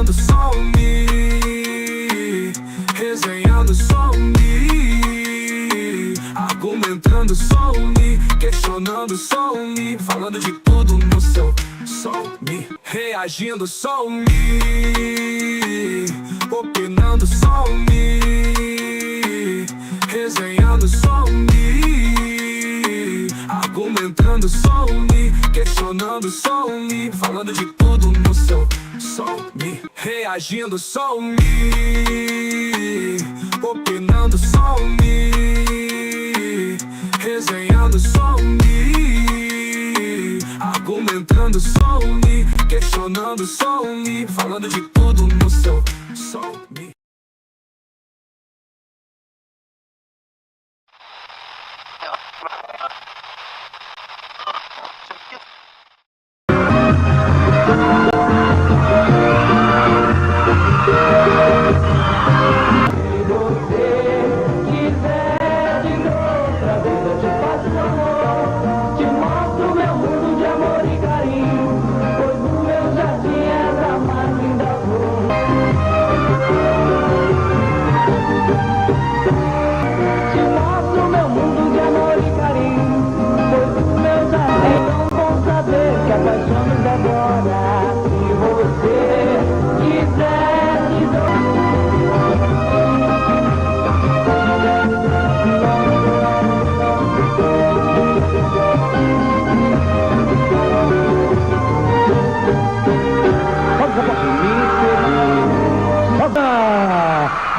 opinando só me, resenhando só me, argumentando só me, questionando só me, falando de tudo no seu só me, reagindo só me, opinando só me, resenhando só me, argumentando só me, questionando só me, falando de tudo no seu só me, reagindo só me, opinando só me, resenhando só me, argumentando só me, questionando só me, falando de tudo no seu só me.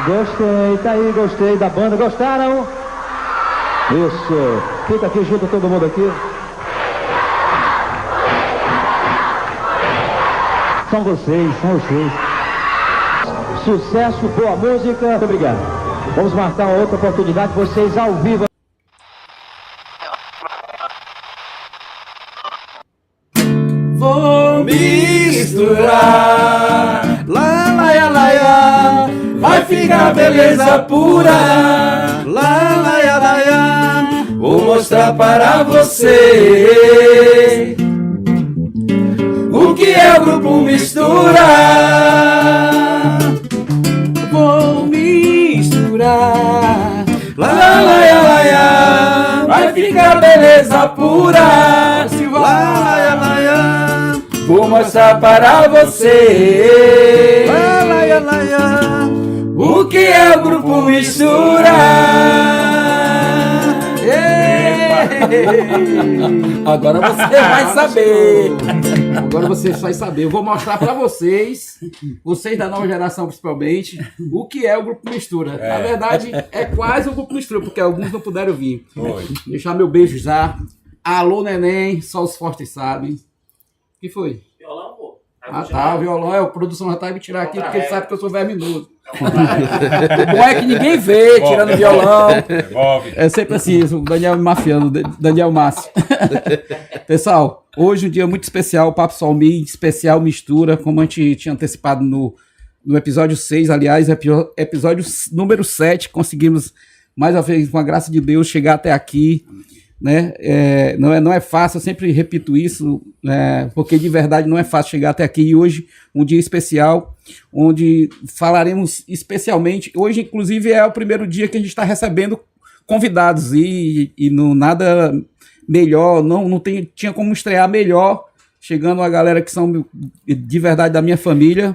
Gostei, tá aí, gostei da banda, gostaram? Isso, fica aqui junto todo mundo aqui. São vocês. Sucesso, boa música, muito obrigado. Vamos marcar uma outra oportunidade, vocês ao vivo. Vou misturar, laia, laia, vai ficar beleza pura, laia, laia, vou mostrar para você o que é o grupo Mistura. Vou misturar, laia, laia, vai ficar beleza pura, laia, laia, vou mostrar para você laia, laia, o que é o grupo Mistura. Agora você vai saber. Agora você vai saber. Eu vou mostrar para vocês da nova geração principalmente, o que é o Grupo Mistura. Na verdade, é quase o Grupo Mistura, porque alguns não puderam vir. Oi. Deixar meu beijo já. Alô, neném, só os fortes sabem. O que foi? Violão, pô. Tá, o violão, a produção já tá me tirar aqui, porque ele sabe que eu sou verminoso. O bom é que ninguém vê tirando o violão. É sempre assim, o Daniel Mafiano, Daniel Márcio. Pessoal, hoje um dia muito especial, o Papo Sol Me, especial mistura, como a gente tinha antecipado no episódio 6, aliás, episódio número 7, conseguimos, mais uma vez, com a graça de Deus, chegar até aqui. Né? Não é fácil, eu sempre repito isso, porque de verdade não é fácil chegar até aqui. E hoje, um dia especial, onde falaremos especialmente. Hoje, inclusive, é o primeiro dia que a gente está recebendo convidados e não nada melhor, não tinha como estrear melhor, chegando a galera que são de verdade da minha família.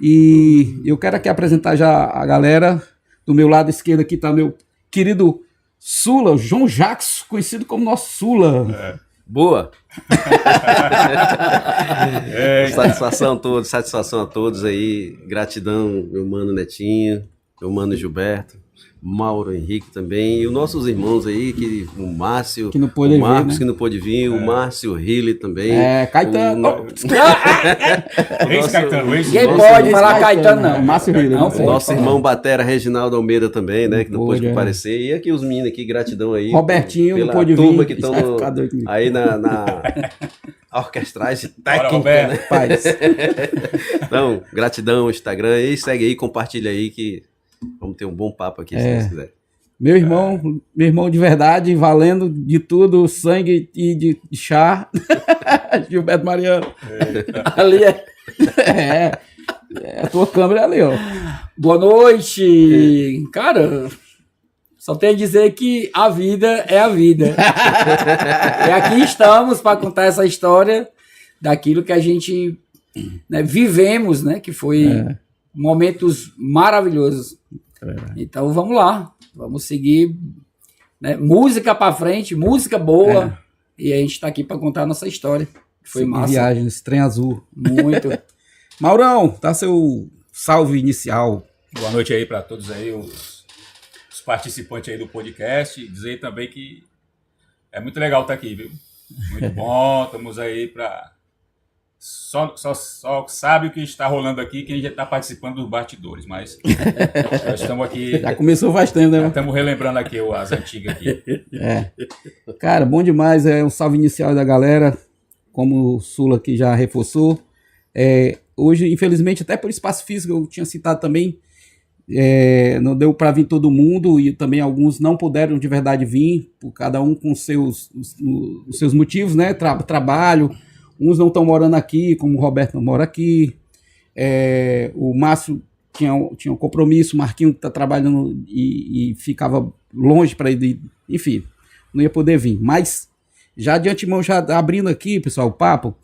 E eu quero aqui apresentar já a galera. Do meu lado esquerdo aqui está meu querido Sula, João Jacques, conhecido como nosso Sula. Boa! Satisfação a todos aí. Gratidão, meu mano Netinho, meu mano Gilberto, Mauro Henrique também, e os nossos irmãos aí, o Márcio, que não pôde o Marcos, vir, né? Que não pôde vir, o Márcio Hille também. Caetano. Ex-Caetano, Ninguém pode falar Caetano, não. Márcio Hille. Nosso irmão Batera, Reginaldo Almeida também, né? Que não pôde comparecer. E aqui os meninos aqui, gratidão aí. Robertinho não pôde vir. Turma que estão aí na orquestrais e técnica, né? Então, gratidão, Instagram aí, segue aí, compartilha aí que vamos ter um bom papo aqui, se Deus quiser. Meu irmão de verdade, valendo de tudo, sangue e de chá. Gilberto Mariano. Ali A tua câmera é ali, ó. Boa noite. Cara, só tenho a dizer que a vida é a vida. E aqui estamos para contar essa história daquilo que a gente, né, vivemos, né? Que foi momentos maravilhosos. Então vamos lá. Vamos seguir, né, música para frente, música boa. E a gente está aqui para contar a nossa história. Foi massa. Viagem nesse trem azul. Muito. Maurão, dá seu salve inicial. Boa noite aí para todos aí, os participantes aí do podcast. Dizer também que é muito legal estar aqui, viu? Muito bom, estamos aí para... Só sabe o que está rolando aqui quem já está participando dos bastidores, mas nós estamos aqui... Já começou faz tempo, né? Estamos relembrando aqui as antigas aqui. Cara, bom demais, um salve inicial da galera, como o Sula aqui já reforçou. Hoje, infelizmente, até por espaço físico, eu tinha citado também, não deu para vir todo mundo e também alguns não puderam de verdade vir, por cada um com os seus motivos, né? Trabalho, uns não estão morando aqui, como o Roberto não mora aqui, o Márcio tinha um compromisso, o Marquinho que está trabalhando e ficava longe para ir, enfim, não ia poder vir. Mas, já de antemão, já abrindo aqui, pessoal, o papo,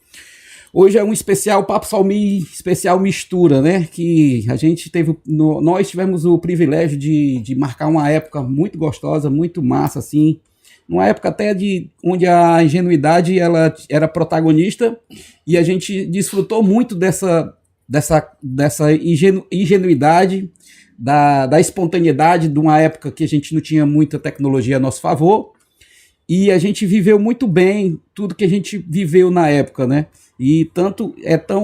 hoje é um especial Papo Salmi, especial mistura, né? Que a gente nós tivemos o privilégio de marcar uma época muito gostosa, muito massa, assim. Uma época até onde a ingenuidade ela era protagonista e a gente desfrutou muito dessa ingenuidade, da espontaneidade de uma época que a gente não tinha muita tecnologia a nosso favor. E a gente viveu muito bem tudo que a gente viveu na época, né? E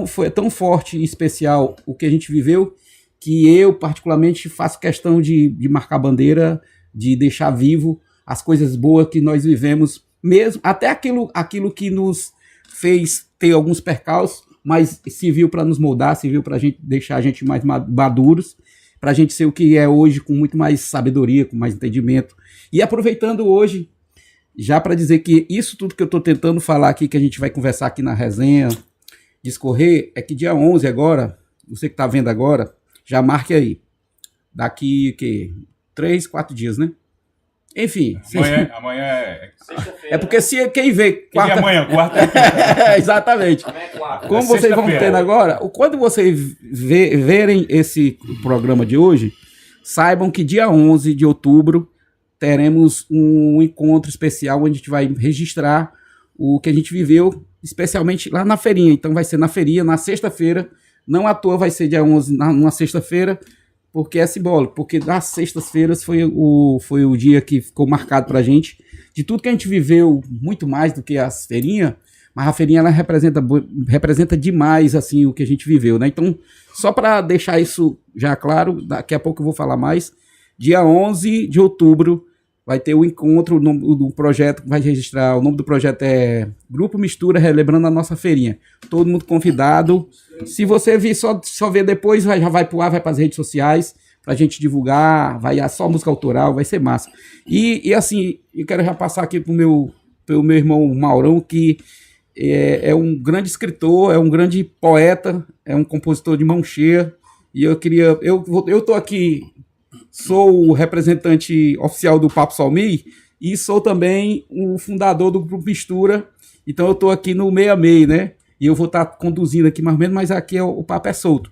foi tão forte e especial o que a gente viveu que eu, particularmente, faço questão de marcar bandeira, de deixar vivo as coisas boas que nós vivemos, mesmo até aquilo que nos fez ter alguns percalços, mas serviu para nos moldar, serviu para deixar a gente mais maduros, para a gente ser o que é hoje, com muito mais sabedoria, com mais entendimento. E aproveitando hoje, já para dizer que isso tudo que eu estou tentando falar aqui, que a gente vai conversar aqui na resenha, discorrer, é que dia 11 agora, você que está vendo agora, já marque aí. Daqui, 3, 4 dias, né? Enfim. Amanhã é sexta-feira. É porque se quem vê... Quarta... amanhã, quarta. Exatamente. Como vocês vão tendo agora, quando vocês verem esse programa de hoje, saibam que dia 11 de outubro teremos um encontro especial onde a gente vai registrar o que a gente viveu, especialmente lá na feirinha. Então vai ser na feirinha, na sexta-feira. Não à toa vai ser dia 11, numa sexta-feira, porque é simbólico. Porque nas sextas-feiras foi o dia que ficou marcado pra gente. De tudo que a gente viveu, muito mais do que as feirinhas, mas a feirinha ela representa demais assim, o que a gente viveu, né? Então, só para deixar isso já claro, daqui a pouco eu vou falar mais. Dia 11 de outubro vai ter o encontro do projeto, vai registrar, o nome do projeto é Grupo Mistura, relembrando a nossa feirinha. Todo mundo convidado. Se você vir só ver depois, já vai pro ar, vai para as redes sociais, pra gente divulgar, vai só música autoral, vai ser massa. E assim, eu quero já passar aqui pro meu irmão Maurão, que é um grande escritor, é um grande poeta, é um compositor de mão cheia, e eu tô aqui, sou o representante oficial do Papo Salmi e sou também o fundador do Grupo Mistura, então eu tô aqui no meio a meio, né? E eu vou estar conduzindo aqui mais ou menos, mas aqui o papo é solto.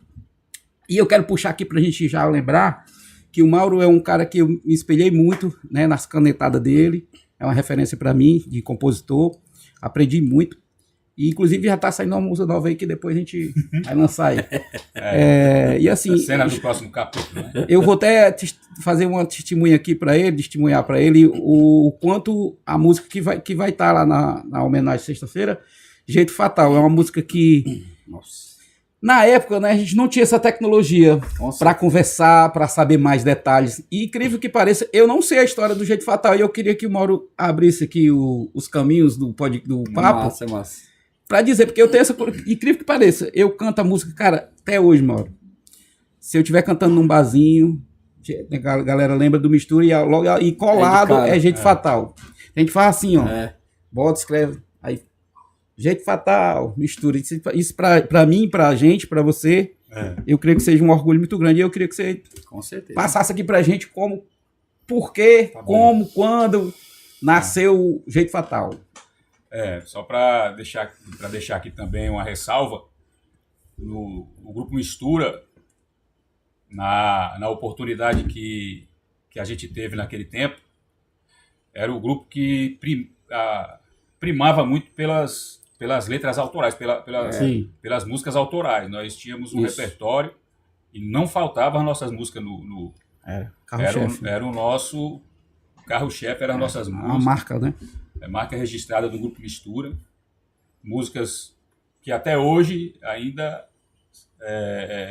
E eu quero puxar aqui pra gente já lembrar que o Mauro é um cara que eu me espelhei muito, né, nas canetadas dele, é uma referência para mim, de compositor, aprendi muito. E, inclusive, já tá saindo uma música nova aí que depois a gente vai lançar aí. E assim... A cena do próximo capítulo, né? Eu vou até fazer uma testemunha aqui para ele, testemunhar para ele o quanto a música que vai estar lá na homenagem sexta-feira, Jeito Fatal, é uma música que... Nossa. Na época, né, a gente não tinha essa tecnologia para conversar, para saber mais detalhes. E, incrível que pareça, eu não sei a história do Jeito Fatal e eu queria que o Mauro abrisse aqui os caminhos do papo. Massa. Pra dizer, porque eu tenho essa... Incrível que pareça, eu canto a música, cara, até hoje, Mauro. Se eu estiver cantando num barzinho, a galera lembra do Mistura e colado é Jeito Fatal. A gente faz assim, ó. Bota, escreve, aí... Jeito Fatal, Mistura. Isso pra mim, pra gente, pra você, eu creio que seja um orgulho muito grande. E eu queria que você passasse aqui pra gente como, por quê, como, quando nasceu o Jeito Fatal. Só para deixar aqui também uma ressalva, o Grupo Mistura, na oportunidade que a gente teve naquele tempo, era o grupo que primava muito pelas letras autorais, pelas músicas autorais. Nós tínhamos um repertório e não faltavam as nossas músicas no era o nosso carro-chefe, eram as nossas músicas. A marca, né? Marca registrada do Grupo Mistura. Músicas que até hoje ainda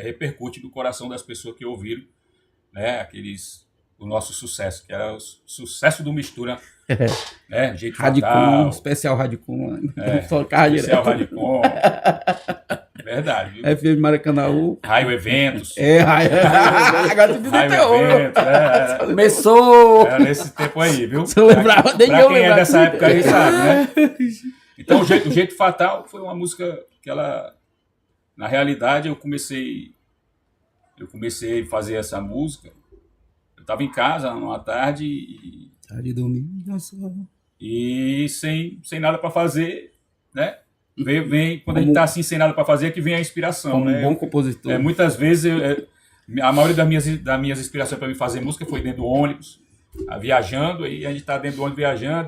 repercute no coração das pessoas que ouviram, né? O nosso sucesso, que era o sucesso do Mistura. Né? Jeito Fatal. Especial Radicom. Especial Radicom. Verdade, viu? FM Maracanãú. Raio Eventos. Agora tu Raio Eventos, Começou! Era nesse tempo aí, viu? Você lembrava, nem pra eu quem lembrava. É dessa época aí sabe, né? Então, o Jeito Fatal foi uma música que ela... Na realidade, eu comecei a fazer essa música. Eu estava em casa numa tarde Tarde domingo só. E sem nada para fazer, né? Vem quando a gente está assim sem nada para fazer, que vem a inspiração, como né? Um bom compositor. Muitas vezes a maioria das minhas inspirações para me fazer música foi dentro do ônibus, viajando, aí a gente está dentro do ônibus viajando,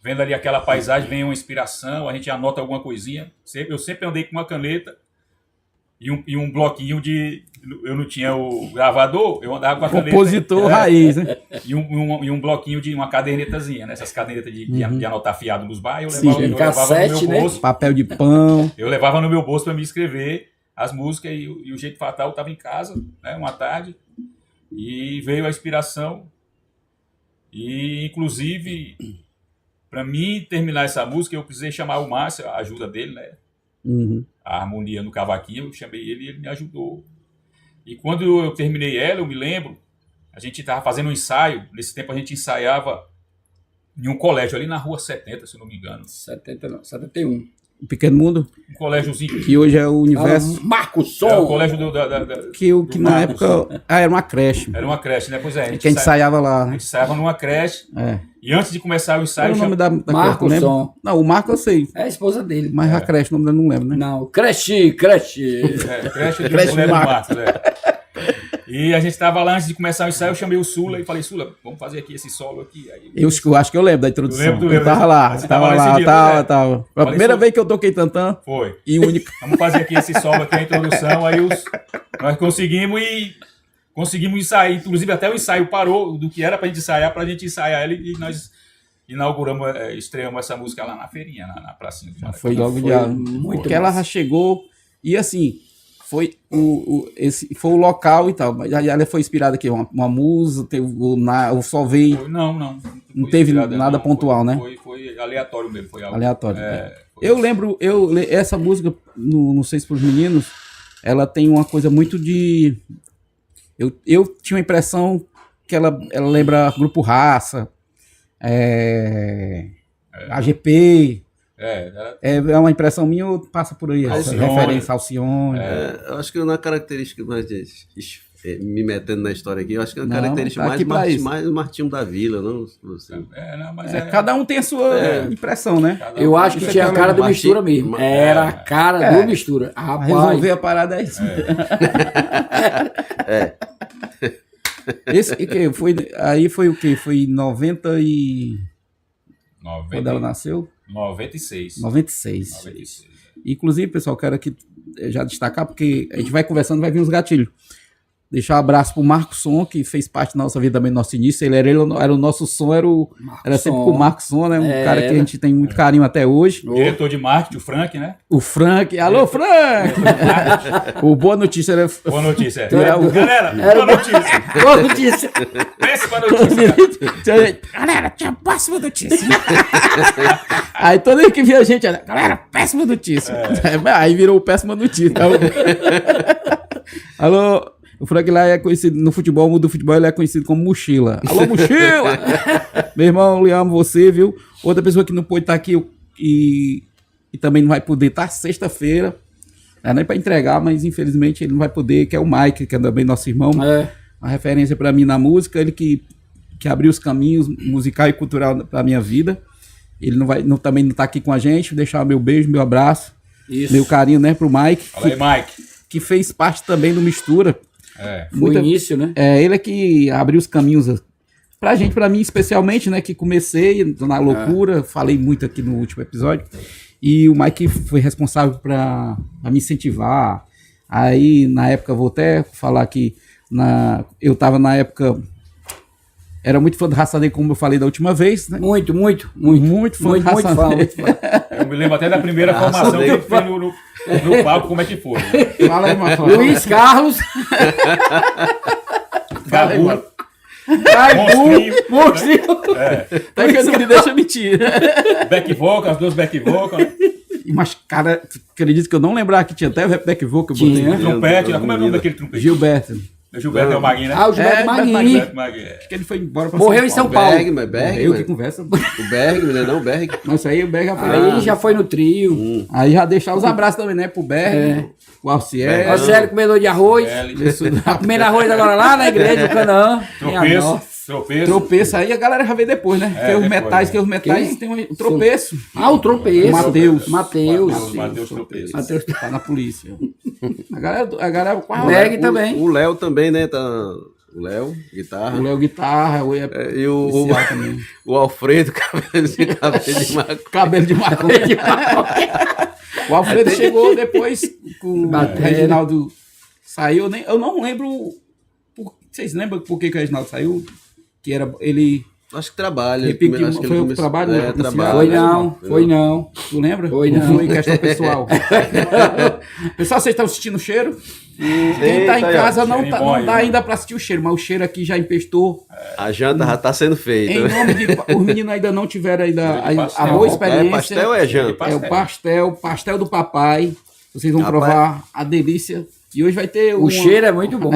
vendo ali aquela paisagem, vem uma inspiração, a gente anota alguma coisinha. Eu sempre andei com uma caneta e um bloquinho de... Eu não tinha o gravador, eu andava com a caneta. Compositor raiz, né? E um bloquinho de uma cadernetazinha, né? Essas cadernetas de anotar fiado nos bairros, eu levava no meu bolso. Papel de pão. Eu levava no meu bolso para me escrever as músicas e o Jeito Fatal estava em casa, né? Uma tarde, e veio a inspiração. E, inclusive, para mim terminar essa música, eu precisei chamar o Márcio, a ajuda dele, né? A harmonia no cavaquinho, eu chamei ele e ele me ajudou. E quando eu terminei ela, eu me lembro, a gente estava fazendo um ensaio, nesse tempo a gente ensaiava em um colégio ali na Rua 70, se eu não me engano. 71. O Pequeno Mundo? Um colégiozinho. Que hoje é o Universo. Marcos Som. É o colégio que na época era uma creche. Era uma creche, né? Pois é. A gente ensaiava lá, né? A gente ensaiava numa creche. E antes de começar o ensaio... Qual é o nome da Marcos Som. Não, o Marco eu sei. É a esposa dele. Mas a creche, o nome dele não lembro, né? Não, creche. Creche do Marcos, E a gente estava lá, antes de começar o ensaio, eu chamei o Sula e falei, Sula, vamos fazer aqui esse solo aqui. Aí, eu acho que eu lembro da introdução. Eu tava lá. Tava. A primeira vez que eu toquei tantã. Foi. E única. Vamos fazer aqui esse solo aqui, a introdução. Aí nós conseguimos ensaiar. Inclusive até o ensaio parou do que era pra gente ensaiar ele e nós estreamos essa música lá na feirinha, na pracinha do Maracanã. Foi logo de porque ela já chegou e assim... Foi o local e tal, mas ela foi inspirada aqui, uma musa, teve o só veio. Não teve nada pontual, né? Foi aleatório mesmo, foi algo. Aleatório. Eu lembro, essa música, não sei se para os meninos, ela tem uma coisa muito de. Eu tinha a impressão que ela lembra Grupo Raça, AGP. É uma impressão minha ou passa por aí? Alcione. Referência ao Alcione. Eu acho que na característica mais me metendo na história aqui, eu acho que é uma característica mais Martinho da Vila, não? Assim. Cada um tem a sua impressão, né? Eu acho que tinha a cara do Mistura mesmo. Era a cara do Mistura. Rapaz. Resolver a parada é isso. Esse que foi, aí foi o quê? Foi em 90 e... Quando ela nasceu? 96. Inclusive, pessoal, quero aqui já destacar, porque a gente vai conversando, vai vir uns gatilhos. Deixar um abraço pro Marcos Som, que fez parte da nossa vida também, do nosso início. Ele era o nosso som, era sempre com o Marcos Som, né? Um cara que a gente tem muito carinho até hoje. O diretor de marketing, o Frank, né? O Frank. Alô, Frank! O Boa Notícia era... Boa notícia, Galera, boa notícia. Boa notícia. Péssima notícia. Galera, tinha péssima notícia. Aí todo mundo que via a gente era, galera, péssima notícia. Aí virou o péssima notícia. Alô... O Frank lá é conhecido no futebol, mundo do futebol, ele é conhecido como Mochila. Alô, Mochila! Meu irmão, eu amo você, viu? Outra pessoa que não pôde estar aqui e também não vai poder estar sexta-feira Não é nem para entregar, mas infelizmente ele não vai poder, que é o Mike, que é também nosso irmão. Uma referência para mim na música, ele que abriu os caminhos musical e cultural para minha vida. Ele também não tá aqui com a gente. Vou deixar meu beijo, meu abraço, meu carinho, né, pro Mike. Fala aí, Mike. Que fez parte também do Mistura. No início, né? Ele é que abriu os caminhos pra gente, pra mim especialmente, né, que comecei na loucura, falei muito aqui no último episódio, e o Mike foi responsável pra me incentivar. Aí, na época, vou até falar que eu tava na época... Era muito fã do Raça Negra, como eu falei da última vez, né? Muito fã do Raça Negra. Eu me lembro até da primeira formação que ele fez no palco, como é que foi. Fala aí, Mafão. Luiz Carlos. Gabu. Monstrinho. Tá que não me deixa mentir. Back vocal, as duas back vocal. Mas, cara, acredito que eu não lembrava que tinha até o back vocal. Trompete, como é o nome daquele trompete? Gilberto. O Gilberto é o Maguinho, né? O Gilberto Maguinho. Acho que ele foi embora pra Morreu em São Paulo. Eu que conversa. O Berg, né? Não, o Berg. Não, isso aí o Berg já foi. Aí já foi no trio. Aí já deixar os abraços também, né? Pro Berg, o Alciel. Alciel comedor de arroz. Comendo arroz agora lá na igreja do Canaã. Tropeço aí a galera já veio depois, né? Porque os metais tem um tropeço. O tropeço. Mateus Tropeço. Mateus tá na polícia. A galera quase. Berg também. O Léo também, né? O Léo, guitarra. O Léo, guitarra. E o Alfredo, cabelo de maconha. O Alfredo chegou depois com o Reginaldo saiu. Eu não lembro. Vocês lembram por que o Reginaldo saiu? Que era ele. Acho que trabalha. Repetiu, foi o trabalho? Foi não. Tu lembra? Foi não. Foi questão pessoal. Pessoal, vocês estão sentindo o cheiro? Quem tá em casa não dá ainda pra sentir o cheiro, mas o cheiro aqui já empestou. A janta já tá sendo feita. Em nome de... Os meninos ainda não tiveram a boa experiência. Pastel é janta? É o pastel do papai. Vocês vão provar a delícia. E hoje vai ter o cheiro é muito bom.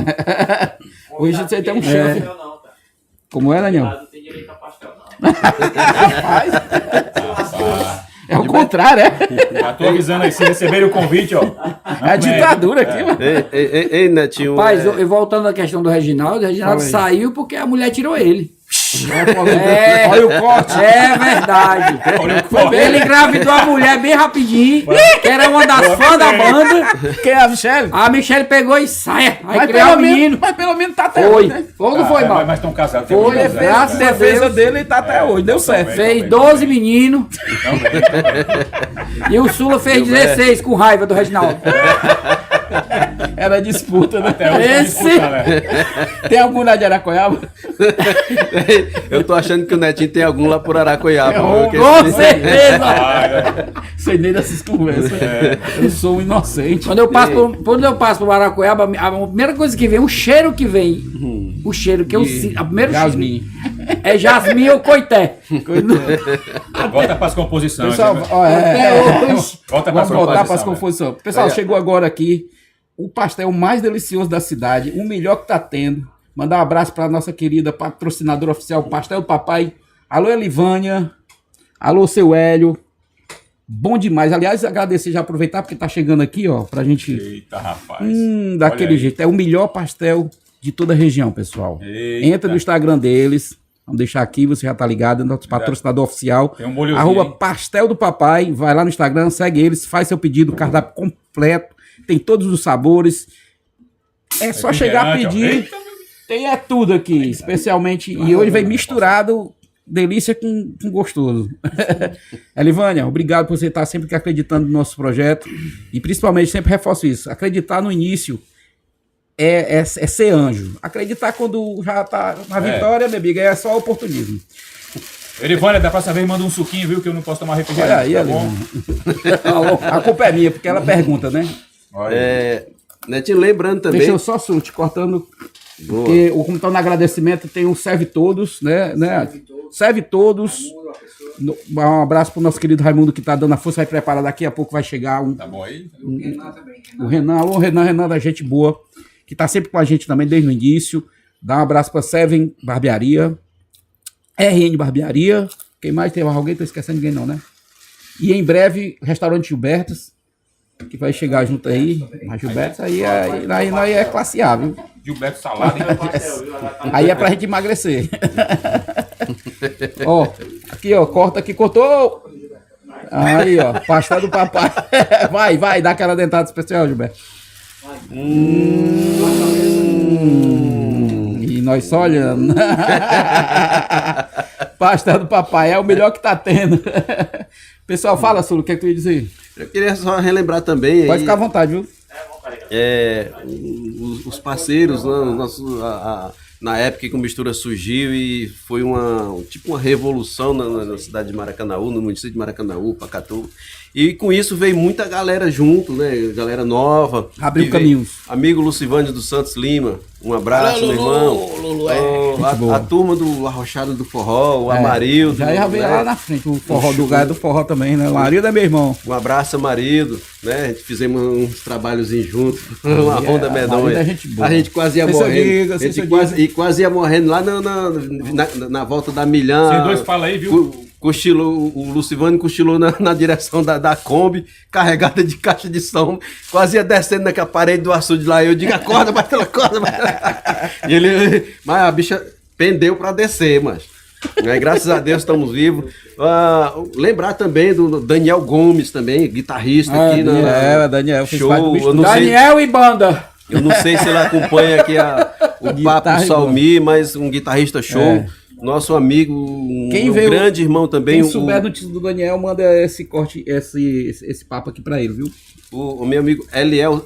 Hoje você tem um cheiro. Como é, Daniel? Não tem direito a pastel, não. Rapaz. É o contrário, Já tô avisando aí, se receberem o convite, ó. É a ditadura aqui, mano. Ei, Netinho. Rapaz, voltando à questão do Reginaldo, saiu porque a mulher tirou ele. Olha o corte. É verdade. Ele engravidou a mulher bem rapidinho, que era uma das fãs da banda. Quem é a Michelle? A Michelle pegou e sai. Aí criou o menino. Mas pelo menos tá até hoje, né? Ou não foi, mal? Mas estão casados. Foi, graças a defesa dele e tá até hoje. Deu certo. Fez 12 meninos. E o Sula fez 16 com raiva do Reginaldo. Era disputa, né? Até hoje disputa, né? Tem algum lá de Aracoiaba? Eu tô achando que o Netinho tem algum lá por Aracoiaba. Com certeza! Sei nem dessas conversas. Eu sou um inocente. Quando eu passo por Aracoiaba, a primeira coisa que vem, o cheiro que vem. O cheiro que eu sinto. A primeira Jasmim. É jasmim ou coité. Volta para as composições. Pessoal, volta vamos voltar para as composições. Pessoal, chegou agora aqui o pastel mais delicioso da cidade, o melhor que tá tendo. Mandar um abraço para nossa querida patrocinadora oficial, Pastel do Papai. Alô, Elivânia. Alô, seu Hélio. Bom demais. Aliás, agradecer, já aproveitar, porque tá chegando aqui, ó, pra gente... Eita, rapaz. Daquele jeito. É o melhor pastel de toda a região, pessoal. Eita. Entra no Instagram deles. Vamos deixar aqui, você já tá ligado, nosso patrocinador oficial. Tem um molhozinho. @Pastel do Papai. Vai lá no Instagram, segue eles, faz seu pedido, cardápio completo. Tem todos os sabores. É só chegar a pedir. Tem tudo aqui, especialmente. E hoje vem misturado delícia com gostoso. Elivânia, obrigado por você estar sempre acreditando no nosso projeto. E principalmente, sempre reforço isso. Acreditar no início é ser anjo. Acreditar quando já tá na vitória, minha amiga, é só oportunismo. Elivânia, da próxima vez manda um suquinho, viu? Que eu não posso tomar refrigerante. Olha aí, tá bom? A culpa é minha, porque ela pergunta, né? Netinho, lembrando também. Deixa eu só te cortando. Boa. Porque o como tá no agradecimento tem um Serve Todos, né? Serve Todos. Um abraço pro nosso querido Raimundo que tá dando a força, vai preparar, daqui a pouco vai chegar Tá bom aí? O Renan, alô Renan da gente boa, que tá sempre com a gente também desde o início. Dá um abraço pra Seven Barbearia, RN Barbearia. Quem mais tem alguém? Tô esquecendo ninguém não, né? E em breve, Restaurante Gilbertos. que vai chegar junto aí, mas Gilberto, aí nós é classe A, viu? Gilberto Salada, hein? Aí é pra gente emagrecer. Ó, aqui, ó, corta aqui, cortou. Aí, ó, pastel do papai. Vai, dá aquela dentada especial, Gilberto. E nós só olhando. Pastel do papai é o melhor que tá tendo. Pessoal, fala, Sulo, o que é que tu ia dizer? Eu queria só relembrar também. Pode aí, ficar à vontade, viu? Os parceiros, né, na época que o Mistura surgiu e foi uma revolução na cidade de Maracanaú, no município de Maracanaú, Pacatu. E com isso veio muita galera junto, né? Galera nova. Abriu caminhos. Amigo Lucivânio dos Santos Lima, um abraço, meu irmão. A turma do Arrochado do Forró, o Amarildo. Já veio lá na frente, o forró do Gaio do Forró também, né? O Amarildo é meu irmão. Um abraço, Amarildo, né? A gente fizemos uns trabalhozinhos juntos, uma ronda medonha. A gente quase ia morrendo. Quase ia morrendo lá na volta da Milhã. Vocês dois falam aí, viu? Cochilou, o Lucivânio cochilou na direção da Kombi, carregada de caixa de som, quase ia descendo naquela parede do açude lá. Eu digo, acorda, Martelo, acorda. Mas a bicha pendeu pra descer, mas. Graças a Deus estamos vivos. Lembrar também do Daniel Gomes, também, guitarrista aqui na. Daniel, show. Daniel e banda. Eu não sei se ele acompanha aqui o Papo Salmi, mas um guitarrista show. Nosso amigo, grande irmão também. Quem souber a notícia do Daniel, manda esse corte, esse papo aqui pra ele, viu? O meu amigo Eliel,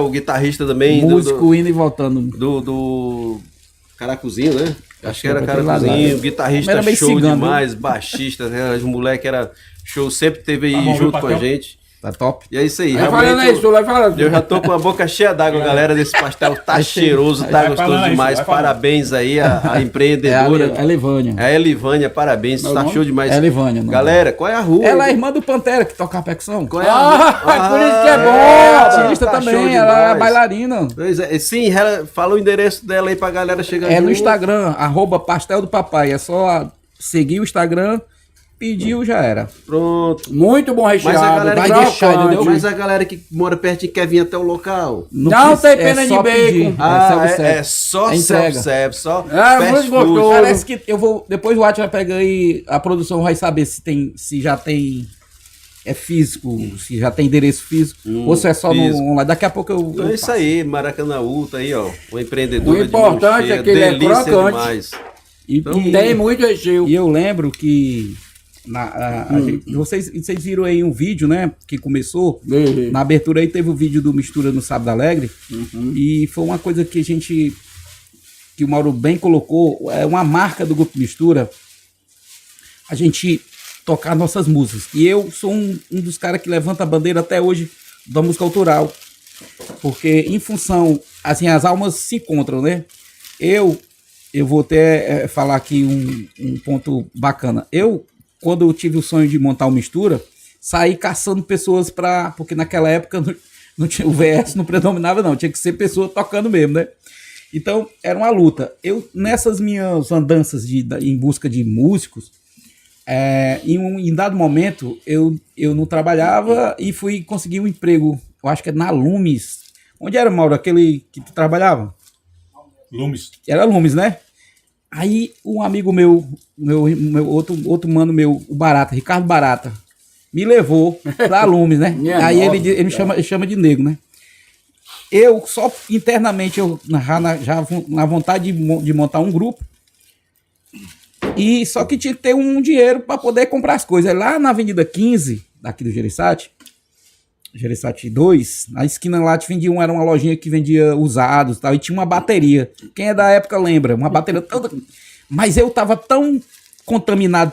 o guitarrista também. Músico indo e voltando. Do Caracuzinho, né? Acho que era Caracuzinho, guitarrista show cigano, demais, baixista, né? Os moleques era show, sempre teve aí junto com a gente. Tá top. E é isso aí. Eu já tô com a boca cheia d'água, galera, desse pastel. Tá cheiroso, tá gostoso demais. Parabéns aí a empreendedora. É a Elivânia. É a Elivânia, parabéns. Tá show demais. É a Elivânia. Galera, qual é a rua? Ela é irmã do Pantera, que toca a percussão. Qual é a rua? Por isso que é bom. Artista também, ela é bailarina. Pois é. Sim, fala o endereço dela aí pra galera chegar junto. No Instagram, @pastel do papai. É só seguir o Instagram. Pediu, já era. Pronto. Muito bom recheado. Mas a galera que mora perto e quer vir até o local. Não tem pena de bacon. É só self-service, só muito gostoso. Parece que eu vou... Depois o Watch vai pegar e a produção vai saber se já tem... É físico, se já tem endereço físico, ou se é só no online. Daqui a pouco eu então é isso aí, Maracanaú, tá aí, ó. O empreendedor. O importante é que ele é crocante. Demais. Tem muito recheio. E eu lembro que... vocês viram aí um vídeo, né? Que começou. Na abertura aí teve o vídeo do Mistura no Sábado Alegre. E foi uma coisa que que o Mauro bem colocou. É uma marca do Grupo Mistura. A gente tocar nossas músicas. E eu sou um dos caras que levanta a bandeira até hoje da música autoral. Porque em função, assim, as almas se encontram, né? Eu vou até falar aqui um ponto bacana. Quando eu tive o sonho de montar o Mistura, saí caçando pessoas porque naquela época não tinha, o VS não predominava não, tinha que ser pessoa tocando mesmo, né? Então, era uma luta. Nessas minhas andanças em busca de músicos, em dado momento, eu não trabalhava e fui conseguir um emprego, eu acho que é na Lumes. Onde era, Mauro, aquele que tu trabalhava? Lumes. Era Lumes, né? Aí um amigo meu outro mano meu, o Barata, Ricardo Barata, me levou pra Lumes, né? Aí ele me chama de nego, né? Eu só internamente, já na vontade de montar um grupo, e só que tinha que ter um dinheiro para poder comprar as coisas. Lá na Avenida 15, daqui do Gereissati 2, na esquina lá era uma lojinha que vendia usados e tal, e tinha uma bateria. Quem é da época lembra, uma bateria toda... Mas eu tava tão contaminado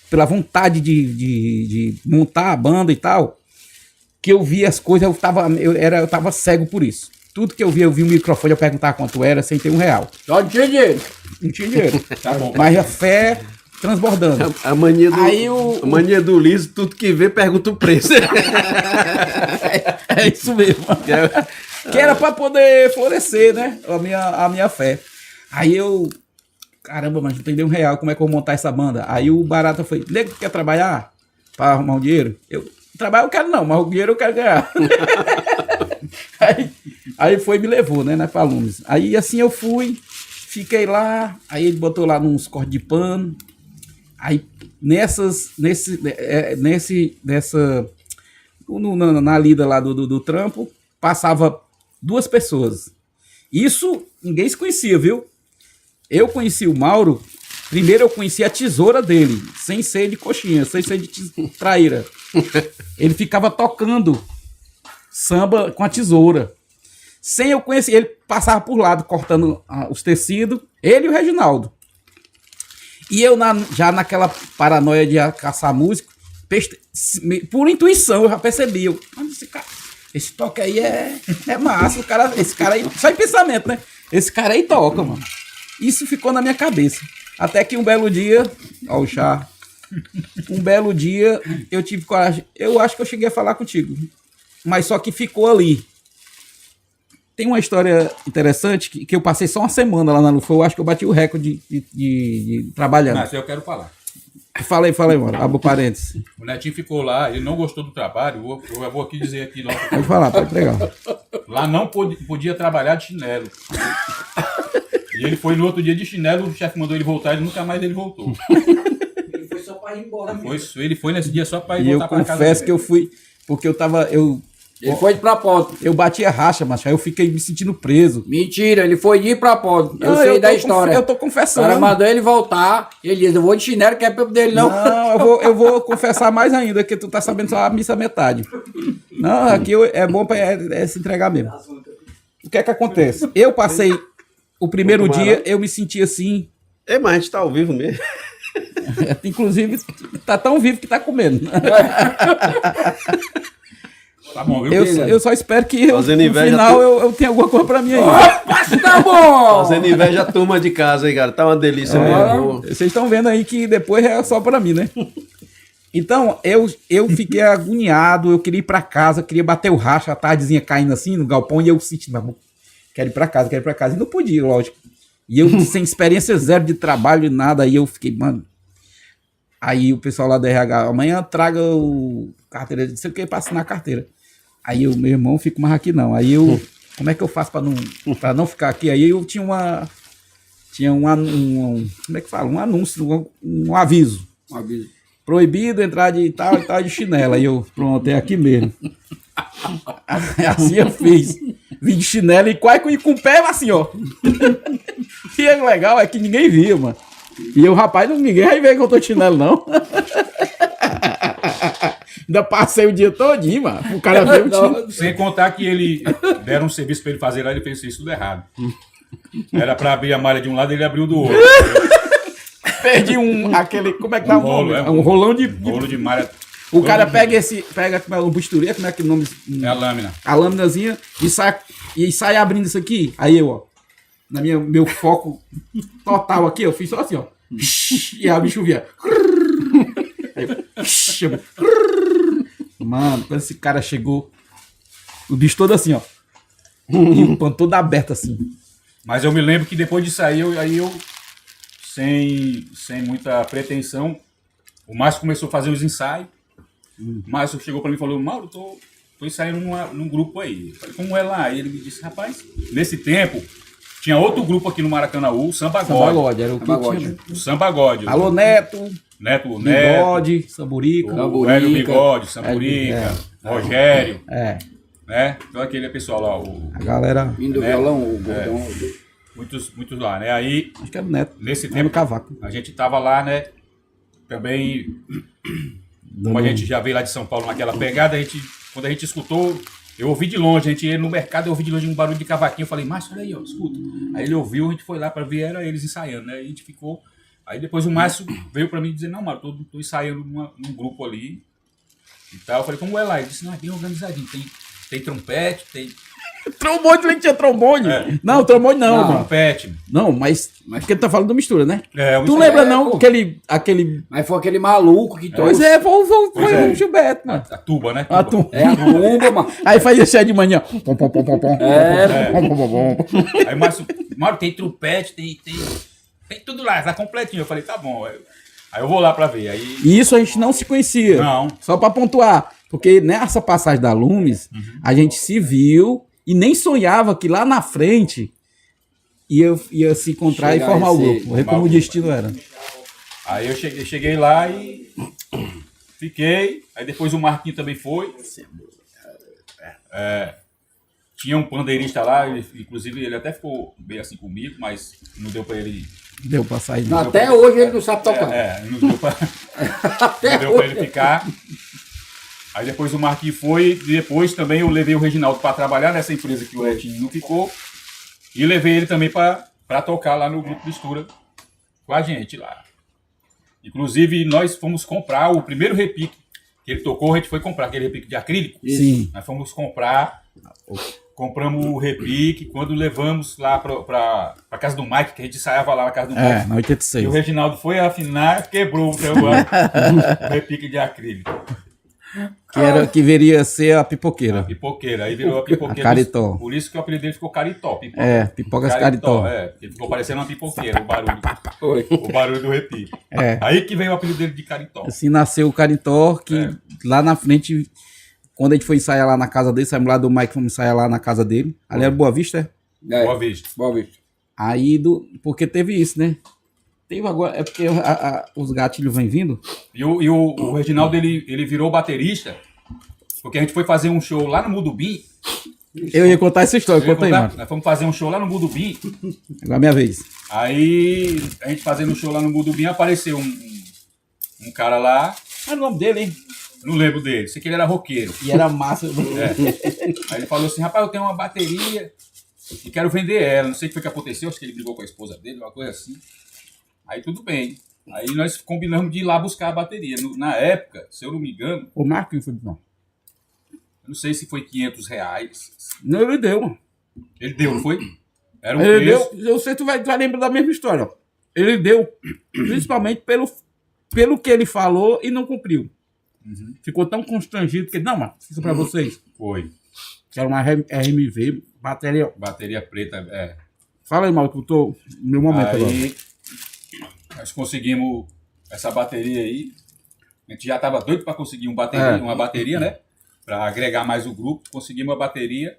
pela vontade de montar a banda e tal, que eu via as coisas, eu tava cego por isso. Tudo que eu via o microfone, eu perguntava quanto era, sem ter R$1. Só não tinha dinheiro. Não tinha dinheiro. Tá bom. Mas a fé... transbordando. A mania do Liso, tudo que vê, pergunta o preço. É isso mesmo. Que era pra poder florescer, né? A minha fé. Aí caramba, mas não tem R$1, como é que eu vou montar essa banda? Aí o Barata foi, nego, quer trabalhar pra arrumar um dinheiro? trabalho eu quero não, mas o dinheiro eu quero ganhar. aí foi e me levou, né, pra Lumes. Aí assim eu fui, fiquei lá, aí ele botou lá uns cortes de pano, aí na lida lá do trampo, passava 2 pessoas. Isso ninguém se conhecia, viu? Eu conheci o Mauro, primeiro eu conheci a tesoura dele, sem ser de coxinha, sem ser de traíra. Ele ficava tocando samba com a tesoura. Sem eu conhecer, ele passava por lado, cortando os tecidos, ele e o Reginaldo. E eu, já naquela paranoia de caçar músico, por intuição, eu já percebi. Esse toque aí é massa. Esse cara aí, só em pensamento, né? Esse cara aí toca, mano. Isso ficou na minha cabeça. Até que um belo dia, ó o chá, um belo dia eu tive coragem. Eu acho que eu cheguei a falar contigo, mas só que ficou ali. Tem uma história interessante que eu passei só uma semana lá na Lufa. Eu acho que eu bati o recorde de trabalhando. Mas eu quero falar. Falei, mano. Abro parênteses. O Netinho ficou lá, ele não gostou do trabalho. Eu vou aqui dizer aqui logo. Pode falar, pode pegar. Lá não podia trabalhar de chinelo. E ele foi no outro dia de chinelo, o chefe mandou ele voltar, ele nunca mais voltou. Ele foi só para ir embora mesmo. Ele foi nesse dia só para ir voltar para casa. Eu confesso que eu fui, porque ele foi de propósito. Eu bati a racha, macho. Aí eu fiquei me sentindo preso. Mentira, ele foi de propósito. Eu sei da história. Eu tô confessando. O cara mandou ele voltar. Ele disse: eu vou de chinelo, que é pelo dele, não. Não, eu vou confessar mais ainda, que tu tá sabendo só a missa metade. Não, aqui é bom pra se entregar mesmo. O que é que acontece? Eu passei o primeiro dia, eu me senti assim. Mas a gente tá ao vivo mesmo. Inclusive, tá tão vivo que tá comendo. Tá bom, viu? Eu só espero que no final eu tenha alguma coisa pra mim aí. Tá bom! Fazendo inveja a turma de casa aí, cara. Tá uma delícia mesmo. Vocês estão vendo aí que depois é só pra mim, né? Então, eu fiquei agoniado, eu queria ir pra casa, queria bater o racha, a tardezinha caindo assim no galpão, e eu senti, quero ir pra casa. E não podia, lógico. E eu sem experiência zero de trabalho, nada, aí eu fiquei, mano. Aí o pessoal lá da RH, amanhã traga o carteira, não sei o que, pra assinar a carteira. Aí meu irmão, fico mais aqui não. Aí como é que eu faço pra não ficar aqui? Aí eu tinha um como é que fala? Um anúncio, um aviso. Um aviso. Proibido entrar de tal e tal de chinela. Aí eu, pronto, é aqui mesmo. Assim eu fiz. Vim de chinela e quase com o pé assim, ó. E o legal é que ninguém via, mano. E o rapaz, ninguém vai ver que eu tô de chinelo, não. Ainda passei o dia todinho, mano. O cara veio o Sem contar que ele deram um serviço pra ele fazer lá, ele fez isso tudo errado. Era pra abrir a malha de um lado, ele abriu do outro. Perdi aquele, como é que dá o nome? Um rolão de rolo de malha. O cara pega uma busturi, como é que o nome? É a lâmina. A lâminazinha e sai abrindo isso aqui. Aí eu, ó, meu foco total aqui, eu fiz só assim, ó. E a bicho via. Mano, quando esse cara chegou, o bicho todo assim, ó. E o pano todo aberto assim. Mas eu me lembro que depois de sair, eu sem muita pretensão, o Márcio começou a fazer os ensaios. O Márcio chegou pra mim e falou: Mauro, tô ensaiando num grupo aí. Eu falei: como é lá? E ele me disse: rapaz, nesse tempo tinha outro grupo aqui no Maracanãú, o Samba God. Era o que tinha. O Samba God. Alô, Neto. Bigode, Samburica. O Hélio Bigode, Samburica, Rogério. É. Né? Então aquele pessoal lá. A galera. Vindo do violão, o Gordão. Muitos lá, né? Aí. Acho que era o Neto. Nesse tempo. Cavaco. A gente tava lá, né? Também. Como a gente já veio lá de São Paulo naquela pegada, quando a gente escutou, eu ouvi de longe, a gente ia no mercado, eu ouvi de longe um barulho de cavaquinho, eu falei: Márcio, olha aí, ó, escuta. Aí ele ouviu, a gente foi lá pra ver, era eles ensaiando, né? Aí a gente ficou. Aí depois o Márcio veio pra mim dizer: não, Mário, tô ensaiando num grupo ali e tal. Eu falei: como é lá? Ele disse: não, é bem organizadinho, tem trompete, tem... Trombone, nem tinha trombone. É. Não, trombone não, mano. Trompete. Não, mas porque tu tá falando do mistura, né? É, tu lembra não aquele... Mas foi aquele maluco que trouxe. Foi o Gilberto, mano. A tuba, né? A tuba. É a tuba, mano. Aí fazia cheio de manhã. Pom, pom, pom, pom, pom. Aí o Mário, tem trompete, tem tudo lá, tá completinho. Eu falei: tá bom. Aí eu vou lá pra ver. Aí... E isso a gente não se conhecia. Não. Só pra pontuar. Porque nessa passagem da Lumes, a gente se viu e nem sonhava que lá na frente ia se encontrar e formar o grupo. Ver como o destino era. Aí eu cheguei lá e fiquei. Aí depois o Marquinho também foi. Tinha um pandeirista lá, inclusive ele até ficou bem assim comigo, mas não deu pra ele... Deu pra sair. Até hoje ele não sabe tocar. Não deu pra, não deu pra ele ficar. Aí depois o Marquinhos foi, e depois também eu levei o Reginaldo para trabalhar nessa empresa que o Etinho não ficou, e levei ele também para tocar lá no Grupo Mistura com a gente lá. Inclusive, nós fomos comprar o primeiro repique que ele tocou, a gente foi comprar aquele repique de acrílico. Sim. Nós fomos comprar, compramos o repique, quando levamos lá para casa do Mike, que a gente ensaiava lá na casa do Mike. Na 86. E o Reginaldo foi afinar, quebrou o repique de acrílico. Que viria a ser a pipoqueira. A pipoqueira, aí virou a pipoqueira. A Caritó. Por isso que o apelido dele ficou Caritó. Pipocas Caritó. Porque ficou parecendo uma pipoqueira, o barulho. O barulho do repique. Aí que veio o apelido dele de Caritó. Assim nasceu o Caritó, que lá na frente, quando a gente foi ensaiar lá na casa dele, saímos lá do Mike, fomos ensaiar lá na casa dele. Ali era Boa Vista, Boa Vista. Boa Vista. Aí, porque teve isso, né? Teve agora, é porque os gatilhos vêm vindo. E o Reginaldo, ele virou baterista, porque a gente foi fazer um show lá no Mudubim. Eu ia contar essa história, conta aí, mano. Nós fomos fazer um show lá no Mudubim. Agora é minha vez. Aí, a gente fazendo um show lá no Mudubim, apareceu um cara lá. Qual é o nome dele, hein? Não lembro dele, sei que ele era roqueiro. E era massa. Aí ele falou assim, rapaz, eu tenho uma bateria e quero vender ela. Não sei o que foi que aconteceu, acho que ele brigou com a esposa dele, uma coisa assim. Aí tudo bem. Aí nós combinamos de ir lá buscar a bateria. Na época, se eu não me engano... O Marquinhos foi bom. Eu não sei se foi R$500. Não, ele deu, mano. Ele deu, não foi? Era um ele preço. Deu, eu sei que tu vai lembrar da mesma história. Ó. Ele deu, principalmente pelo que ele falou e não cumpriu. Ficou tão constrangido que... Não, mano, isso pra vocês. Foi. Que era uma RMV, bateria... Bateria preta, Fala aí, Maluco, eu tô no meu momento agora. Nós conseguimos essa bateria aí. A gente já estava doido para conseguir uma bateria, né? Para agregar mais o grupo. Conseguimos a bateria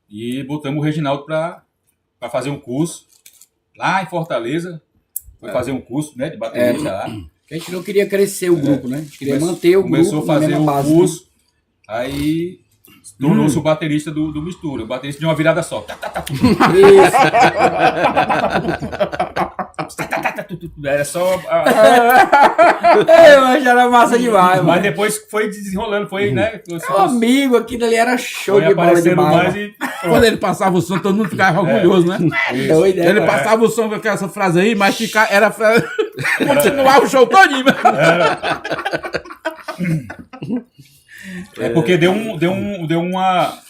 e botamos o Reginaldo para fazer um curso lá em Fortaleza. Foi fazer um curso, né, de bateria lá. A gente não queria crescer o grupo, né? A gente queria manter o grupo. Começou a fazer o curso, aí tornou-se o baterista do Mistura. O baterista de uma virada só. Era só... Mas era massa demais, mas depois foi desenrolando, foi, né? Meu amigo, aquilo ali era show de bola demais. Quando ele passava o som, todo mundo ficava orgulhoso, né? Doido, ele passava o som com essa frase aí, mas era pra continuar o show todinho. Porque deu um ar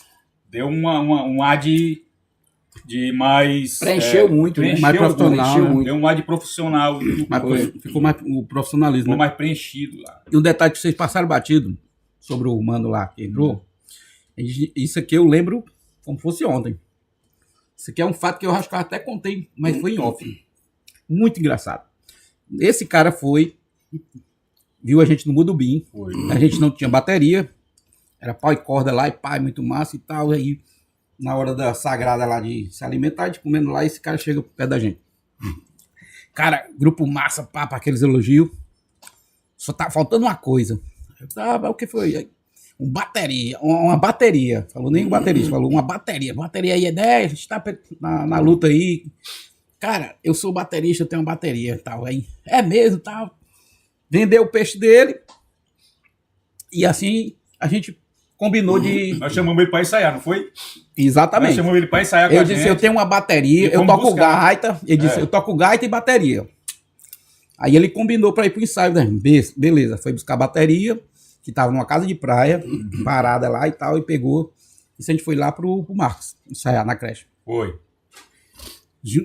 de mais... Preencheu muito, né? Mais profissional. Deu um ar de profissional. Ficou mais o profissionalismo. Ficou mais preenchido lá. E um detalhe que vocês passaram batido sobre o mano lá que entrou. Isso aqui eu lembro como fosse ontem. Isso aqui é um fato que eu acho que eu até contei, mas foi em off. Muito engraçado. Esse cara viu a gente no Mudubim. A gente não tinha bateria. Era pau e corda lá, e pai, muito massa e tal. Aí, na hora da sagrada lá de se alimentar, de comendo lá, esse cara chega perto da gente. Cara, grupo massa, papo, aqueles elogios. Só tá faltando uma coisa. O que foi? Aí, uma bateria. Falou nem um baterista, falou uma bateria. Bateria aí é 10, a gente tá na luta aí. Cara, eu sou baterista, eu tenho uma bateria tal. Aí, é mesmo, tal. Vendeu o peixe dele. E assim, a gente combinou de... Nós chamamos ele para ensaiar, não foi? Exatamente. Nós chamamos ele para ensaiar com a gente. Eu disse, eu tenho uma bateria, eu toco gaita. Ele disse, eu toco gaita e bateria. Aí ele combinou para ir pro ensaio. Né? Beleza, foi buscar a bateria, que tava numa casa de praia, parada lá e tal, e pegou. E a gente foi lá pro Marcos, ensaiar na creche. Foi.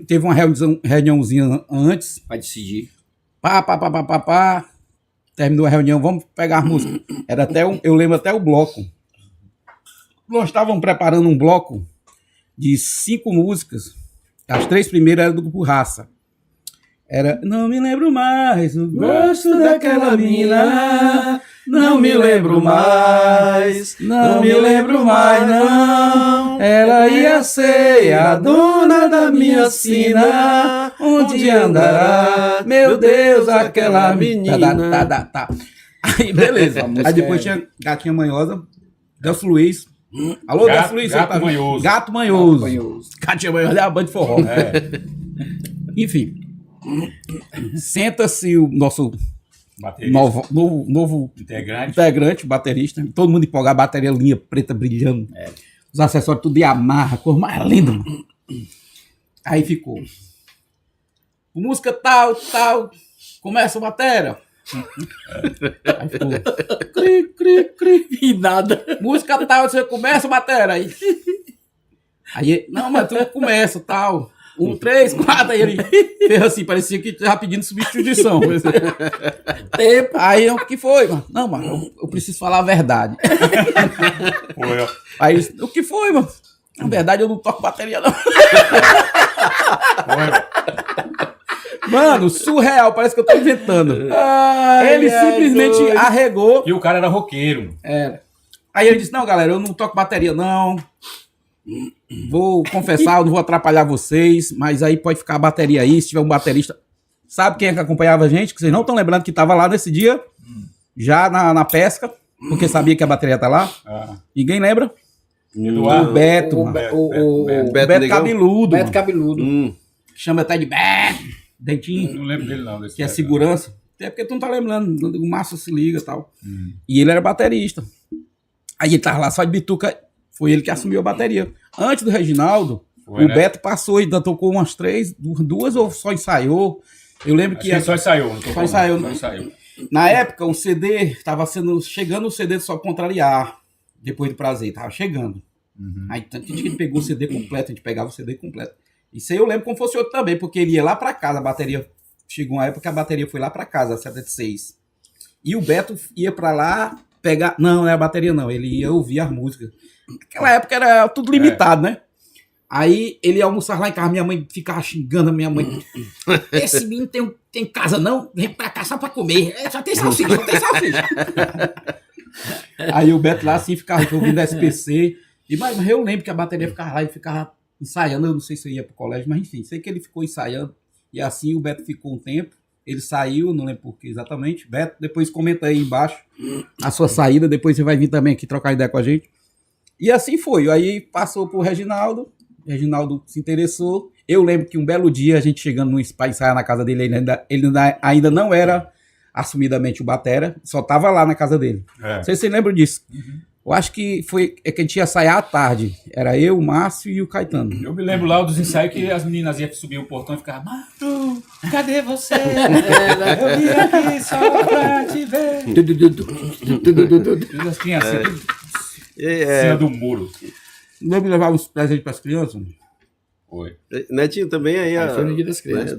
Teve uma reuniãozinha antes. Para decidir. Pá. Terminou a reunião, vamos pegar a música. Era até eu lembro até o bloco. Nós estávamos preparando um bloco de 5 músicas. As 3 primeiras eram do grupo Raça. Era Não Me Lembro Mais, o gosto daquela mina, não me lembro mais, não me lembro mais, não. Ela ia ser a dona da minha sina, onde andará, meu Deus, aquela menina. Tá. Aí, beleza. Aí depois tinha Gatinha Manhosa, Delcio Luiz. Alô, Delcio Luiz. Gato Manhoso. Gato Manhoso. Gatinha Manhosa é a banda de forró. Enfim. Senta-se o nosso novo integrante, baterista. Todo mundo empolgado, bateria linha preta brilhando. Os acessórios tudo de Yamaha, cor mais linda. Mano. Aí ficou. Música tal. Começa a bateria. Aí ficou. Cri. E nada. Música tal, você começa a bateria. Aí, não, mas tu começa tal. 1, 3, 4, aí ele fez assim, parecia que tava pedindo substituição. Tempo. Aí, o que foi, mano? Não, mano, eu preciso falar a verdade. Foi, ó. Aí, o que foi, mano? Na verdade, eu não toco bateria, não. Mano, surreal, parece que eu tô inventando. Ele simplesmente arregou. E o cara era roqueiro. Aí ele disse, não, galera, eu não toco bateria, não. Vou confessar, eu não vou atrapalhar vocês, mas aí pode ficar a bateria aí, se tiver um baterista. Sabe quem é que acompanhava a gente? Que vocês não estão lembrando que estava lá nesse dia, já na pesca, porque sabia que a bateria tá lá. Ninguém lembra? Eduardo. O Beto. O Beto Cabeludo. Beto Cabeludo. Que chama até de Beto. Dentinho. Não lembro dele, não. Que é segurança. Até porque tu não tá lembrando. O Márcio se liga e tal. E ele era baterista. Aí ele tava lá só de bituca. Foi ele que assumiu a bateria. Antes do Reginaldo, Beto passou e ainda tocou umas 3, 2 ou só ensaiou. Eu lembro que só ensaiou. Só ensaiou. Na época, o CD estava chegando o CD Só Contrariar, depois do Prazer, tava chegando. Aí tanto que a gente pegou o CD completo, a gente pegava o CD completo. Isso aí eu lembro como fosse outro também, porque ele ia lá pra casa, a bateria, chegou uma época que a bateria foi lá pra casa, 76. E o Beto ia pra lá pegar, não é a bateria não, ele ia ouvir as músicas. Naquela época era tudo limitado, né? Aí ele ia almoçar lá em casa, minha mãe ficava xingando a minha mãe. Esse menino tem casa não, vem pra cá só pra comer. Só tem salsicha. Aí o Beto lá assim ficava ouvindo SPC. Mas eu lembro que a bateria ficava lá e ficava ensaiando. Eu não sei se eu ia pro colégio, mas enfim, sei que ele ficou ensaiando. E assim o Beto ficou um tempo. Ele saiu, não lembro por que exatamente. Beto, depois comenta aí embaixo a sua saída. Depois você vai vir também aqui trocar ideia com a gente. E assim foi. Aí passou pro Reginaldo. Reginaldo se interessou. Eu lembro que um belo dia, a gente chegando para ensaiar na casa dele, ele ainda não era assumidamente o batera, só tava lá na casa dele. Não sei se você lembra disso. Eu acho que que a gente ia ensaiar à tarde. Era eu, o Márcio e o Caetano. Eu me lembro lá dos ensaios que as meninas iam subir o portão e ficavam: Mato, cadê você? Eu vim aqui só pra te ver. Elas tinham assim, cima do muro. Não me levava os presentes para as crianças? Foi. Netinho também aí. Foi no dia das crianças.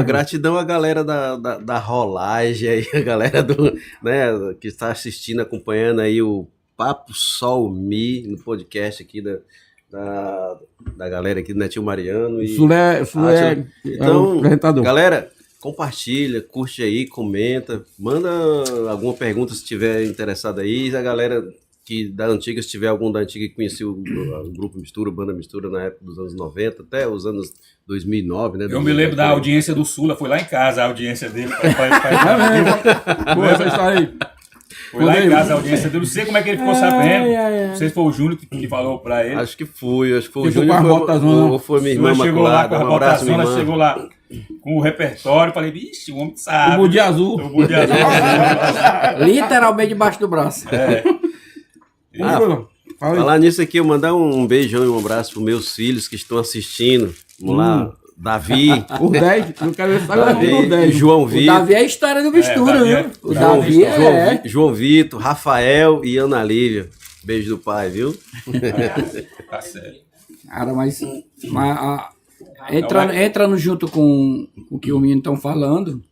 Gratidão à galera da rolagem aí, a galera que está assistindo, acompanhando aí o Papo Sol Mi no podcast aqui da galera aqui do Netinho Mariano. Então, galera, compartilha, curte aí, comenta, manda alguma pergunta se tiver interessado aí. A galera da antiga, se tiver algum da antiga que conheceu o Grupo Mistura, Banda Mistura na época dos anos 90, até os anos 2009, né? Eu me lembro da audiência do Sula, foi lá em casa a audiência dele. Foi lá em casa a audiência dele, não sei como é que ele ficou sabendo. Não sei se foi o Júnior que falou pra ele. Acho que foi o Júnior ou foi minha irmã chegou lá com a um abraço, minha irmã. Chegou lá com o repertório, falei, vixe, o homem sabe. O Budi Azul. Literalmente debaixo do braço. Falar nisso aqui, eu mandar um beijão e um abraço para meus filhos que estão assistindo. Vamos lá, Davi. O 10, não quero ver Davi, 10. João Vitor. O Davi é a história do Mistura, né? O Davi João Vitor, Rafael e Ana Lívia. Beijo do pai, viu? Tá certo. Cara, mas entrando junto com o que os meninos estão falando,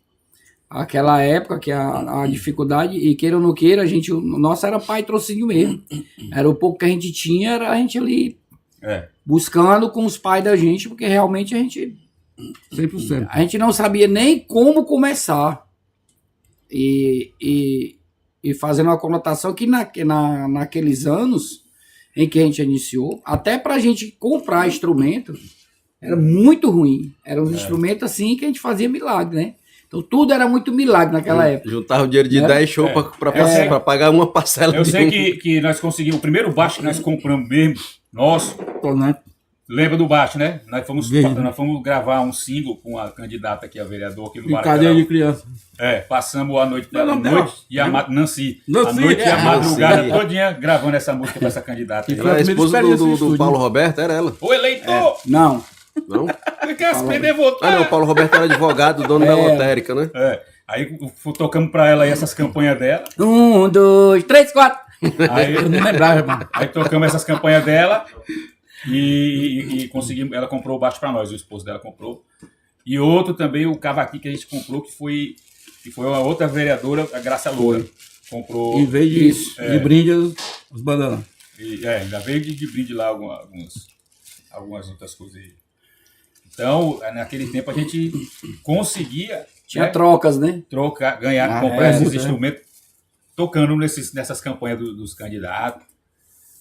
aquela época que a dificuldade, e queira ou não queira, o nosso era patrocínio mesmo. Era o pouco que a gente tinha, era a gente ali buscando com os pais da gente, porque realmente a gente 100%. A gente não sabia nem como começar. E fazendo uma conotação que naqueles anos em que a gente iniciou, até para a gente comprar instrumento, era muito ruim. Eram uns instrumentos assim que a gente fazia milagre, né? Então tudo era muito milagre naquela época. Juntava o dinheiro de 10 shows para pagar uma parcela. Eu sei que nós conseguimos, o primeiro baixo que nós compramos mesmo, nosso, lembra do baixo, né? Nós fomos gravar um single com a candidata aqui, a vereadora aqui no Maracanã. Brincadeira de criança. Passamos a noite e a Nancy. A Nancy. noite e a madrugada todinha gravando essa música com essa candidata. Foi a esposa do Paulo Roberto, era ela. O eleitor! Não. Não? Quer se perder votar? Não, o Paulo Roberto era advogado, dono da lotérica, né? Aí tocamos pra ela aí essas campanhas dela. 1, 2, 3, 4. Aí, Eu não lembrava, mano. Aí tocamos essas campanhas dela e conseguimos. Ela comprou o baixo pra nós, o esposo dela comprou. E outro também, o cavaquinho que a gente comprou, que foi uma outra vereadora, a Graça Loura. Comprou. Em vez de brinde, os bananas. Ainda veio de brinde lá algumas outras coisas aí. Então, naquele tempo a gente conseguia. Tinha trocas, né? Comprar esses instrumentos, tocando nessas campanhas dos candidatos.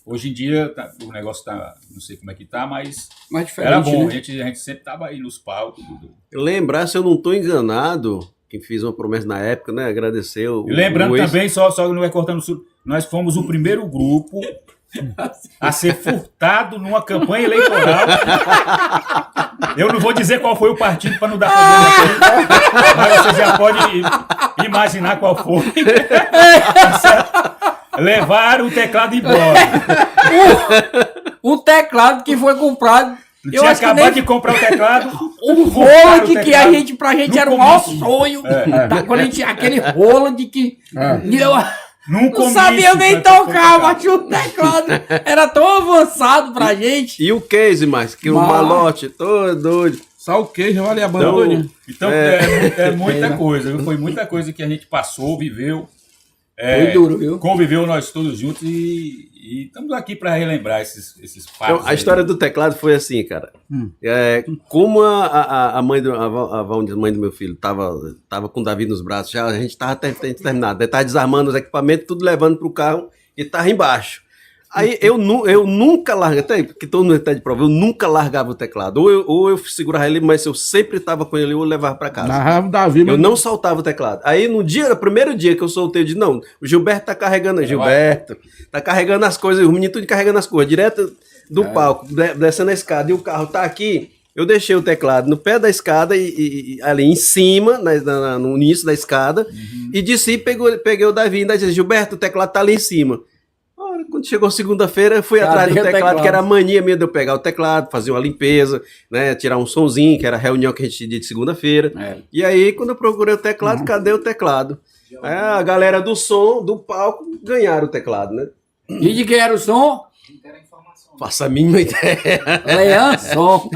Hoje em dia o negócio não sei como é que tá, mas era bom. Né? A gente sempre tava aí nos palcos. Lembrar, se eu não estou enganado, quem fez uma promessa na época, né? Agradecer o. E lembrando também, só não é cortando, nós fomos o primeiro grupo a ser furtado numa campanha eleitoral. Eu não vou dizer qual foi o partido para não dar problema aqui, mas você já pode imaginar qual foi. Levaram o teclado embora. O teclado que foi comprado. Eu tinha acabado de comprar o teclado. O rolo de que pra gente era o maior sonho. Quando a gente tinha aquele rolo de que. Não sabia nem tocar, mas tinha um teclado. Era tão avançado pra gente. E o case, que o malote, todo doido. Só o queijo, olha a banda doidinha. Então, é muita coisa, viu? Foi muita coisa que a gente passou, viveu. Foi duro, viu? Conviveu nós todos juntos e estamos aqui para relembrar esses fatos. Então, a história do teclado foi assim, cara. Como a mãe do meu filho tava com o Davi nos braços, já a gente tava terminado. Ele tava desarmando os equipamentos, tudo levando pro carro e tava embaixo. Aí eu nunca largava, até porque todo mundo está de prova, eu nunca largava o teclado. Ou eu segurava ele, mas eu sempre estava com ele ou eu levava para casa. Narrava o Davi, eu não soltava o teclado. Aí no primeiro dia que eu soltei, eu disse, não, o Gilberto tá carregando, tá carregando as coisas, o menino tudo carregando as coisas, direto do palco, descendo a escada, e o carro tá aqui. Eu deixei o teclado no pé da escada e ali em cima, no início da escada, e desci e peguei o Davi e ainda disse, Gilberto, o teclado tá ali em cima. Quando chegou segunda-feira, eu fui atrás do teclado, que era a mania minha de eu pegar o teclado, fazer uma limpeza, né, tirar um sonzinho, que era a reunião que a gente tinha de segunda-feira. E aí, quando eu procurei o teclado, cadê o teclado? A galera do som, do palco, ganharam o teclado, né? E de quem era o som? Faça a mínima ideia. Leão, som.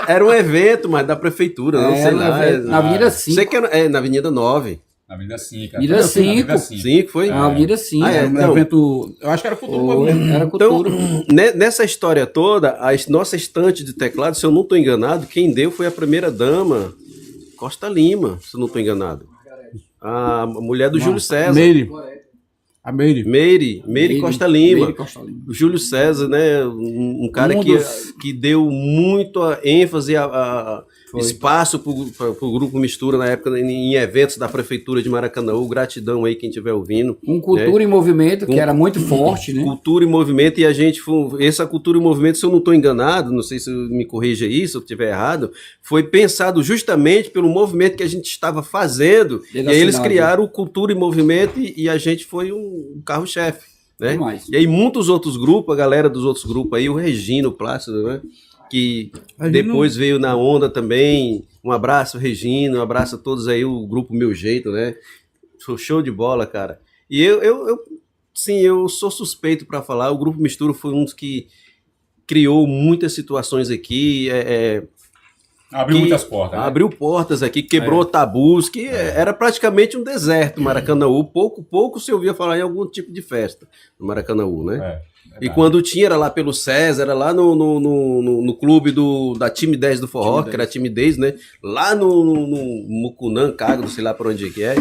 Era um evento, mas da prefeitura, não sei lá. Na Avenida 5. Sei que era na Avenida 9. Na Avenida 5. Avenida 5. 5 foi? Na Avenida 5. Um evento, eu acho que era cultura. Era cultura. Então, nessa história toda, a nossa estante de teclado, se eu não estou enganado, quem deu foi a primeira-dama, Costa Lima, se eu não estou enganado. A mulher do Júlio César. Meire Costa Lima. O Júlio César, né? Um cara que deu muito ênfase a espaço para o Grupo Mistura na época em eventos da Prefeitura de Maracanã. Gratidão aí quem estiver ouvindo. Cultura e movimento, que era muito forte, né? Cultura e movimento, e a gente, essa cultura e movimento, se eu não estou enganado, não sei se me corrija aí, se eu estiver errado, foi pensado justamente pelo movimento que a gente estava fazendo, e aí eles criaram o Cultura e Movimento, e a gente foi um carro-chefe, né? E aí muitos outros grupos, a galera dos outros grupos aí, o Regina, o Plácido, né? Que depois veio na onda também. Um abraço, Regina, um abraço a todos aí, o grupo Meu Jeito, né? Show de bola, cara. E eu sou suspeito para falar, o Grupo Mistura foi um dos que criou muitas situações aqui, abriu muitas portas. Né? Abriu portas aqui, quebrou tabus, que era praticamente um deserto, Maracanã. Pouco se ouvia falar em algum tipo de festa no Maracanã, né? E quando tinha, era lá pelo César, era lá no clube da Time 10 do Forró, que era Time 10, né? Lá no Mucunã, Cagro, sei lá por onde é que é.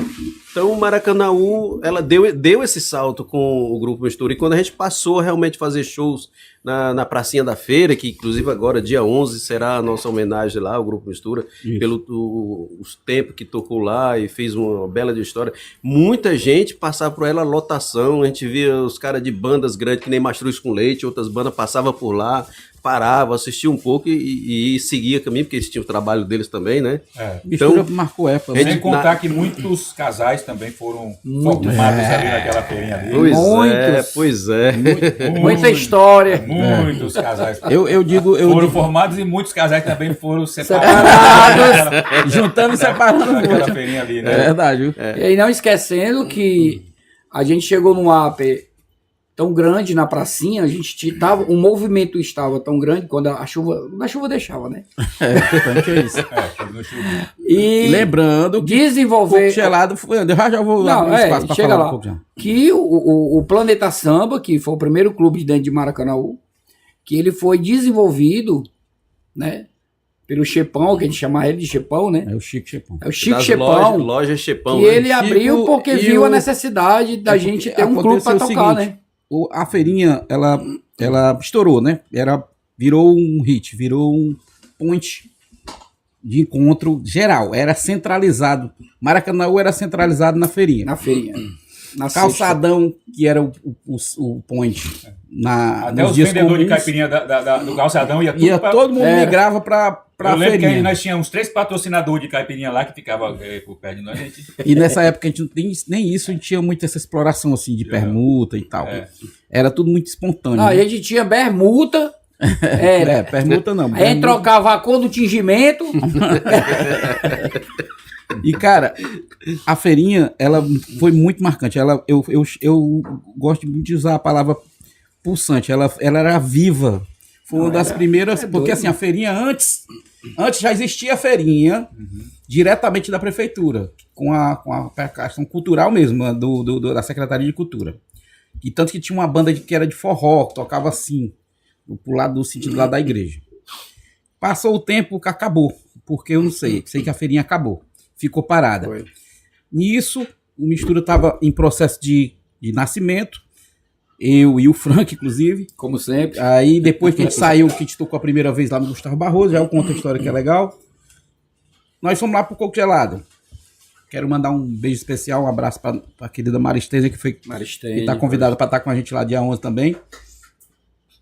Então o Maracanaú, ela deu esse salto com o Grupo Mistura. E quando a gente passou a realmente fazer shows na Pracinha da Feira, que inclusive agora, dia 11, será a nossa homenagem lá, ao Grupo Mistura, os tempos que tocou lá e fez uma bela de história. Muita gente passava por ela, lotação, a gente via os caras de bandas grandes, que nem Mastruz com Leite, outras bandas passavam por lá, paravam, assistiam um pouco e seguia caminho, porque eles tinham o trabalho deles também, né? Então, marcou época. Sem contar que muitos casais também foram formados ali naquela feirinha ali. Pois é. Muita história. Muitos casais. Eu digo foram formados e muitos casais também foram separados. Juntando e separando. Naquela feirinha ali, né? É verdade. E aí não esquecendo que a gente chegou num AP tão grande na pracinha, o movimento estava tão grande quando a chuva deixava, né? Importante é isso. E lembrando que desenvolver gelado foi, já vou não, espaço para chega falar lá, um pouco já. Que o Planeta Samba, que foi o primeiro clube de dentro de Maracanaú, que ele foi desenvolvido, né, pelo Chepão, que a gente chama ele de Chepão, né? É o Chico Chepão. É o Chico Chepão. Loja Chepão. Que ele abriu porque viu a necessidade da gente ter um clube para tocar, né? A feirinha, ela estourou, né? Virou um hit, virou um point de encontro geral. Era centralizado. Maracanaú era centralizado na feirinha. Na feirinha. Calçadão, que era o point. Até os vendedores de caipirinha do calçadão todo mundo migrava pra eu lembro feirinha. Que nós tínhamos 3 patrocinadores de caipirinha lá que ficavam por perto de nós. E nessa época a gente não tem nem isso, a gente tinha muito essa exploração assim de permuta e tal. Era tudo muito espontâneo. A gente tinha bermuda. Permuta não. A gente trocava a cor do tingimento. E, cara, a feirinha, ela foi muito marcante. Eu gosto muito de usar a palavra pulsante. Ela era viva. Foi uma das primeiras... Porque, assim, a feirinha antes já existia a feirinha diretamente da prefeitura, com a questão cultural mesmo, da Secretaria de Cultura. E tanto que tinha uma banda que era de forró, que tocava assim, pro lado do sentido lá da igreja. Passou o tempo que acabou, porque eu não sei que a feirinha acabou. Ficou parada. Foi. Nisso, o Mistura estava em processo de nascimento, eu e o Frank, inclusive. Como sempre. Aí, depois que a gente saiu, que a gente tocou a primeira vez lá no Gustavo Barroso, já eu conto a história que é legal. Nós fomos lá pro Coco Gelado. Quero mandar um beijo especial, um abraço para a querida Maristênia, que está convidada para estar com a gente lá dia 11 também.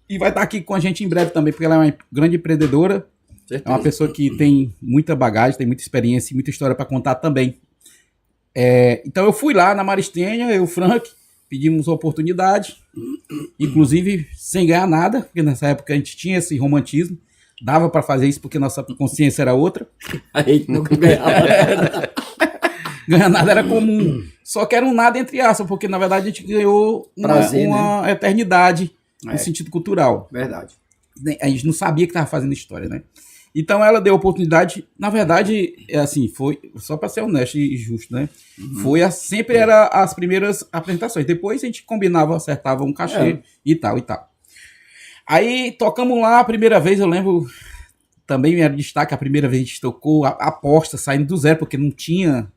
E vai estar aqui com a gente em breve também, porque ela é uma grande empreendedora. Certeza. É uma pessoa que tem muita bagagem, tem muita experiência e muita história para contar também. Então eu fui lá na Maristênia, eu e o Frank, pedimos a oportunidade, inclusive sem ganhar nada, porque nessa época a gente tinha esse romantismo, dava para fazer isso porque nossa consciência era outra. A gente nunca ganhava nada. Ganhar nada era comum, só que era um nada entre aspas, porque na verdade a gente ganhou uma eternidade no sentido cultural. Verdade. A gente não sabia que estava fazendo história, né? Então ela deu a oportunidade, na verdade, assim, foi, só para ser honesto e justo, né? Sempre era as primeiras apresentações. Depois a gente combinava, acertava um cachê e tal. Aí tocamos lá a primeira vez, eu lembro, também era destaque, a primeira vez a gente tocou a aposta saindo do zero, porque não tinha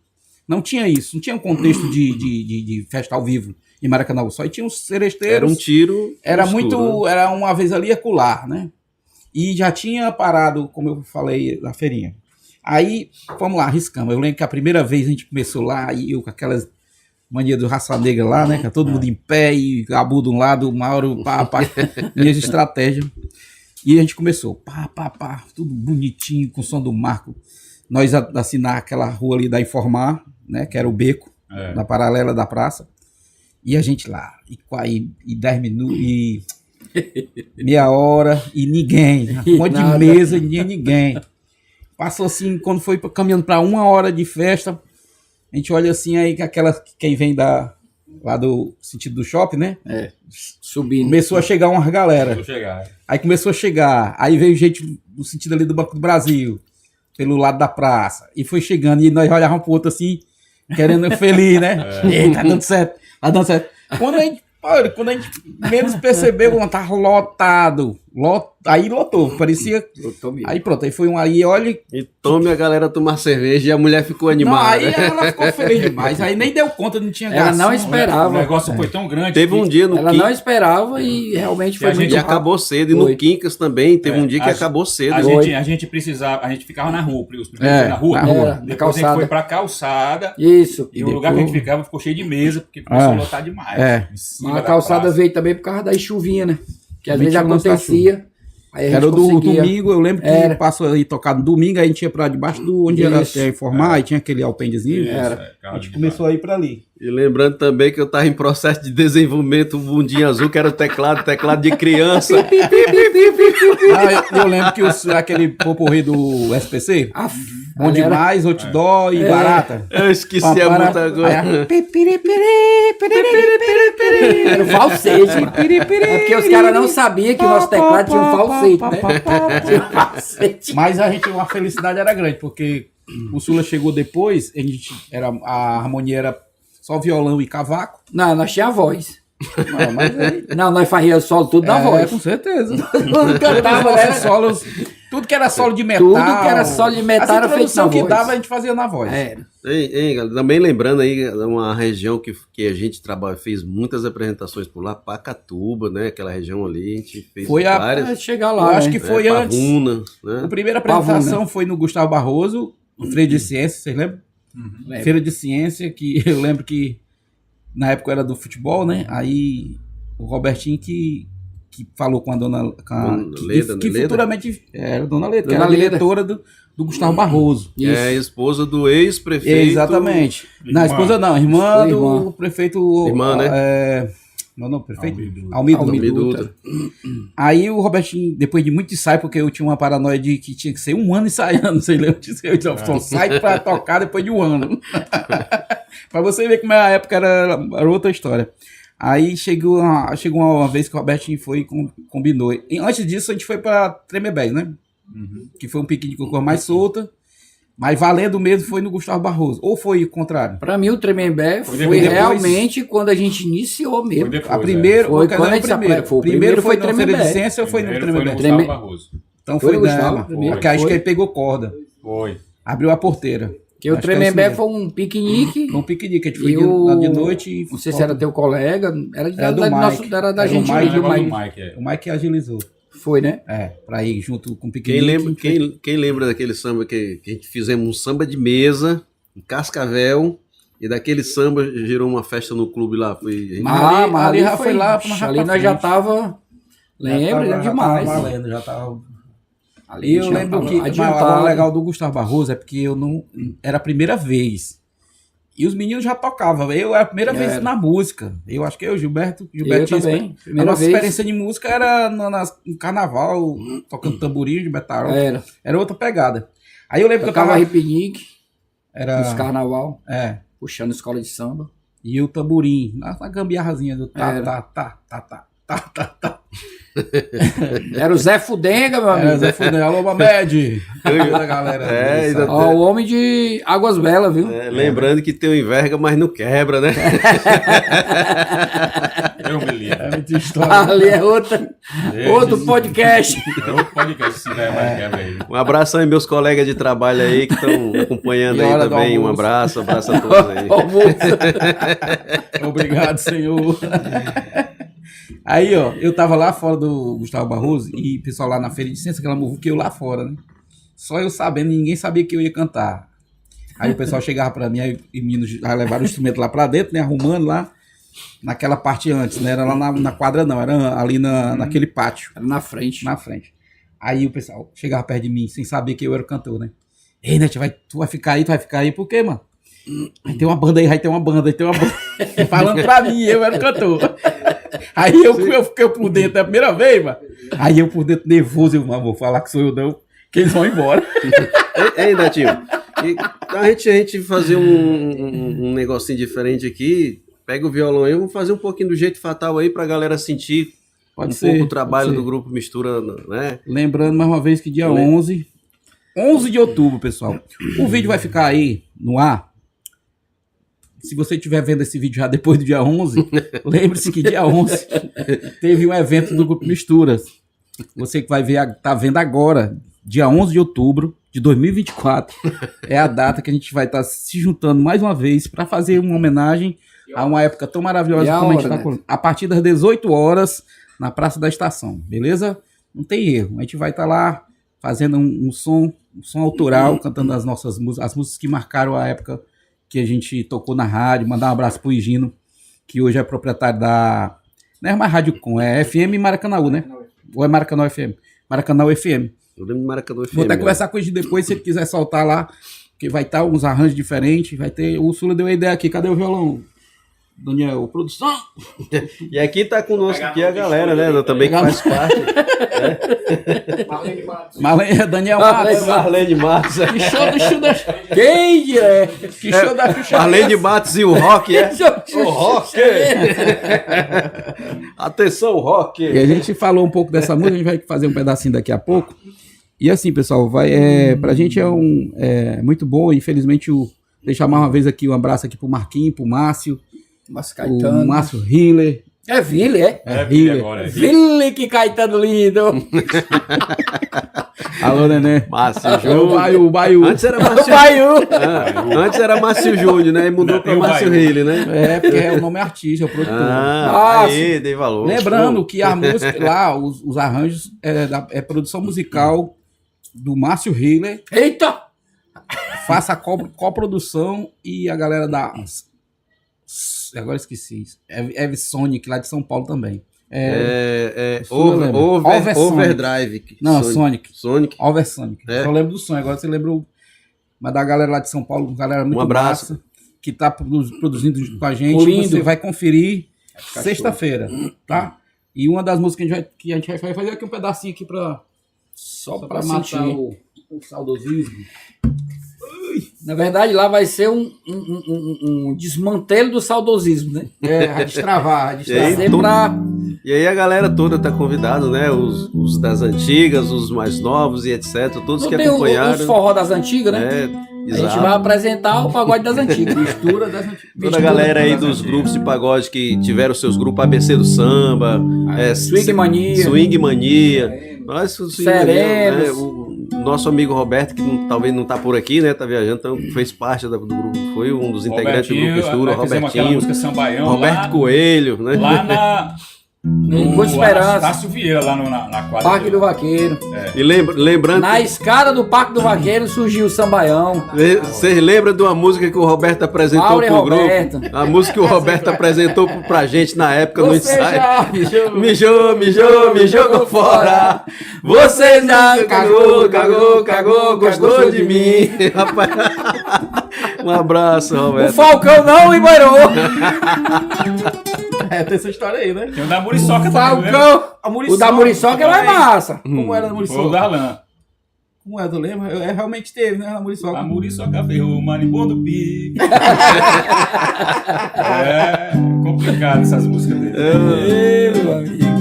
isso, não tinha um contexto de festa ao vivo em Maracanaú, só tinha uns seresteiros. Era um tiro. Era uma vez ali acolá, né? E já tinha parado, como eu falei, na feirinha. Aí, vamos lá, arriscamos. Eu lembro que a primeira vez a gente começou lá, e eu com aquelas mania do Raça Negra lá, né? Que todo mundo em pé, e Gabu de um lado, o Mauro, minhas estratégias. E a gente começou, tudo bonitinho, com o som do Marco. Nós assinar aquela rua ali da Informar, né? Que era o beco, na paralela da praça. E a gente lá, e 10 minutos, e meia hora, e ninguém. Um monte de mesa, e ninguém. Passou assim, quando foi caminhando para 1 hora de festa, a gente olha assim, aí quem vem lá do sentido do shopping, né? Subindo. Começou a chegar umas galera. Aí começou a chegar, aí veio gente do sentido ali do Banco do Brasil, pelo lado da praça, e foi chegando, e nós olhávamos pro outro assim, querendo feliz, né? Ei, tá dando certo. Quando a gente Olha, quando a gente menos percebeu, quando tava lotado. Aí lotou, parecia. Aí pronto, aí foi um aí, olha. E tome a galera tomar cerveja e a mulher ficou animada. Não, aí ela ficou feliz demais. Aí nem deu conta, não tinha Ela não esperava. O negócio foi tão grande. Teve um dia no Ela não esperava e realmente foi muito rápido. E acabou cedo. E no Quincas também, teve um dia que acabou cedo. A gente precisava, a gente ficava na rua, os primeiros dias na rua. Depois a gente foi pra calçada. Isso. E o lugar que a gente ficava ficou cheio de mesa, porque começou a lotar demais. Mas a calçada veio também por causa da chuvinha, né? Que às vezes acontecia. Aí era o do domingo, eu lembro que passou aí tocado no domingo, aí a gente ia pra debaixo do onde era até informar, aí tinha aquele alpendezinho. A gente começou a ir pra ali. E lembrando também que eu tava em processo de desenvolvimento, o bundinho azul, que era o teclado de criança. Eu lembro que aquele poporri do SPC, bom demais, outdoor e barata. Eu esqueci a muita coisa. Era o falsete. É porque os caras não sabiam que o nosso teclado tinha um falsete, né? Mas uma felicidade era grande, porque o Sula chegou depois, a harmonia era só violão e cavaco. Não, nós tínhamos a voz. Não, nós fazíamos solo tudo na voz. Com certeza. Cantava solos, tudo que era solo de metal. Tudo que era solo de metal era feito na voz. Que dava, a gente fazia na voz. Também lembrando aí, uma região que a gente fez muitas apresentações por lá, Pacatuba, né? Aquela região ali, a gente fez várias. Chegar lá, eu acho que foi antes. Pavuna, né? A primeira apresentação foi no Gustavo Barroso, no Feira de Ciência, vocês lembram? Feira de Ciência, que eu lembro que na época era do futebol, né? Aí o Robertinho que falou com a dona Leda, que futuramente era a dona Leda, que era a diretora do Gustavo Barroso. Isso. É a esposa do ex-prefeito. Exatamente. Não, esposa não, irmã do prefeito. Irmã, né? Não, prefeito? Almir Dutra. Aí o Robertinho, depois de muito ensaio, porque eu tinha uma paranoia de que tinha que ser um ano ensaiando, sei lá, eu só sai pra tocar depois de um ano. Pra você ver como a época era outra história. Aí chegou uma vez que o Robertinho foi e combinou. E antes disso, a gente foi pra Tremembé, né? Que foi um piquenique com cor mais solta. Mas valendo mesmo foi no Gustavo Barroso. Ou foi o contrário? Para mim, o Tremembé foi realmente quando a gente iniciou mesmo. A primeira, foi quando a gente primeiro foi na Feira de Ciência ou foi no Tremembé? Foi no Gustavo Barroso. Então foi dela. Porque acho que ele pegou corda. Foi. Abriu a porteira. Porque o Tremembé foi um piquenique. Um piquenique, a gente foi de noite. Não sei se era teu colega, era da gente. O Mike agilizou. Foi, né? Pra ir junto com o piquenique. Quem lembra daquele samba que a gente fizemos um samba de mesa, em Cascavel, e daquele samba gerou uma festa no clube lá. Ali já foi lá. Ali nós já tava... Lembro demais. Já tava... Ali eu lembro que o legal do Gustavo Barroso é porque eu não... Era a primeira vez. E os meninos já tocavam. Eu era a primeira vez na música. Eu acho que Gilberto também. A nossa experiência de música era no carnaval, tocando tamborim de metal. Era outra pegada. Aí eu lembro que eu tava... Ripinique, nos carnaval. Puxando escola de samba. E o tamborim, na gambiarrazinha do tá. Era o Zé Fudenga, meu amigo. Zé Fudenga, alô, Mamed. Galera. O homem de Águas Belas, viu? Lembrando que tem o enverga, mas não quebra, né? Eu me lembro. É muita história. Ali é outro podcast. É outro podcast, se der mais quebra aí. Um abraço aí, meus colegas de trabalho aí que estão acompanhando aí também. Um abraço a todos aí. Obrigado, senhor. Aí, eu tava lá fora do Gustavo Barroso e o pessoal lá na Feira de Ciência, aquela muvuca, eu lá fora, né? Só eu sabendo, ninguém sabia que eu ia cantar. Aí o pessoal chegava pra mim, aí os meninos levaram o instrumento lá pra dentro, né? Arrumando lá, naquela parte antes, né? Era lá na quadra não, era ali naquele pátio. Era na frente. Na frente. Aí o pessoal chegava perto de mim, sem saber que eu era o cantor, né? Ei, Net, tu vai ficar aí, por quê, mano? Aí tem uma banda. Falando pra mim, eu era o cantor. Aí eu fiquei por dentro a primeira vez, mano. Aí eu por dentro nervoso, eu vou falar que sou eu não, que eles vão embora. Ei, Netinho, a gente fazer um negocinho diferente aqui, pega o violão aí, vamos fazer um pouquinho do jeito fatal aí pra galera sentir pouco o trabalho do Grupo Mistura, né? Lembrando mais uma vez que dia 11 de outubro, pessoal. O vídeo vai ficar aí no ar se você estiver vendo esse vídeo já depois do dia 11, lembre-se que dia 11 teve um evento do Grupo Misturas. Você que vai ver, tá vendo agora, dia 11 de outubro de 2024, é a data que a gente vai estar se juntando mais uma vez para fazer uma homenagem a uma época tão maravilhosa como a gente está a partir das 18 horas na Praça da Estação, beleza? Não tem erro, a gente vai estar lá fazendo um som autoral, cantando as nossas músicas, as músicas que marcaram a época que a gente tocou na rádio. Mandar um abraço pro Higino, que hoje é proprietário da... Não é mais Rádio Com, é FM Maracanã, né? Ou é Maracanã FM? Maracanã FM. Eu lembro de Maracanã FM. Vou até conversar com ele depois, se ele quiser soltar lá, porque vai estar uns arranjos diferentes, vai ter... O Sula deu a ideia aqui, cadê o violão? Daniel, produção! E aqui tá conosco aqui a galera, né? Também que faz parte. Daniel Matos. Marlene Matos. Que show do show da... Quem é? Que show da ficha. Marlene Matos e o Rock, é? O Rock! Atenção, Rock! E a gente falou um pouco dessa música, a gente vai fazer um pedacinho daqui a pouco. E assim, pessoal, pra gente é muito bom. Infelizmente, deixar mais uma vez aqui um abraço aqui pro Marquinhos, pro Márcio. Márcio Caetano. O Márcio Hiller. É Ville, é? É Ville agora. Ville, que Caetano lindo. Alô, Nenê. Márcio Júnior. O Baiu. Antes era Márcio Antes era Márcio Júnior, né? E mudou para Márcio Hiller, né? É, porque o nome é artista, é o produtor. Aí, dei valor. Lembrando que a música lá, os arranjos, é produção musical do Márcio Hiller. Eita! Faça a coprodução e a galera da... Agora esqueci. É Sonic, lá de São Paulo também. Overdrive. Não, Sonic. Oversonic. É. Só lembro do som. Agora você lembra mas da galera lá de São Paulo, galera muito abraço. massa, que tá produzindo junto com a gente. Lindo. Você vai conferir sexta-feira, tá? E uma das músicas que a gente vai fazer aqui um pedacinho aqui só pra matar o saudosismo. Na verdade, lá vai ser um desmantelo do saudosismo, né? Vai destravar. E aí a galera toda tá convidada, né? Os das antigas, os mais novos e etc. Todos que acompanharam. Os forró das antigas, né? A gente vai apresentar o pagode das antigas. Mistura das antigas. Toda a galera aí dos grupos de pagode que tiveram seus grupos ABC do Samba, Swing Mania. Serenos. O nosso amigo Roberto, que talvez não tá por aqui, né? Tá viajando, então fez parte do grupo. Foi um dos integrantes do grupo Mistura, Robertinho. Música Sambaião, Roberto Coelho, né? Lá na... Boa Esperança. Anastácio Vieira, lá na quadra. Parque do Vaqueiro. E lembrando... Na escada do Parque do Vaqueiro surgiu o Sambaião. Vocês lembram de uma música que o Roberto apresentou pro grupo? A música que o Roberto apresentou pra gente na época no ensaio. Me jogou fora. Você já cagou, gostou de mim. Rapaz, um abraço, Roberto. O Falcão não liberou. Tem essa história aí, né? Tem o da Muriçoca também. Falcão. O da Muriçoca é mais massa. Como era a Muriçoca? Foi o Darlan. Como é, tu lembra? Realmente teve, né? A Muriçoca. A Muriçoca ferrou o marimbondo do pique. É complicado essas músicas dele. Meu amigo.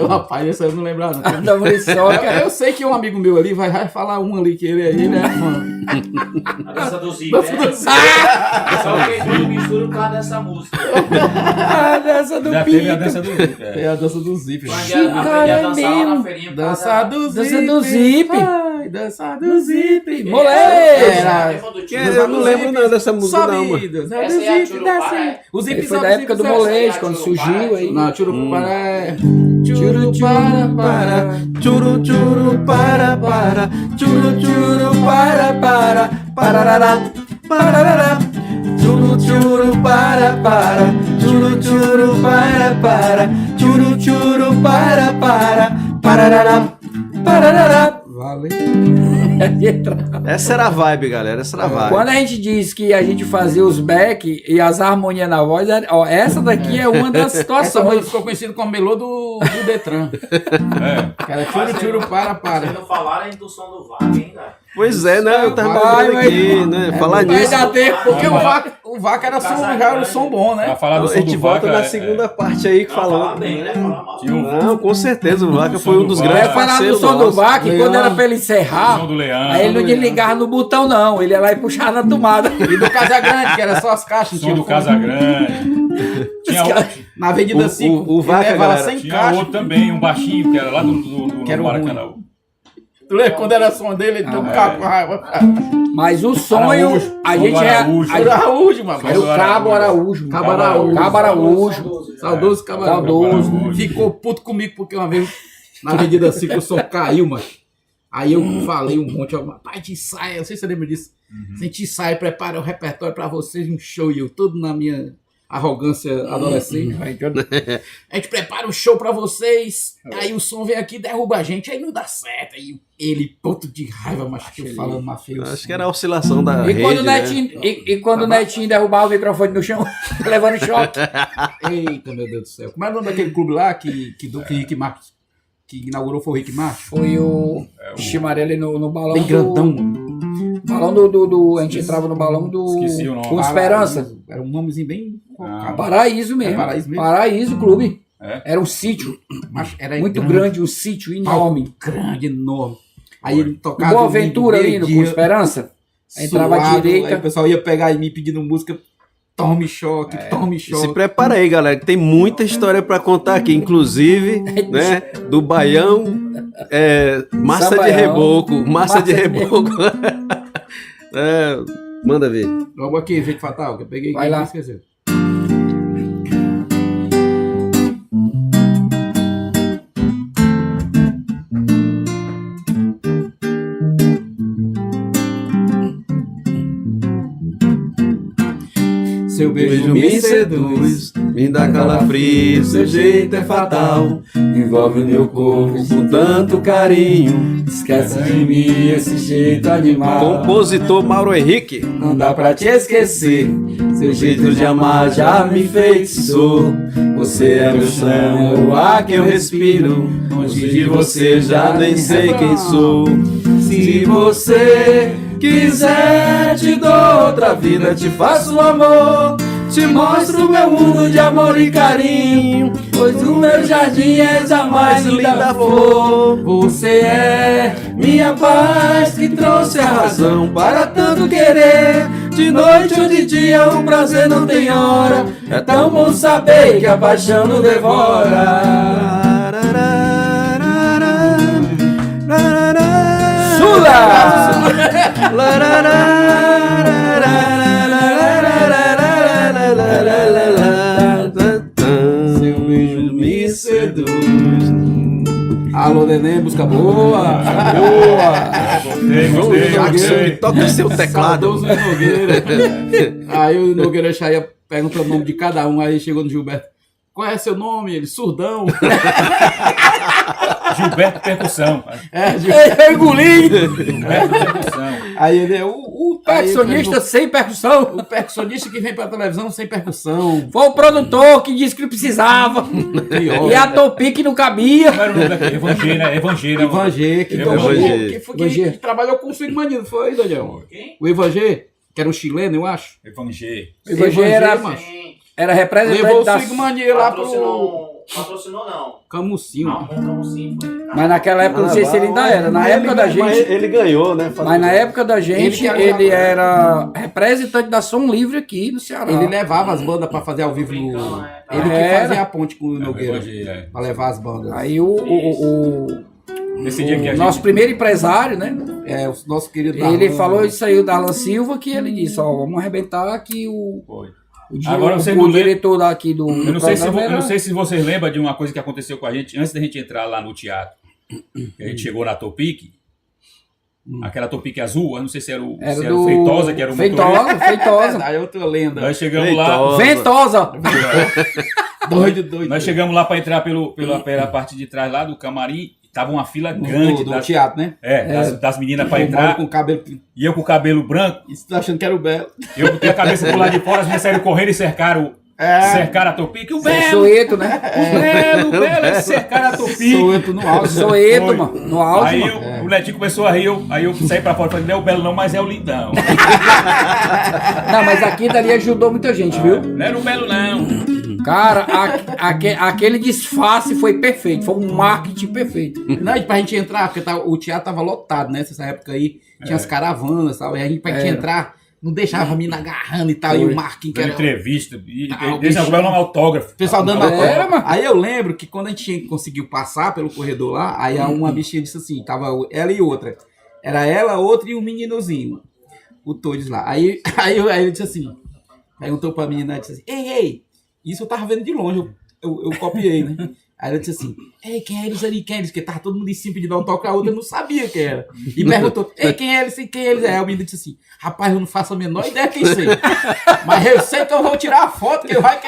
Rapaz, essa eu não lembro não. Da Muriçoca. Eu sei que um amigo meu ali vai falar um ali que ele é fã. A dança do Zip, né? Só quem foi mistura por causa dessa música. A dança do Já Pico. teve a dança do Zip. É a dança do Zip. Aprendi a dançar lá na feirinha. Dança do Zip. Ai, dança do Zip. Moleque. Eu não lembro não dessa música não, mano. Essa é a Churupara. O Zip Foi da época do molejo, quando surgiu aí. Não, Churupara é... Churu para, Churu churu para, churu para, parará, parará. Churu churu para, churu para, churu para, parará, parará. Valeu. Essa era a vibe, galera. Essa era a vibe. Quando a gente diz que a gente fazia os back e as harmonias na voz, ó, essa daqui é uma das Essa situações. música ficou conhecida como melô do Detran. Cara, churu para. Vocês não falaram a indução do VAC, hein, cara? Pois é, né? Eu tava lembrando aqui, né? Falar Vai nisso. dar tempo. Porque O Vaca era já era um som bom, né? Pra falar do A som gente do volta Vaca, na segunda parte aí que falando. bem, né? Fala mal. Não, com certeza, o Vaca foi som um do dos Vaca. grandes Vai falar do parceiros som do nossos. Vaca e quando era pra ele o encerrar, som do Leandro. aí ele não desligava no botão, não. Ele ia lá e puxava na tomada. E do Casagrande, que era só as caixas. Som do Casagrande. Tinha outro, Na Avenida 5. o Vaca, levava galera, 100 tinha caixas. outro também, um baixinho, que era lá do Que era o Maracanã. Tu lembra quando era som dele? Ele deu um cabo com raiva. Mas o sonho, Araújo, a som gente do é. Araújo. Era Araújo, mano. Era o Cabo Araújo. Cabo Araújo. Cabo Araújo. Saudoso Cabo Araújo. Ficou puto comigo porque uma vez na Avenida 5 o som caiu, mano. Aí eu falei um monte, pai de ensaio, não sei se você lembra disso. A gente ensaia, prepara o repertório pra vocês, um show, e eu todo na minha arrogância adolescente. A gente prepara um show pra vocês, aí o som vem aqui, derruba a gente, aí não dá certo. Aí ele, ponto de raiva, mas que eu falando mais feio. Acho que era a oscilação da E rede, quando o né? Netinho, e quando o Netinho derrubava o microfone no chão, levando choque. Eita, meu Deus do céu. Como é o nome daquele clube lá que Rick Marques, que inaugurou foi o Rick Marques? Foi o Chimarelli no balão. Bem grandão, mano. Balão a gente entrava no balão do. Esqueci o nome. Com Esperança. Paraíso. Era um nomezinho bem colocado. Paraíso mesmo. É Paraíso mesmo? Paraíso Clube. É? Era um sítio. Mas era Muito grande, um sítio enorme. grande, enorme. Aí ele tocava. Boa Aventura ali no Com Esperança. Entrava à suado, direita. Aí o pessoal ia pegar em mim pedindo música. Tome choque, tome Se choque. prepara aí, galera, que tem muita história pra contar aqui, inclusive, né, do Baião, massa de Sambaião. reboco, massa Massa de de reboco. Manda ver. Logo aqui, Efeito Fatal, que eu peguei. Vai lá. Esqueceu. Seu beijo me seduz, me dá calafrio, seu jeito é fatal, envolve o meu corpo com tanto carinho. Esquece de mim esse jeito animal. Compositor Mauro Henrique. Não dá pra te esquecer. Seu jeito de amar já me enfeitiçou. Você é meu chão, é o ar que eu respiro. Longe de você já nem sei quem sou. Se você quiser, te dou outra vida, te faço um amor. Te mostro meu mundo de amor e carinho, pois o meu jardim és a mais linda flor. Você é minha paz que trouxe a razão para tanto querer. De noite ou de dia o prazer não tem hora. É tão bom saber que a paixão não devora. Seu beijo me seduz. Alô, Neném, música boa. Gostei. Jackson, que toca seu teclado. Saudoso Nogueira. Aí o Nogueira já ia perguntando o nome de cada um, aí chegou no Gilberto. Qual é seu nome? Ele, Surdão. Gilberto Percussão. Eu engoli. Gilberto Percussão. Aí ele é o Percussionista sem percussão. O percussionista que vem pra televisão sem percussão. Foi o produtor que disse que não precisava. Pior. E a Topi que não cabia. Como era o nome daquele? Evangelho. Ivan G, que Evan G. foi quem trabalhou com o Swing foi, Daniel? Quem? O Ivan G, que era um chileno, eu acho. Evangelho. O Ivan G era Levou representante o da... Swing Mania lá pro Patrocinou não. Camucinho. Não, não sim, foi. Mas naquela época, não sei se ele ainda era. Na época da Mas gente... ele ganhou, né? Mas na época da gente, ele era representante da Som Livre aqui no Ceará. Ele levava as bandas pra fazer ao vivo no... Ele que Era. fazia a ponte com o Nogueira. Evangelho. Pra levar as bandas. Aí Nesse dia que a nosso gente... primeiro empresário, né? É, o nosso querido Ele Darlan. falou isso aí, o Darlan Silva, que ele disse, ó, vamos arrebentar aqui Foi. Agora, você o não lembra- diretor daqui do Eu não, sei se, programa eu não era- sei se vocês lembram de uma coisa que aconteceu com a gente antes da gente entrar lá no teatro. Que a gente chegou na Topic, aquela Topic azul, eu não sei se era o, Era se era do... o Feitosa, que era o motorista. Feitosa. Aí outra lenda. Nós chegamos Feitosa. lá, Ventosa. nós chegamos lá para entrar pela parte de trás lá do camarim, tava uma fila grande do teatro, né? das meninas para O Mauro entrar, com o cabelo... e eu com o cabelo branco, Isso tá achando que era o Belo. eu botei a cabeça pro lado de fora, as meninas saíram correndo e cercaram cercar a Tupi, que o Belo... Soeto, né? O Belo é cercar a Tupi. Soeto no auge. Soeto, mano. No auge, Aí mano. o Netinho começou a rir, aí eu saí pra fora e falei, não é o Belo não, mas é o Lindão. Não, mas aqui dali ajudou muita gente, viu? Não era o Belo não. Cara, aquele disfarce foi perfeito. Foi um marketing perfeito. Não, e pra gente entrar, porque o teatro tava lotado, né? Nessa época aí, tinha as caravanas e tal. E a gente, pra gente entrar, não deixava a mina agarrando e tal. E o Marquinhos, que Dando era... entrevista, e o eles bicho- não autógrafo. O pessoal dando Era, autógrafo. mano. Aí eu lembro que quando a gente conseguiu passar pelo corredor lá, aí uma bichinha disse assim, tava ela e outra. Era ela, outra e um meninozinho, mano. O Todes lá. Aí ele disse assim, perguntou pra menina, disse assim, ei, isso eu tava vendo de longe, eu copiei, né? Aí ela disse assim, ei, quem é eles ali, quem é eles? Porque tava todo mundo em cima de dar um toque, a outra não sabia quem era. E perguntou, ei, quem é eles? Aí a menina disse assim, rapaz, eu não faço a menor ideia quem sei. Mas eu sei que eu vou tirar a foto, que vai que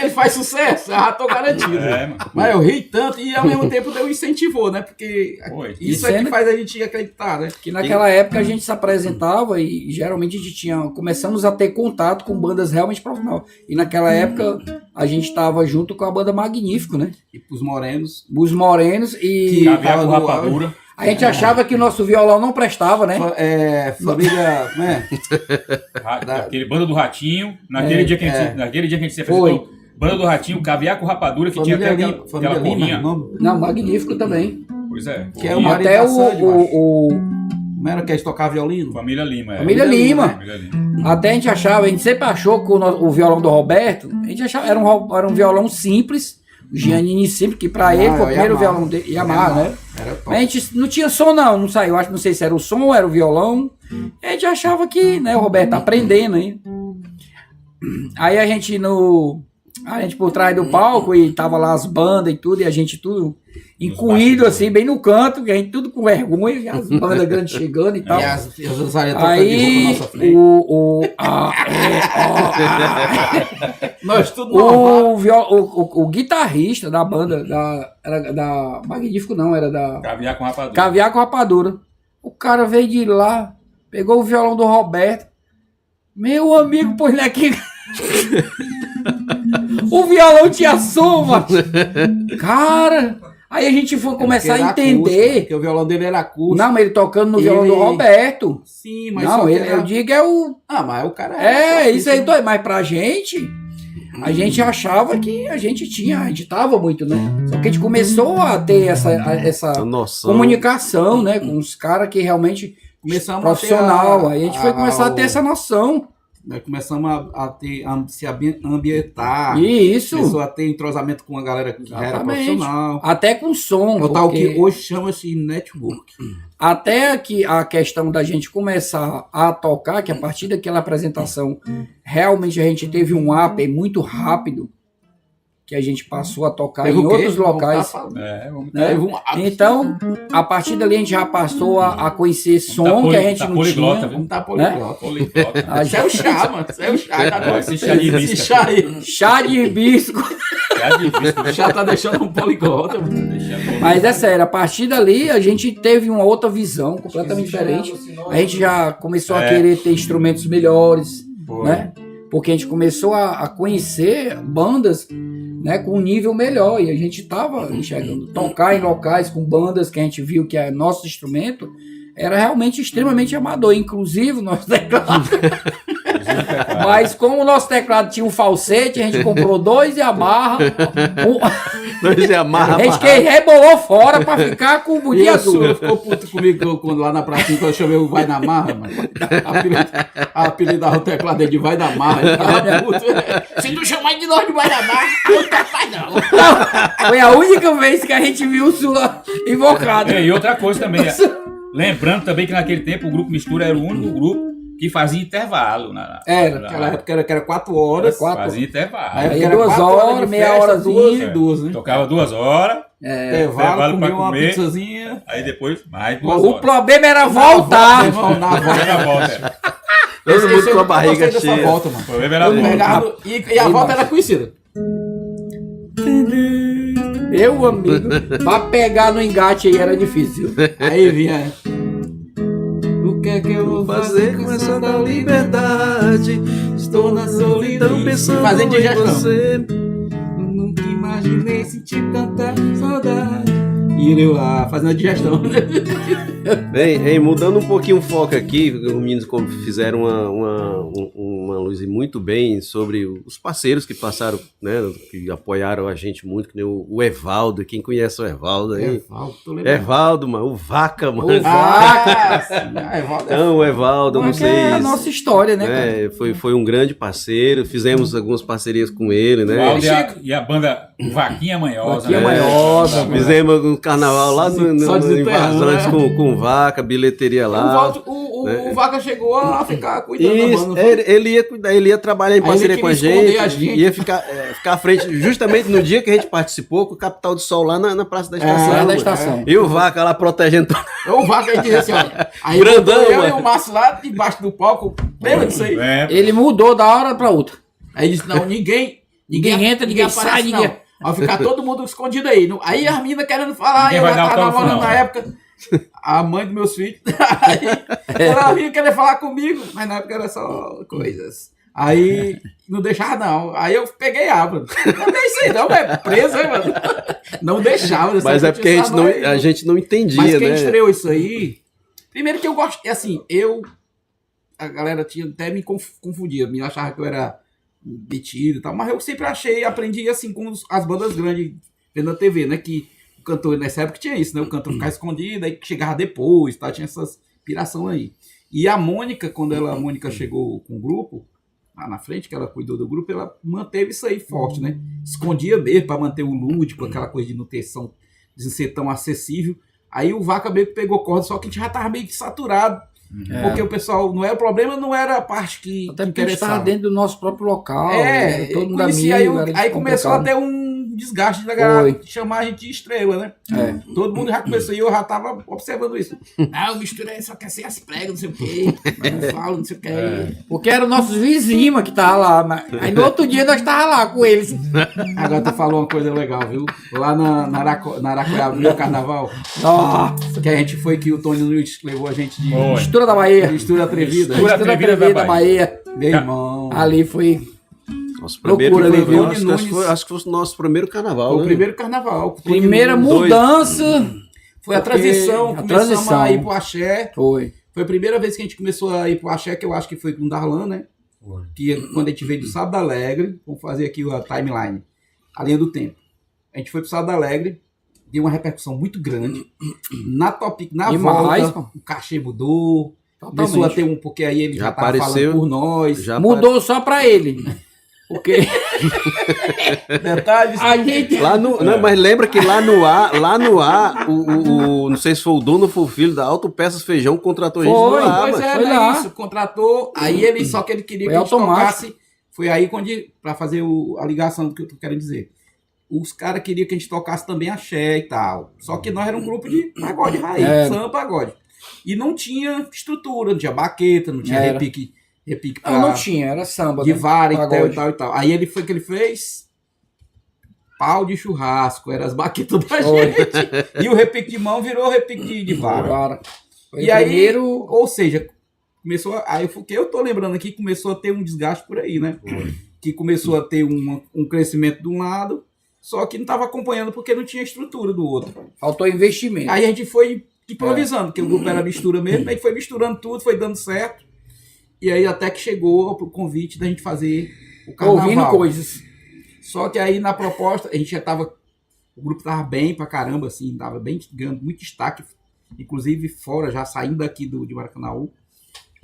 ele faz sucesso, eu já tô garantido. Mano. Mas eu ri tanto e ao mesmo tempo deu incentivou, né? Porque Foi. isso é que faz a gente acreditar, né? Que naquela época a gente se apresentava e geralmente a gente começamos a ter contato com bandas realmente profissionais. E naquela época a gente estava junto com a banda Magnífico, né? E pros morenos. Os Morenos e Caviar com no- rapadura. a gente achava que o nosso violão não prestava, né? Família, né? Aquele Banda do Ratinho, naquele dia que a gente se Foi. apresentou, Banda do Ratinho, Caviar com Rapadura, que Família tinha até Lima, aquela Família Lima, porrinha. nome? Não, Magnífico também. Pois é. Que é o marido Até da Sandy, Como era que eles tocavam violino? Família Lima. Família Lima. Família Lima. Até a gente sempre achou que o violão do Roberto, a gente achava era um violão simples, o Giannini simples, que pra ele foi o primeiro Yamaha. violão dele, Yamaha, né? Era top. Mas a gente não tinha som não saiu, acho que não sei se era o som ou era o violão. A gente achava que, né, o Roberto tá aprendendo aí. Aí a gente por trás do palco e tava lá as bandas e tudo, e a gente tudo incluído assim, bem no canto, e a gente tudo com vergonha, e as bandas grandes chegando e tal. E as dançarinas tocando de roupa Aí na nossa frente. Nós tudo novato. o guitarrista da banda, era da Magnífico não, era da Caviar com Rapadura. Caviar com Rapadura. O cara veio de lá, pegou o violão do Roberto, meu amigo, pôs ele aqui. O violão tinha som, mano. Cara, aí a gente foi começar a entender. Porque o violão dele era acústico. Não, mas ele tocando no violão do Roberto. Sim, mas Não, só que ele, era- eu digo é o... Ah, mas o cara Isso aí, dois. Mas pra gente, a gente achava que a gente tava muito, né? Só que a gente começou a ter essa Noção. comunicação, né? Com os caras que realmente Começamos profissional. a ter Aí a gente foi começar a ter essa noção. Nós começamos a se ambientar. Isso. Começou a ter entrosamento com a galera que já era Exatamente. profissional. Até com som. Botar o porque- que hoje chama-se network. Até que a questão da gente começar a tocar, que a partir daquela apresentação, realmente a gente teve um up muito rápido, que a gente passou a tocar Teve em o quê? outros locais. Vamos Né? Teve um Então, a partir dali a gente já passou a conhecer som que a gente não poliglota, tinha. viu? Vamos tá poliglota. Poliglota. A Isso é o chá, mano. Isso é o chá. Tá Esse chá de Esse hibisco. chá aí. chá de hibisco. Já difícil. O chá tá deixando um poliglota, mano. Mas é sério, a partir dali a gente teve uma outra visão completamente diferente. A gente já começou a querer ter instrumentos melhores, né? Porque a gente começou a conhecer bandas, né, com um nível melhor. E a gente estava enxergando tocar em locais com bandas que a gente viu que nosso instrumento era realmente extremamente amador, inclusive o nosso teclado. Mas como o nosso teclado tinha um falsete, a gente comprou 2 e amarra. Dois e amarra. A gente que rebolou fora pra ficar com o E budinho o azul. senhor ficou puto comigo quando lá na pracinha, quando eu chamei o Vai na Marra, mano. Apelidava o teclado dele de Vai na Marra. Ele tava puto. Se tu chamar de nós de Vai na Marra, eu não mais não. Foi a única vez que a gente viu o Sula invocado. E outra coisa também, lembrando também que naquele tempo o Grupo Mistura era o único grupo que fazia intervalo. Naquela época era 4 horas. Fazia intervalo. Aí Aí era 2 4 horas, de meia festa, horazinha. duas, né? Tocava 2 horas, Intervalo, pra comia uma comer. pizzazinha. aí depois mais 2 O horas. problema era voltar. Irmão, na volta. Era a volta. Todo mundo com a Eu barriga gostei dessa cheia. volta, mano. O problema era a Eu volta. pegava, e a volta era conhecida. Meu amigo, pra pegar no engate aí era difícil. Aí vinha. O que é que eu vou Fazer com essa da liberdade. estou na solidão pensando fazendo digestão. Você. Eu nunca imaginei sentir tanta saudade. E ele lá fazendo a digestão. Bem, mudando um pouquinho o foco aqui, os meninos fizeram uma luz muito bem sobre os parceiros que passaram, né, que apoiaram a gente muito, que nem o Evaldo. Quem conhece o Evaldo aí? Evaldo, mano, o Vaca, mano. O Vaca! Evaldo então, o Evaldo, não sei. É a nossa história, né, cara? Foi um grande parceiro, fizemos algumas parcerias com ele, né? E a banda Vaquinha Manhosa. Vaquinha Manhosa. Fizemos um carnaval lá no Vazantes com Vaca, bilheteria lá. O Vaca chegou a ficar cuidando da banda. Ele ia cuidar, ele ia trabalhar em parceria com a gente. Ia ficar à frente, justamente no dia que a gente participou, com o Capital do Sol lá na Praça da Estação. E o Vaca lá protegendo. O Vaca, aí disse assim, olha. Aí grandão, eu e o Márcio lá debaixo do palco. Lembra disso aí? Ele mudou da hora pra outra. Aí disse, não, ninguém entra, ninguém sai, ninguém... Vai ficar todo mundo escondido aí. Aí as meninas querendo falar, eu tava namorando na época. A mãe dos meus filhos. Aí ela vinha querer falar comigo, mas na época era só coisas. Aí não deixava, não. Aí eu peguei mano. Não deixei, não, é preso, hein, mano? Não deixava. Mas é porque a gente não entendia, mas quem né? estreou isso aí. Primeiro que eu gosto. Assim, a galera tinha até me confundia, me achava que eu era metido e tal, mas eu sempre aprendi assim com as bandas grandes vendo na TV, né? Que o cantor nessa época tinha isso, né? O cantor ficava escondido, aí chegava depois, tá? Tinha essas piração aí. E a Mônica, quando a Mônica chegou com o grupo, lá na frente, que ela cuidou do grupo, ela manteve isso aí forte, né? Escondia mesmo para manter o lúdico, aquela coisa de não ter som, de ser tão acessível. Aí o Vaca meio que pegou corda, só que a gente já tava meio que saturado. Porque o pessoal, o problema não era a parte que até porque estava dentro do nosso próprio local, todo mundo amigo, aí começou a ter um desgaste da galera chamar a gente de estrela, né? Todo mundo já começou, e eu já tava observando isso. O mistura aí só quer ser as pregas, não sei o quê, não falo, não sei o quê. Porque eram nossos vizinhos que estavam lá, mas aí no outro dia nós estávamos lá com eles. Agora tu falou uma coisa legal, viu? Lá na Aracoiaba, no carnaval, que a gente foi, que o Tony Luiz levou a gente de Mistura da Bahia. Mistura Atrevida. Mistura Atrevida da Bahia. Meu irmão. Ali foi... Nosso primeiro acho que foi o nosso primeiro carnaval. O primeiro carnaval. Primeira mudança. Foi a transição. Começamos a ir pro Axé. Foi a primeira vez que a gente começou a ir pro Axé, que eu acho que foi com o Darlan, né? Que quando a gente veio do Sábado Alegre, vamos fazer aqui a timeline, a linha do tempo. A gente foi pro Sábado Alegre, deu uma repercussão muito grande. Na volta, o cachê mudou. Totalmente. Começou a ter porque aí ele já estava falando por nós. Mudou só para ele. Porque detalhes. A gente mas lembra que lá no ar, o não sei se foi o dono ou foi o filho da Autopeças Feijão contratou a gente no ar. Pois é, né, isso, contratou. Aí ele só que ele queria que a gente tocasse. Foi aí para fazer a ligação do que eu tô querendo dizer. Os caras queriam que a gente tocasse também axé e tal. Só que nós era um grupo de pagode raiz, samba, pagode. E não tinha estrutura, não tinha baqueta, não tinha repique pra... Não tinha, era samba. De vara e tal. Aí ele foi que ele fez pau de churrasco, eram as baquetas da gente. E o repique de mão virou repique de vara. E aí, ou seja, começou aí o que eu tô lembrando aqui, começou a ter um desgaste por aí, né? Que começou a ter um crescimento de um lado, só que não estava acompanhando porque não tinha estrutura do outro. Faltou investimento. Aí a gente foi improvisando, porque o grupo era mistura mesmo, a gente foi misturando tudo, foi dando certo. E aí até que chegou o convite da gente fazer o carnaval. Ouvindo coisas. Só que aí na proposta, a gente já tava... O grupo tava bem pra caramba, assim, tava bem, ganhando muito destaque, inclusive fora, já saindo daqui de Maracanaú.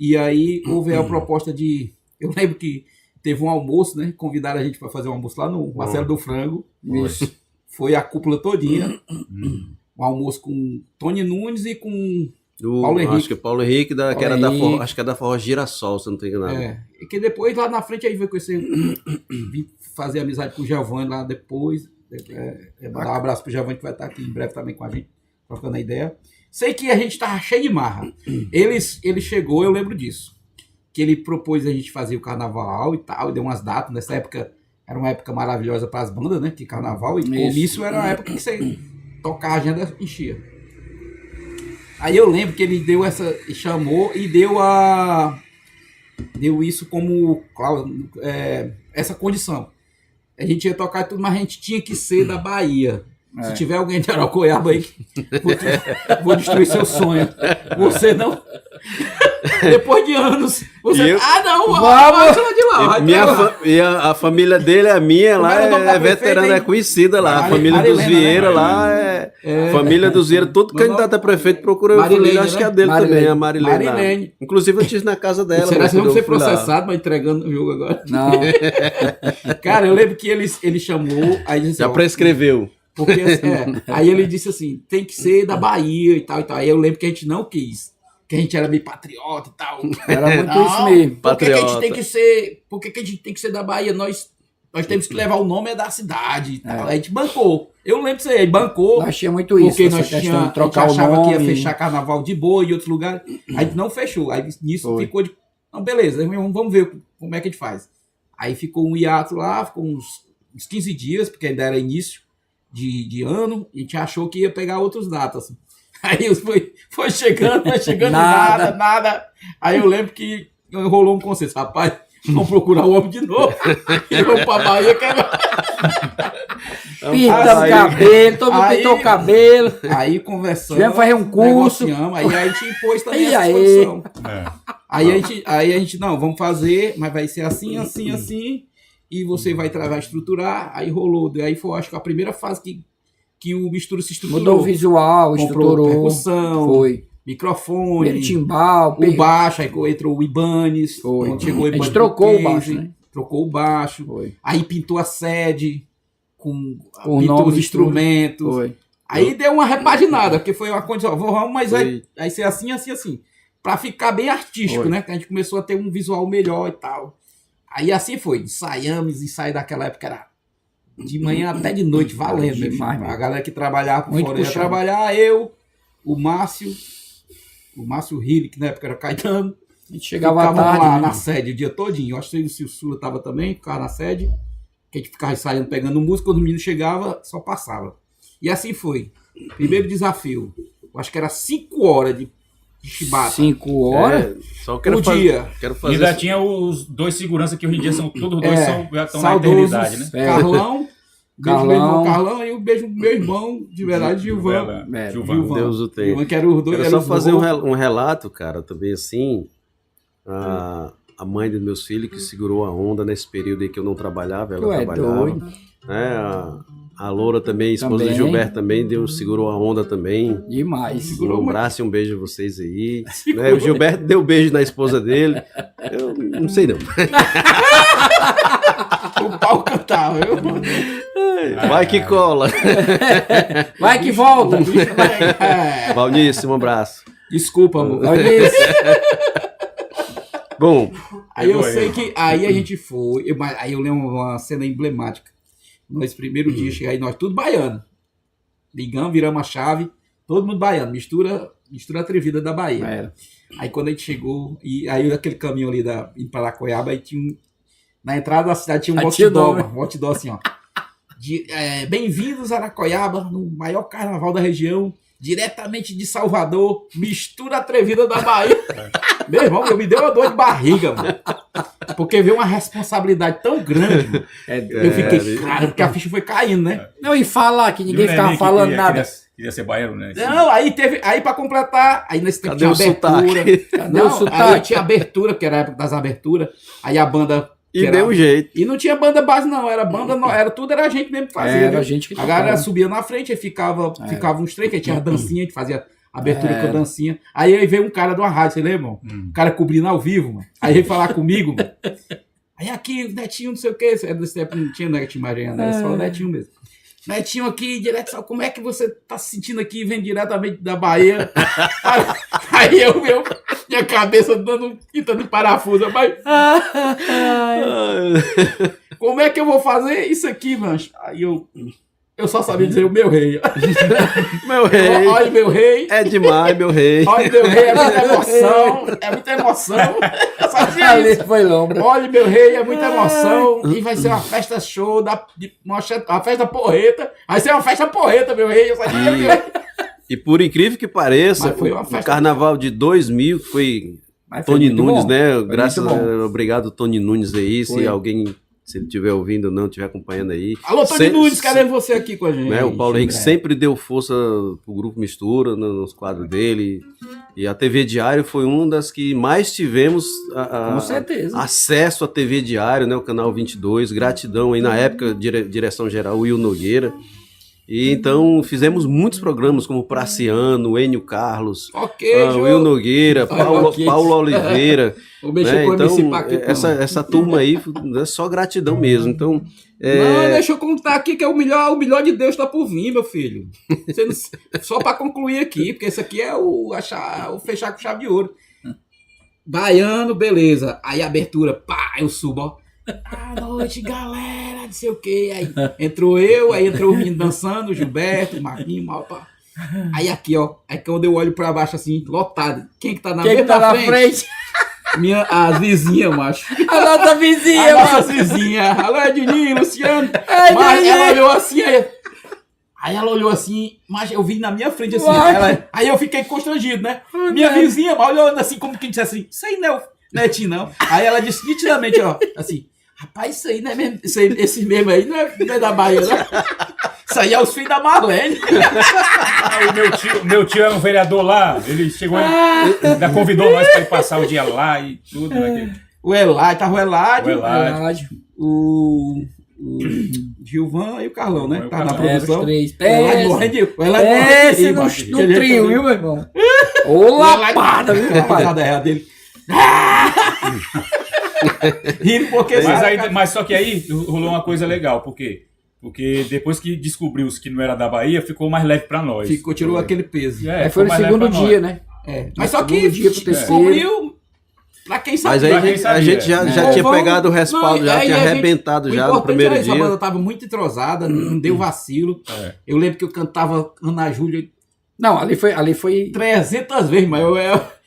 E aí houve a proposta de... Eu lembro que teve um almoço, né? Convidaram a gente para fazer um almoço lá no Marcelo do Frango. Isso. Foi a cúpula todinha. Um almoço com Tony Nunes e com Paulo Henrique. Acho que é Paulo Henrique, que era acho que é da Forró Girassol, se eu não tenho nada. E que depois, lá na frente, aí veio conhecer, vim fazer amizade com o Giovanni lá depois. Dar um abraço pro Giovanni, que vai estar aqui em breve também com a gente, trocando a ideia. Sei que a gente tava cheio de marra. Ele chegou, eu lembro disso. Que ele propôs a gente fazer o carnaval e tal, e deu umas datas. Nessa época, era uma época maravilhosa para as bandas, né? Que carnaval e comício era uma época que você tocar a agenda enchia. Aí eu lembro que ele deu chamou e deu deu isso como essa condição. A gente ia tocar tudo, mas a gente tinha que ser da Bahia. Se tiver alguém de Araucoiaba aí, vou destruir seu sonho. Você não... Depois de anos, você... não, vamos de lá. A família dele, a minha lá, é veterana, é conhecida lá. A família dos Vieira lá família dos Vieira, todo candidato a prefeito procura a família, acho que é a dele também, a Marilene. Inclusive eu estive na casa dela. Será que vamos ser processados, mas entregando o jogo agora? Não. Cara, eu lembro que ele chamou... Aí disse, já prescreveu. Porque, aí ele disse assim, tem que ser da Bahia e tal. Aí eu lembro que a gente não quis, que a gente era meio patriota e tal. Era muito isso mesmo. Por que a gente tem que ser, por que a gente tem que ser da Bahia? Nós temos que levar o nome da cidade e tal. Aí a gente bancou. Eu lembro disso aí, bancou. Nós tinha muito isso. Porque nós tínhamos trocar achava que ia fechar carnaval de boa em outros lugares. A gente não fechou. Aí nisso ficou de... Não, beleza, vamos ver como é que a gente faz. Aí ficou um hiato lá, ficou uns 15 dias, porque ainda era início de ano, a gente achou que ia pegar outras datas. Aí foi chegando, nada. Aí eu lembro que rolou um consenso, rapaz, vamos procurar o homem de novo. E vamos pra Bahia, pintamos o cabelo, todo mundo pintou o cabelo. Aí conversando. Tivemos fazer um curso. Aí a gente impôs também essa condição. Aí a gente, não, vamos fazer, mas vai ser assim. E você vai estruturar, aí rolou. Aí foi, acho que a primeira fase que o Mistura se estruturou. Mudou o visual, estruturou. Percussão, microfone, timbal, o baixo, aí entrou o Ibanez. Quando chegou o Ibanez, a gente trocou o baixo, né? Trocou o baixo. Aí pintou a sede, pintou os instrumentos. Aí deu uma repaginada, porque foi uma condição, mas vai ser assim. Pra ficar bem artístico, né? Que a gente começou a ter um visual melhor e tal. Aí assim foi, ensaiamos, ensaio daquela época era de manhã até de noite, valendo. Demais, a galera que trabalhava por fora ia trabalhar, eu, o Márcio Hilli, que na época era Caetano. A gente chegava à tarde, lá na sede o dia todinho. Eu acho que o Silsura estava também, ficava na sede, que a gente ficava ensaiando, pegando música, quando o menino chegava, só passava. E assim foi. Primeiro desafio, eu acho que era 5 horas de chibata. 5 horas? Só quero dia. Quero fazer ainda tinha os dois seguranças que hoje em dia são todos dois já estão na eternidade, né? Carlão e o beijo do meu irmão, de verdade, Gilvan. Deus o tenha. Que era os dois. Quero só fazer um relato, cara, também assim. A mãe dos meus filhos que segurou a onda nesse período aí que eu não trabalhava, ela trabalhava. A Loura também, esposa do Gilberto também, segurou a onda também. Demais. Um abraço e um beijo a vocês aí. Né? O Gilberto deu beijo na esposa dele. Eu não sei não. O pau cantava, viu? Vai que cola. Vai que volta. Valnício, um abraço. Desculpa, amor. Bom. Aí eu sei que aí a gente foi. Aí eu lembro uma cena emblemática. Nós, primeiro dia, chegamos aí, nós tudo baiano. Ligamos, viramos a chave, todo mundo baiano. Mistura atrevida da Bahia. Aí quando a gente chegou, e aí aquele caminho ali indo para Araucoiaba, aí tinha na entrada da cidade tinha um outdoor assim, ó. Bem-vindos a Araucoiaba, no maior carnaval da região, diretamente de Salvador, mistura atrevida da Bahia. Meu irmão, me deu uma dor de barriga, mano. Porque veio uma responsabilidade tão grande, mano. Eu fiquei, cara, porque a ficha foi caindo, né? Não, e falar que ninguém ficava falando nada. Queria ser baiano, né? Não, aí pra completar, aí nesse tempo tinha abertura. Aí tinha abertura, que era a época das aberturas. Aí a banda... deu um jeito. E não tinha banda base, não. Era banda, tudo era a gente mesmo que fazia. Era a gente que tocava. A galera subia na frente, aí ficava uns trem, que aí tinha a dancinha, a gente fazia abertura com a dancinha. Aí veio um cara de uma rádio, você lembra, mano? Um cara cobrindo ao vivo, mano. Aí veio falar comigo, mano. Aí aqui, o Netinho, não sei o que. Desse tempo não tinha Netinho Marinha, era só o Netinho mesmo. Netinho aqui, direto, como é que você tá se sentindo aqui, vem diretamente da Bahia? Aí minha cabeça tentando parafuso, mas... Como é que eu vou fazer isso aqui, mancho? Aí eu só sabia dizer o meu rei. Meu rei. Olha, meu rei. É demais, meu rei. Olha, meu rei, é muita emoção. É muita emoção. Eu só dizia isso. Foi lombra. Olha, meu rei, é muita emoção. E vai ser uma festa show, uma festa porreta. Vai ser uma festa porreta, meu rei. Eu só dizia E por incrível que pareça, foi o carnaval de 2000, que foi Tony Nunes, né? Obrigado, Tony Nunes aí. Se alguém, se ele estiver ouvindo, não estiver acompanhando aí. Alô, Tony Nunes, querendo você aqui com a gente. Né? O Paulo Henrique sempre deu força pro Grupo Mistura nos quadros dele. E a TV Diário foi uma das que mais tivemos com certeza. Acesso à TV Diário, né? O canal 22. Gratidão aí na época, direção geral, Will Nogueira. E então fizemos muitos programas como Praciano, Enio Carlos, Will Nogueira, Paulo Oliveira. Né? Então, essa turma aí é só gratidão mesmo. Então, não, deixa eu contar aqui que é o melhor de Deus tá por vir, meu filho. Só para concluir aqui, porque esse aqui é o fechar com chave de ouro. Baiano, beleza. Aí a abertura, pá, eu subo, ó. Boa noite, galera, não sei o que. Aí entrou o menino dançando, o Gilberto, o Marquinhos, Malpa. Aí aqui, ó. Aí quando eu olho pra baixo assim, lotado. Quem que tá na frente? As vizinhas, macho. A nossa vizinha, macho. Nossa vizinha. Alô, Edinho, Luciano. Mas ela olhou assim, aí ela olhou assim, mas eu vi na minha frente assim. Aí eu fiquei constrangido, né? Minha vizinha, olhando assim, como quem dissesse assim, isso aí não é Tim, não. Aí ela disse nitidamente, ó, assim, rapaz, isso aí não é mesmo, esse mesmo aí não é da Bahia, não. Isso aí é os filhos da Marlene. O meu tio é um vereador lá, ele chegou ainda convidou nós para ir passar o dia lá e tudo. O Eládio, o Gilvan e o Carlão, né? Tá na produção. Os três. O Eládio no trio, viu, meu irmão? Ô, lapada, viu? A passada errada dele. Mas só que aí rolou uma coisa legal, por quê? Porque depois que descobriu-se que não era da Bahia, ficou mais leve pra nós. Tirou aquele peso. Foi no segundo dia, né? Mas só que descobriu, pra quem sabia. Mas a gente já tinha pegado o respaldo, já tinha arrebentado já no primeiro dia. A banda tava muito entrosada, não deu vacilo. Eu lembro que eu cantava Ana Júlia. Não, ali foi 300 vezes, mas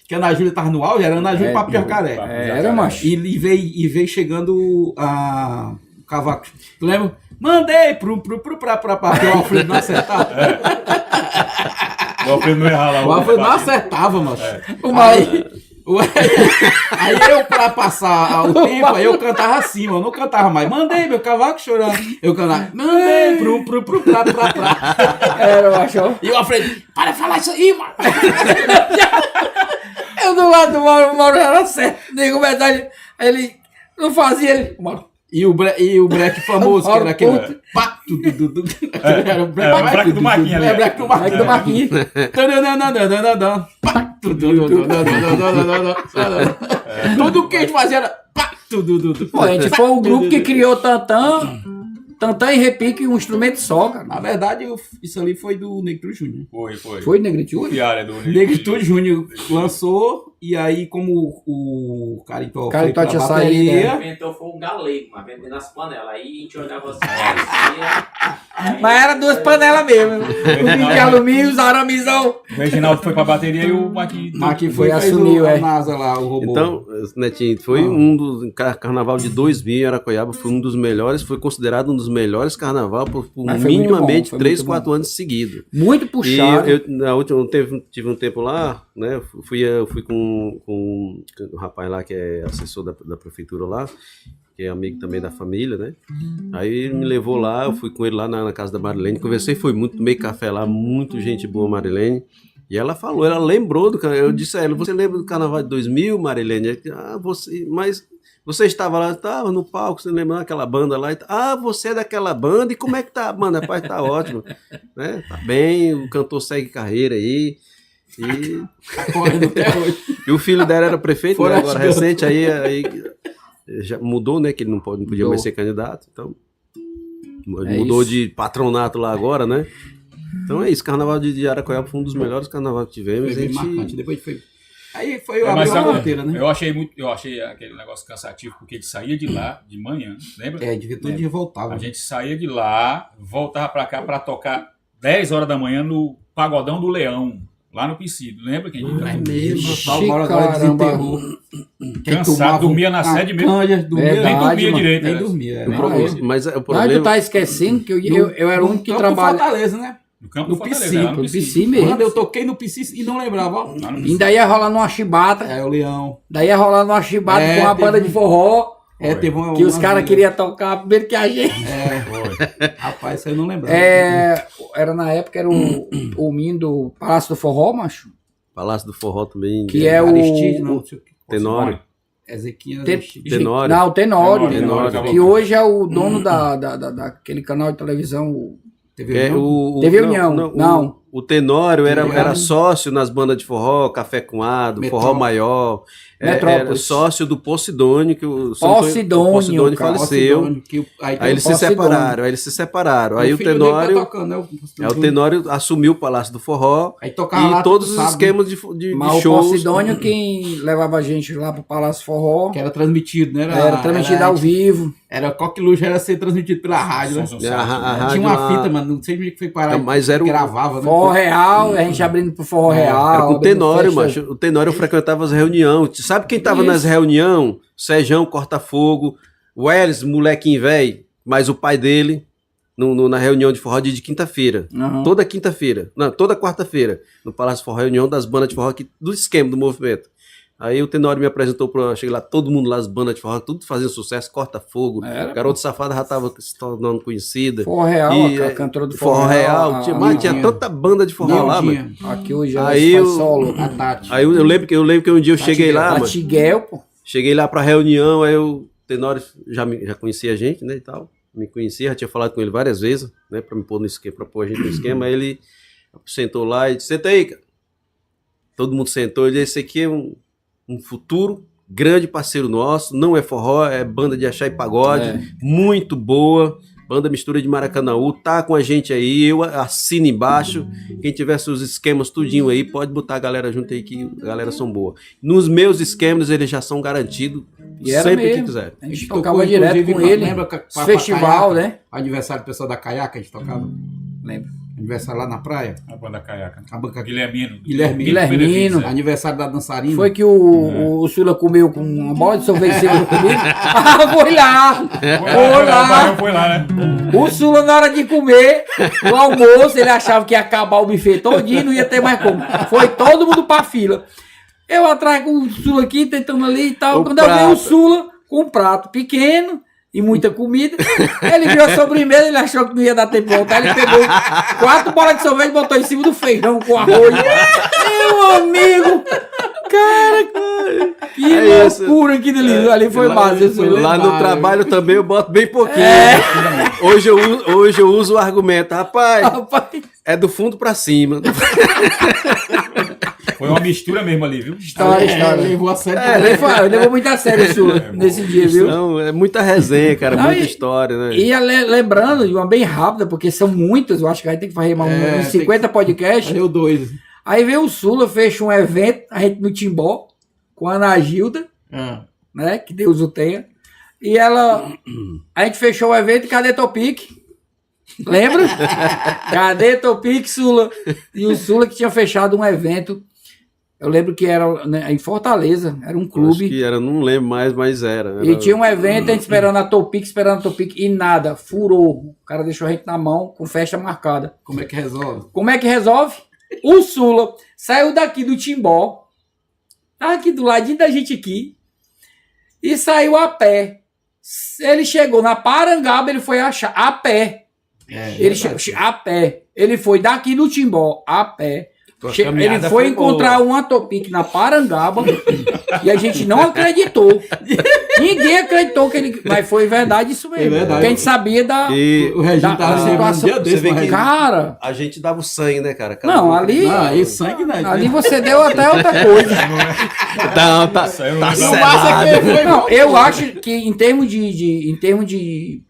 que a Ana Júlia tava no auge, era Ana Júlia e Papo de Jacaré. Era, macho. E veio chegando o Cavaco. Tu lembra? Mandei porque o Alfredo não acertava. O Alfredo não errava lá. O Alfredo não acertava, macho. Aí eu, pra passar o tempo, aí eu cantava assim, eu não cantava mais. Mandei meu cavaco chorando. Eu cantava, mandei Era, macho. E o Alfredo, para de falar isso aí, mano. Eu do lado do Mauro era certo. Digo verdade. Ele não fazia, ele. E o break famoso, que era aquele. Era o break do Marquinhos ali. É o break do Marquinhos. Tudo que a gente fazia era. Pô, a gente foi o grupo que criou Tantã e repique, um instrumento só, cara. Na verdade, isso ali foi do Negritude Júnior. Foi Negritude? Negritude Júnior lançou, e aí como o Caritó tinha saído, né? Inventou foi um galego, mas vendendo nas panelas. Aí a gente olhava assim, mas era 2 panelas mesmo. O de alumínio, os aramizão. O Reginaldo foi pra bateria e o Marquinhos foi assumiu a NASA lá, o robô. Então, Netinho, foi um dos carnaval de 2000 em Araquaiaba, foi um dos melhores, foi considerado um dos melhores carnaval por minimamente 3, 4 anos seguidos. Muito puxado. E eu tive um tempo lá, né? Fui com um rapaz lá que é assessor da prefeitura lá, que é amigo também da família, né? Aí ele me levou lá, eu fui com ele lá na casa da Marilene, conversei, foi muito, tomei café lá, muito gente boa, Marilene. E ela falou, ela lembrou do carnaval. Eu disse a ela, você lembra do carnaval de 2000, Marilene? Você estava lá, estava no palco, você lembra daquela banda lá? Você é daquela banda, e como é que tá a banda? Rapaz, tá ótimo, né? Tá bem, o cantor segue carreira aí. E... Tá correndo até hoje. E o filho dela era prefeito, né? Agora recente, aí já mudou, né? Que ele não podia mais ser candidato, então mudou de patronato lá agora, né? Então é isso, Carnaval de Araquaiaba foi um dos melhores carnavais que tivemos. Foi bem marcante, depois foi... Aí foi a fronteira, né? Eu achei aquele negócio cansativo, porque a gente saía de lá de manhã, lembra? Devia todo dia voltava. A gente saía de lá, voltava pra cá pra tocar 10 horas da manhã no Pagodão do Leão, lá no Piscido, lembra? Que a gente agora desenterrou. Cansado, dormia na sede mesmo. Nem dormia direito. Nem dormia. Mas o problema... Mas tu tá esquecendo que eu era o único que trabalha... Fortaleza, né? No campo no do Fortaleza, PC, lá no PC mesmo. Quando eu toquei no PC e não lembrava, ó. E daí ia rolar numa chibata. É, o Leão. Daí ia rolar numa chibata É, com uma teve banda de forró. É, teve uma. Que os uma- caras queriam tocar primeiro que a gente. Rapaz, isso eu não lembrava. Era na época, era o Minho do Palácio do Forró, macho. Palácio do Forró também. Que é o. Aristide, não sei o que. Tenório. Ezequiel Ten- Aristide. Tenório. Não, o Tenório. Tenório. Que hoje é o dono daquele canal de televisão. Teve É, um- TV União. Não. O Tenório era Tenório. sócio nas bandas de forró, Café com Ado, Metrópole. Forró Maior. Era Metrópolis. sócio do Posidônio, que o Posidônio, Posidônio cara. faleceu. Posidônio, que Aí tem eles o se Posidônio. separaram. Aí o filho dele tá Tenório, tocando, né, o Tenório assumiu o Palácio do Forró Aí tocava lá e todos todo os sábado, esquemas de Mas o shows. Posidônio, quem levava a gente lá pro Palácio Forró, que era transmitido, né? era transmitido ao vivo. Era Coqueluche, era ser transmitido pela rádio, né? A rádio Tinha uma lá- fita, mano, não sei como é que foi parar. Não, mas era o- gravava, né? Forró Real, a gente abrindo pro Forró Real. Era com o abrindo Tenório, festa. macho. O Tenório frequentava as reuniões. Sabe quem tava nas reuniões? Sejão Cortafogo, o Elis, molequinho velho, mas o pai dele, na reunião de forró de quinta-feira. Uhum. Toda quinta-feira. Não, toda quarta-feira. No Palácio Forró, reunião das bandas de forró aqui, do esquema, do movimento. Aí o Tenório me apresentou cheguei lá, todo mundo lá, as bandas de forró, tudo fazendo sucesso, Corta-Fogo. Garoto Safado já tava se tornando conhecida. Forró Real, E, a cantora do Forró Real. a- Tinha, tinha tanta banda de forró lá, mano. Aqui hoje Aí faz o- solo. A Tati. Aí eu lembro que um dia eu cheguei lá, mano. Tiguel, pô. Cheguei lá pra reunião, aí o Tenório já conhecia a gente, né, e tal. Me conhecia, já tinha falado com ele várias vezes, né, pra me pôr no esquema, pra pôr a gente no esquema. Aí ele sentou lá e disse, senta aí, cara. Todo mundo sentou, ele disse, esse aqui é um futuro grande parceiro nosso, não é forró, é banda de axé e pagode, muito boa, banda mistura de Maracanaú, tá com a gente aí, eu assino embaixo, quem tiver seus esquemas tudinho aí, pode botar a galera junto aí, que a galera são boa. Nos meus esquemas, eles já são garantidos, E era sempre que mesmo. quiser. A gente Tocou, tocava direto inclusive, com ele. lembra Esse festival, Caiaca? né? Aniversário do pessoal da Caiaca, a gente tocava. Lembro. Aniversário lá na praia. A banda Caiaca. A banca... Guilhermino. Guilhermino. Aniversário da dançarina. Foi que o Sula comeu com uma bola de sorvete seco comigo. Ah, foi lá! Foi lá! Foi lá, né? O Sula, na hora de comer o almoço, ele achava que ia acabar o buffet todinho, não ia ter mais como. Foi todo mundo pra fila. Eu atrás com o Sula aqui, tentando ali e tal. O Quando eu vi o prato. Sula com um prato pequeno e muita comida, ele viu a sobremesa, ele achou que não ia dar tempo de voltar. Ele pegou 4 bolas de sorvete e botou em cima do feijão com arroz. Meu amigo! Cara, que isso. loucura aquilo ali. Ali foi massa. Isso foi Lá no legal. trabalho também eu boto bem pouquinho. Hoje eu uso o argumento, rapaz, Rapaz, é do fundo pra cima. Foi uma mistura mesmo ali, viu? história. levou a sério. Levou muito a sério o Sula nesse dia, viu? Não, é muita resenha, cara, Não, muita e- história, né? E lembrando, de uma bem rápida, porque são muitas, eu acho que a gente tem que fazer uns 50 podcasts. Eu dois. Aí veio o Sula, fez um evento, a gente no Timbó, com a Ana Gilda, né? Que Deus o tenha. E a gente fechou o evento, cadê Topic? Lembra? Cadê Topic, Sula? E o Sula que tinha fechado um evento, eu lembro que era, né, em Fortaleza, era um Acho clube. que era, não lembro mais, mas era. E tinha um evento, a gente esperando a Topic, e nada, furou. O cara deixou a gente na mão, com festa marcada. Como é que resolve? Como é que resolve? O Sula saiu daqui do Timbó, tá aqui do ladinho da gente aqui, e saiu a pé. Ele chegou na Parangaba, ele foi achar a pé. Ele a pé. Ele foi daqui do Timbó a pé. Ele foi encontrar uma Topic na Parangaba e a gente não acreditou. Ninguém acreditou que ele. Mas foi verdade isso mesmo. É verdade. Porque a gente sabia da. E O Reginho tava da sempre um situação. dia desse, Você vê mas que- Cara, A gente dava o sangue, né, cara? não, ali. Ah, esse sangue, né? Ali você deu até outra coisa. Tá Saiu no tá lugar. selado. Não, eu acho que em termos de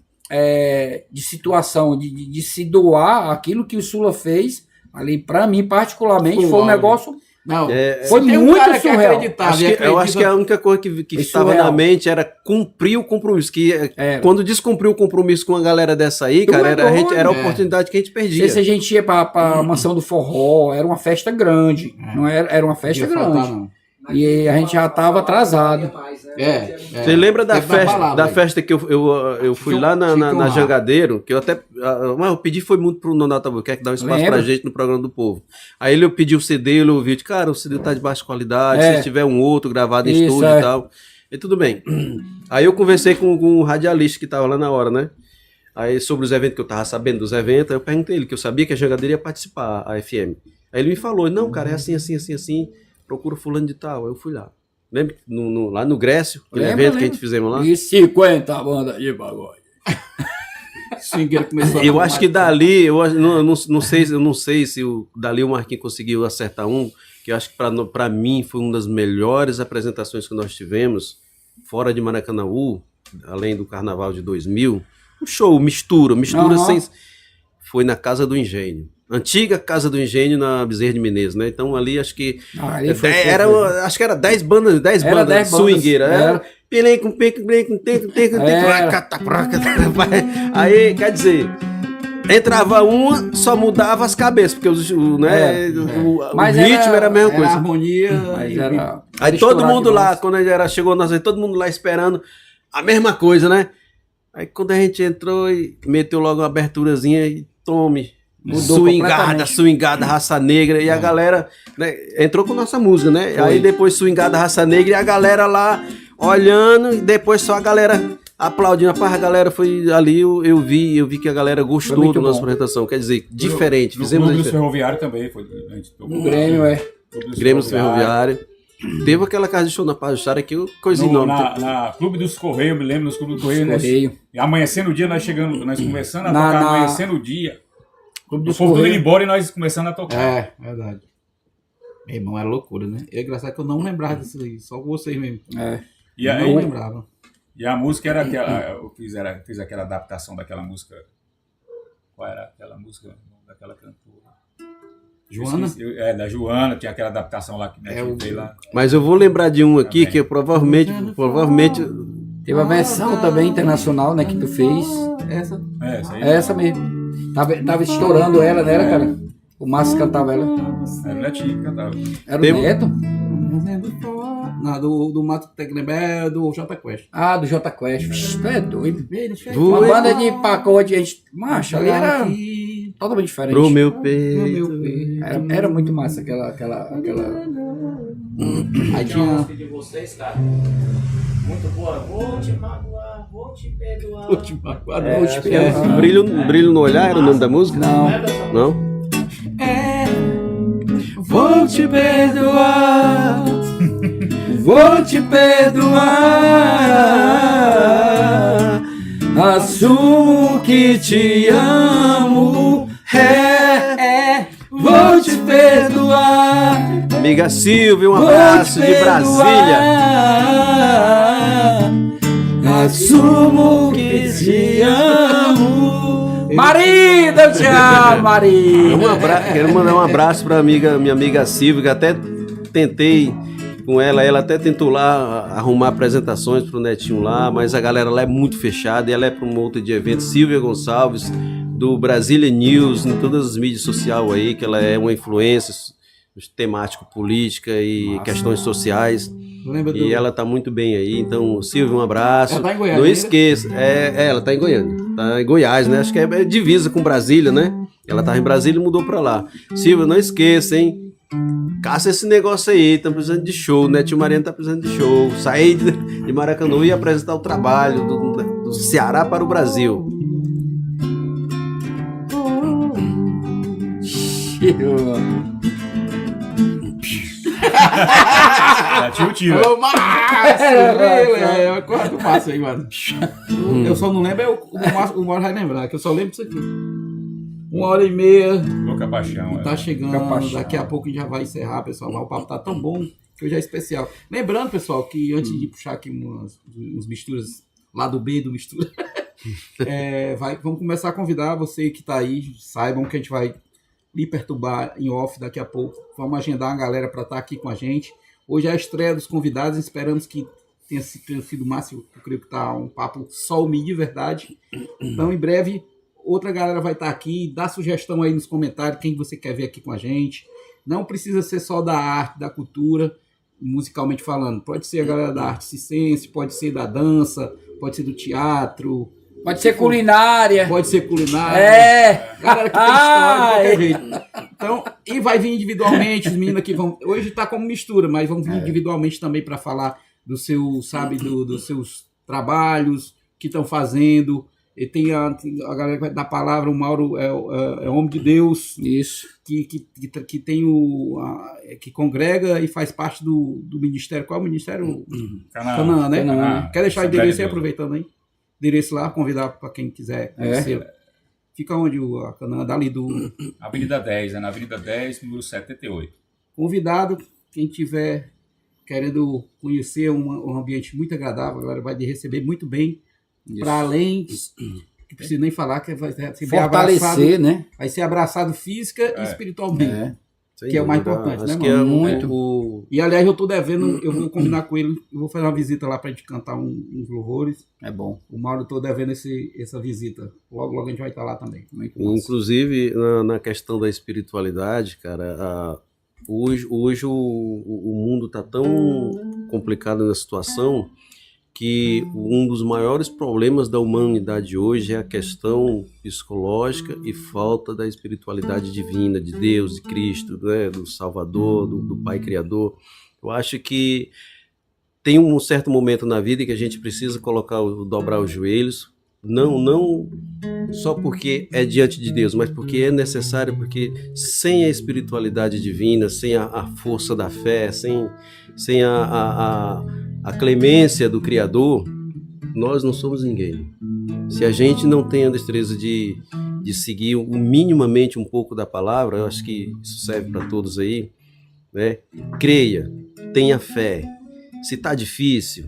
situação, de se doar, aquilo que o Sula fez, ali, pra mim, particularmente, foi um negócio. Não, Foi tem muito cara que surreal. acreditava, Acho que- eu acho que a única coisa que É estava surreal. na mente era cumprir o compromisso. Que Quando descumpriu o compromisso com a galera dessa aí, cara, era a oportunidade que a gente perdia. Se a gente ia pra Mansão do Forró, era uma festa grande. Não era uma festa Não ia grande. faltar, não. E a gente já tava atrasado. Você lembra da festa que eu fui lá na Jangadeiro, que eu até... eu pedi foi muito pro Nonato Albuquerque dar um espaço pra gente no programa do Povo. Aí ele pediu o CD, ele ouviu, cara, o CD tá de baixa qualidade, se tiver um outro gravado em estúdio e tal. E tudo bem. Aí eu conversei com o radialista que tava lá na hora, né? Aí sobre os eventos que eu tava sabendo dos eventos, aí eu perguntei ele, que eu sabia que a Jangadeiro ia participar, a FM. Aí ele me falou, não, cara, é assim, procura fulano de tal. Aí eu fui lá. Lembra lá no Grécio, aquele evento que a gente fizemos lá? E 50 bandas de pagode. Eu acho que dali, eu não sei se dali o Marquinhos conseguiu acertar que eu acho que para mim foi uma das melhores apresentações que nós tivemos, fora de Maracanãú, além do Carnaval de 2000. Um show, mistura sem... Foi na Casa do Engenho. Antiga Casa do Engenho na Bezerra de Menezes, né? Então ali acho que acho que era 10 bandas swingueiras. Aí, quer dizer, entrava uma, só mudava as cabeças, porque o ritmo era a mesma coisa. A harmonia. Aí todo mundo lá, quando chegou nós, todo mundo lá esperando a mesma coisa, né? Aí quando a gente entrou e meteu logo uma aberturazinha e tome. Swingada, Raça Negra, e a galera, né, entrou com nossa música, né? Aí depois Swingada, Raça Negra, e a galera lá olhando, e depois só a galera aplaudindo. A galera foi ali, eu vi que a galera gostou da nossa apresentação, quer dizer, diferente. Fizemos o Clube dos Ferroviário também, foi. O Grêmio, Grêmio dos Ferroviário. Teve aquela casa de show na Paz do Chara que coisa enorme. Na Clube dos Correios, me lembro, nos Clube dos Correios. E amanhecendo o dia, nós começando a tocar, amanhecendo o dia. O povo tudo indo embora e nós começando a tocar. É, verdade. Meu irmão, era loucura, né? É engraçado que eu não lembrava disso aí, só com vocês mesmo. Não lembrava. E a música era aquela. Eu fiz aquela adaptação daquela música. Qual era aquela música daquela cantora? Joana? Da Joana, tinha aquela adaptação lá que veio lá. Mas eu vou lembrar de um aqui que provavelmente. Teve a versão também internacional, né, que tu fez. Essa? Essa mesmo. Tava estourando ela, né, cara? O Márcio cantava ela. Era o Netinho que cantava. Era o Neto? Não, do Mato Tecnebé, do Jota Quest. Ah, do Jota Quest. Tu é doido. Uma banda de pacote, a gente... Macho, ali era totalmente diferente. Pro meu peito. Era muito massa aquela... Aí tinha... de vocês, cara. Muito boa. Vou te magoar, vou te perdoar. Vou te magoar, vou te perdoar. Brilho no olhar era o nome da música? Não? Vou te perdoar. Vou te perdoar. Assumo que te amo. Vou te perdoar. Amiga Silvia, um abraço de Brasília. Assumo que te amo. Marida, eu te amo, Marida. Quero mandar um abraço para minha amiga Silvia, que até tentei com ela até tentou lá arrumar apresentações pro Netinho lá, mas a galera lá é muito fechada, e ela é promotora de eventos. Silvia Gonçalves, do Brasília News, em todas as mídias sociais aí, que ela é uma influência temático, política e questões sociais. E ela tá muito bem aí. Então, Silvia, um abraço. Ela tá em Goiânia. Não esqueça. Ela tá em Goiânia. Tá em Goiás, né? Acho que é divisa com Brasília, né? Ela tava em Brasília e mudou pra lá. Silvia, não esqueça, hein? Caça esse negócio aí. Tá precisando de show, né? Tio Mariano tá precisando de show. Sair de Maracanã e apresentar o trabalho do Ceará para o Brasil. Já tinha o tiro. Ô, Márcio! Corta o Márcio aí, mano. Eu só não lembro, o Márcio vai lembrar, que eu só lembro isso aqui. 1h30. Louca paixão. Tá chegando, daqui a pouco a gente já vai encerrar, pessoal. O papo tá tão bom que hoje é especial. Lembrando, pessoal, que antes de puxar aqui uns misturas, lado B do mistura, vamos começar a convidar você que tá aí, saibam que a gente vai lhe perturbar em off daqui a pouco. Vamos agendar uma galera para estar aqui com a gente. Hoje é a estreia dos convidados, esperamos que tenha sido Márcio, eu creio que tá um papo só humilde de verdade. Então, em breve, outra galera vai estar aqui. Dá sugestão aí nos comentários quem você quer ver aqui com a gente. Não precisa ser só da arte, da cultura. musicalmente falando. Pode ser a galera da arte circense, pode ser da dança, pode ser do teatro. Pode ser culinária. Pode ser culinária. Galera que tem história de qualquer jeito. Então, e vai vir individualmente, os meninos aqui vão... Hoje está como mistura, mas vão vir individualmente também para falar do seu, sabe, dos seus trabalhos que estão fazendo. E tem a galera que vai dar palavra, o Mauro é homem de Deus. Isso. Que tem que congrega e faz parte do ministério. Qual é o ministério? Canaã, né? Canaã. Quer deixar o endereço aí, aproveitando aí? Endereço lá, convidar para quem quiser conhecer. Fica onde a Canaã? Dali do... Avenida 10, na Avenida 10, número 78. Convidado, quem tiver querendo conhecer um ambiente muito agradável, a galera vai lhe receber muito bem. Para além, que preciso nem falar, que vai ser fortalecer, abraçado, né? Vai ser abraçado física e espiritualmente. Que é o mais importante, né, mano? É muito. E aliás, eu tô devendo, eu vou combinar com ele, eu vou fazer uma visita lá pra gente cantar uns louvores. É bom. O Mauro, eu tô devendo essa visita. Logo a gente vai estar lá também. Inclusive, na questão da espiritualidade, cara, hoje o mundo tá tão complicado na situação que um dos maiores problemas da humanidade hoje é a questão psicológica e falta da espiritualidade divina, de Deus, de Cristo, né, do Salvador, do Pai Criador. Eu acho que tem um certo momento na vida que a gente precisa dobrar os joelhos, não só porque é diante de Deus, mas porque é necessário, porque sem a espiritualidade divina, sem a força da fé, sem a clemência do Criador, nós não somos ninguém. Se a gente não tem a destreza de seguir minimamente um pouco da palavra, eu acho que isso serve para todos aí, né? Creia, tenha fé. Se está difícil,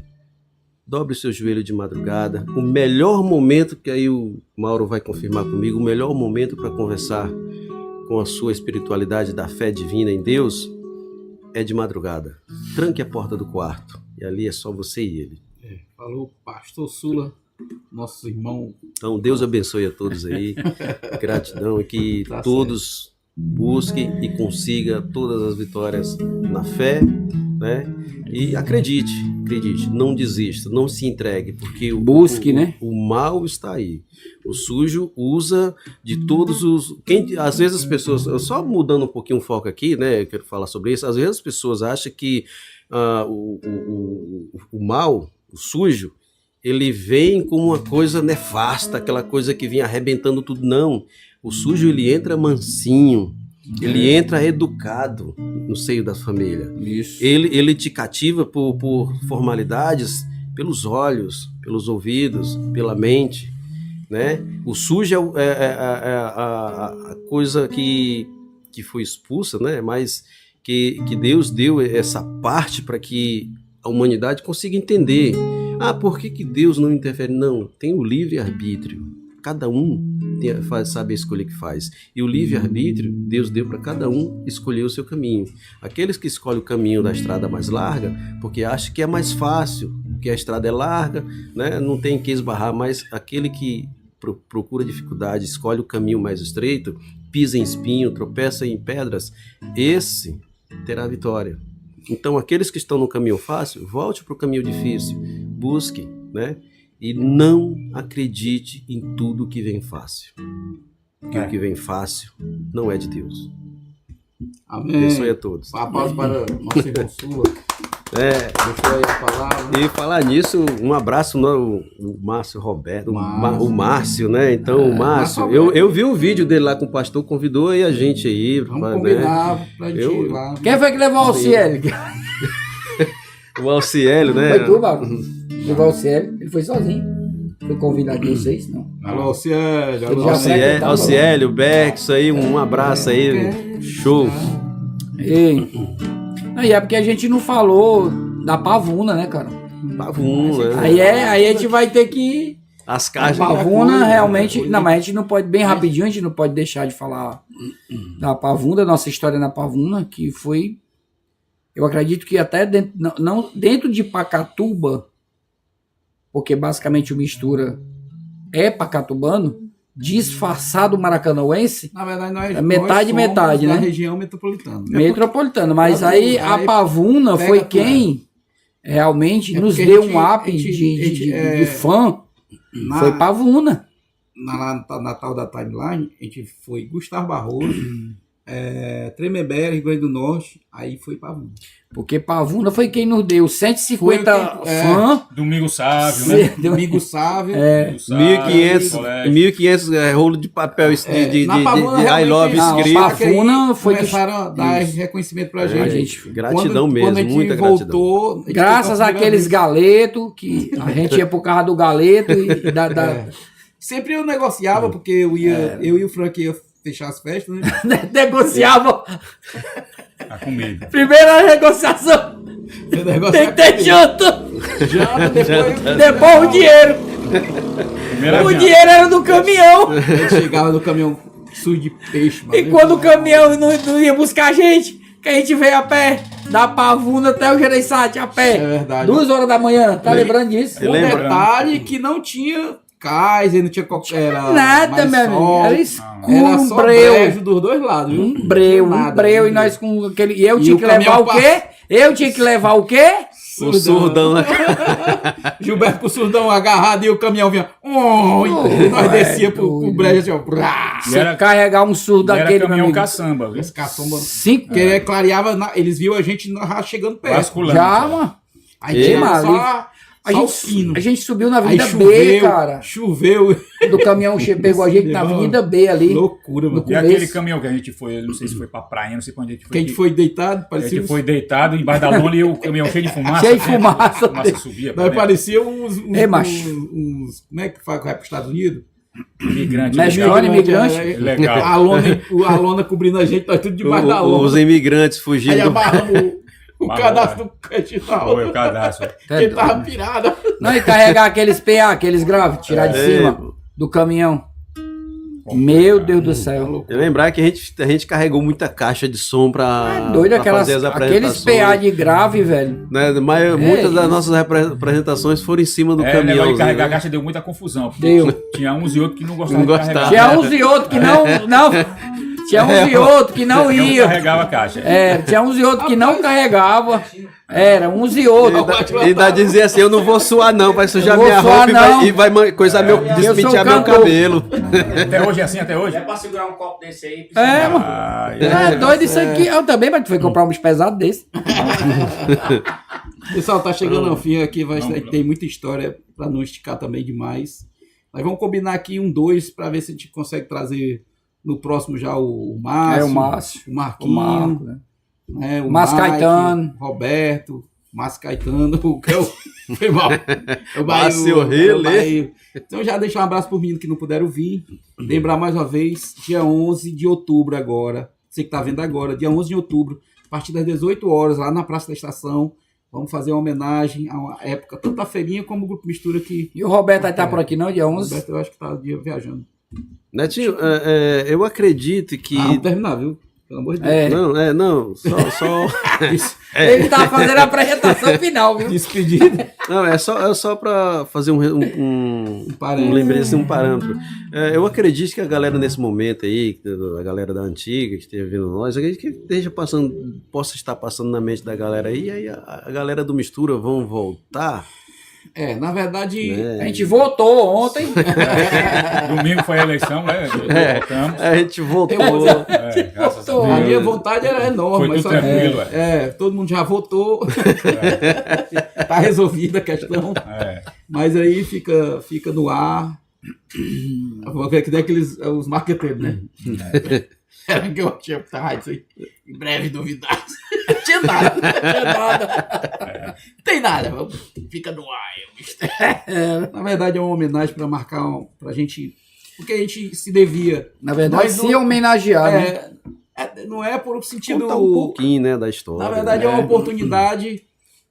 dobre o seu joelho de madrugada. O melhor momento, que aí o Mauro vai confirmar comigo, o melhor momento para conversar com a sua espiritualidade da fé divina em Deus é de madrugada. Tranque a porta do quarto e ali é só você e ele. Falou Pastor Sula, nosso irmão. Então Deus abençoe a todos aí. Gratidão e que todos busquem e consigam todas as vitórias na fé, né? E acredite, não desista, não se entregue, porque né? O mal está aí. O sujo usa de todos os... às vezes as pessoas... Só mudando um pouquinho o foco aqui, né? Eu quero falar sobre isso. Às vezes as pessoas acham que o mal, o sujo, ele vem como uma coisa nefasta, aquela coisa que vem arrebentando tudo. Não. O sujo, ele entra mansinho. Ele entra educado no seio da família. Isso. Ele te cativa por formalidades, pelos olhos, pelos ouvidos, pela mente, né? O sujo é a coisa que foi expulsa, né? Mas que Deus deu essa parte para que a humanidade consiga entender. Por que Deus não interfere? Não, tem o livre-arbítrio. Cada um sabe a escolha que faz. E o livre-arbítrio, Deus deu para cada um escolher o seu caminho. Aqueles que escolhem o caminho da estrada mais larga, porque acham que é mais fácil, porque a estrada é larga, né? Não tem que esbarrar, mas aquele que procura dificuldade, escolhe o caminho mais estreito, pisa em espinho, tropeça em pedras, esse terá vitória. Então, aqueles que estão no caminho fácil, volte para o caminho difícil, busque, né? E não acredite em tudo que vem fácil. Porque o que vem fácil não é de Deus. Amém. Abençoe a todos. A paz para nossa irmã Sula. Deixa aí a palavra. E falar nisso, um abraço no Márcio Roberto, o Márcio, né? Então, o Márcio, eu vi o vídeo dele lá com o pastor, convidou aí a gente aí. Vamos combinar pra gente ir lá. Quem foi que levou o Alciélio? O Alciélio, né? Foi tu, Mauro? Levou o Alciélio, ele foi sozinho. Foi convidado de vocês, não. Alô, Alciélio. Alciélio, Beck, isso aí, um abraço aí. Show. E é porque a gente não falou da Pavuna, né, cara? Pavuna. Aí a gente vai ter que... As caixas. A Pavuna realmente... Não, mas a gente não pode, bem rapidinho, a gente não pode deixar de falar da Pavuna, da nossa história na Pavuna, que foi... Eu acredito que até dentro de Pacatuba, porque basicamente o Mistura é pacatubano, disfarçado maranauense. Na verdade, nós metade, somos metade, da né? região metropolitana. Metropolitana, mas aí a Pavuna foi quem realmente nos deu um up de fã. Foi Pavuna. Na tal da timeline, a gente foi Gustavo Barroso, Tremembé, Rio Grande do Norte, aí foi Pavuna. Porque Pavuna foi quem nos deu 150 fã. Domingo Sávio, né? Domingo Sávio. 1.500 rolo de papel de I Love escrito. Pavuna foi começaram a dar reconhecimento pra gente. Gratidão mesmo, muita voltou, gratidão. Graças àqueles galetos, que a gente ia por causa do galeto e Sempre eu negociava, porque eu e o Frank ia fechar as festas, né? Negociava. A comida. Primeira negociação. Tem que ter janta. Depois o dinheiro. O dinheiro era do caminhão. A gente chegava no caminhão sujo de peixe. E quando o caminhão não ia buscar a gente, que a gente veio a pé, da Pavuna até o Gereissati, a pé. É verdade. 2 horas da manhã, tá lembrando disso? Um detalhe que não tinha Kaiser, não tinha qualquer. Nada, meu amigo. Era escuro, era só brejo dos dois lados. Um breu, e nós com aquele. E eu tinha que levar o quê? Eu tinha que levar o quê? O surdão. Gilberto com o surdão agarrado e o caminhão vinha. E nós descia pro brejo assim, ó. Você carregar um surdo daquele, era caminhão caçamba, viu? Esse caçamba. 5. Porque clareava, eles viam a gente chegando perto. Vasculando. Já, mano. Aí tinha só a gente subiu na Avenida B, cara. Choveu. Do caminhão pegou a gente na Avenida B ali. Loucura, mano. E aquele caminhão que a gente foi, eu não sei se foi pra praia, não sei pra onde a gente foi. Que a gente foi deitado, parecia. A gente foi deitado embaixo da lona e o caminhão cheio de fumaça. Cheio de fumaça. A fumaça subia. Mas parecia uns. Como é que vai para os Estados Unidos? Imigrante. Imigrante. Legal. A lona cobrindo a gente, nós tudo debaixo da lona. Os imigrantes fugindo. Aí amarramos o cadastro do candidato. Foi o cadastro. Ele tava pirado. Não, e carregar aqueles PA, aqueles graves, tirar de cima do caminhão. Meu Deus do céu. Eu lembrar que a gente carregou muita caixa de som pra fazer as apresentações. Aqueles PA de grave, velho. Né? Mas muitas das nossas apresentações foram em cima do caminhão. E carregar a caixa deu muita confusão. Tinha uns e outros que não gostavam de carregar. Tinha uns e outros que não tinha uns e outros que não iam. Carregava a caixa. Tinha uns e outros que não carregava. Era uns e outros. E ainda dizia assim, eu não vou suar não, vai sujar minha roupa e vai coisar despentear meu cabelo. Até hoje é assim, até hoje? É pra segurar um copo desse aí. Mano. Doido isso aqui. Eu também, mas tu foi comprar uns pesados desse. Pessoal, tá chegando ao fim aqui, tem muita história pra não esticar também demais. Nós vamos combinar aqui 2 pra ver se a gente consegue trazer no próximo já o Márcio. O Márcio. O Marquinho. O Márcio Caetano. Roberto. Márcio Caetano. Foi mal. O Márcio Rile. Então já deixar um abraço pro menino que não puderam vir. Lembrar mais uma vez, dia 11 de outubro agora. Você que tá vendo agora, dia 11 de outubro, a partir das 18 horas, lá na Praça da Estação. Vamos fazer uma homenagem a uma época, tanto a Feirinha como o Grupo Mistura que... E o Roberto vai estar por aqui não, dia 11? O Roberto eu acho que tá viajando. Netinho, eu acredito que... Vamos terminar, viu? Pelo amor de Deus. Não, só... Ele tá fazendo a apresentação final, viu? Despedida. Não, é só para fazer um lembrete, um parâmetro. Eu acredito que a galera nesse momento aí, a galera da antiga que esteja vendo nós, acredito que possa estar passando na mente da galera aí, e aí a galera do Mistura vão voltar. Na verdade, a gente votou ontem. Domingo foi a eleição, né? Voltamos. A gente votou. Graças a Deus. A minha vontade era enorme. Foi tudo tranquilo. Todo mundo já votou. Tá resolvida a questão. Mas aí fica no ar. Que nem os marqueteiros, né? Era que eu tinha que estar isso aí. Em breve novidades. Tinha nada. Tem nada. Fica no ar. Na verdade, é uma homenagem para marcar, pra gente. Porque a gente se devia. Na verdade, se homenagear, né? Não é por sentido. Contar um pouquinho, né, da história. Na verdade, é uma oportunidade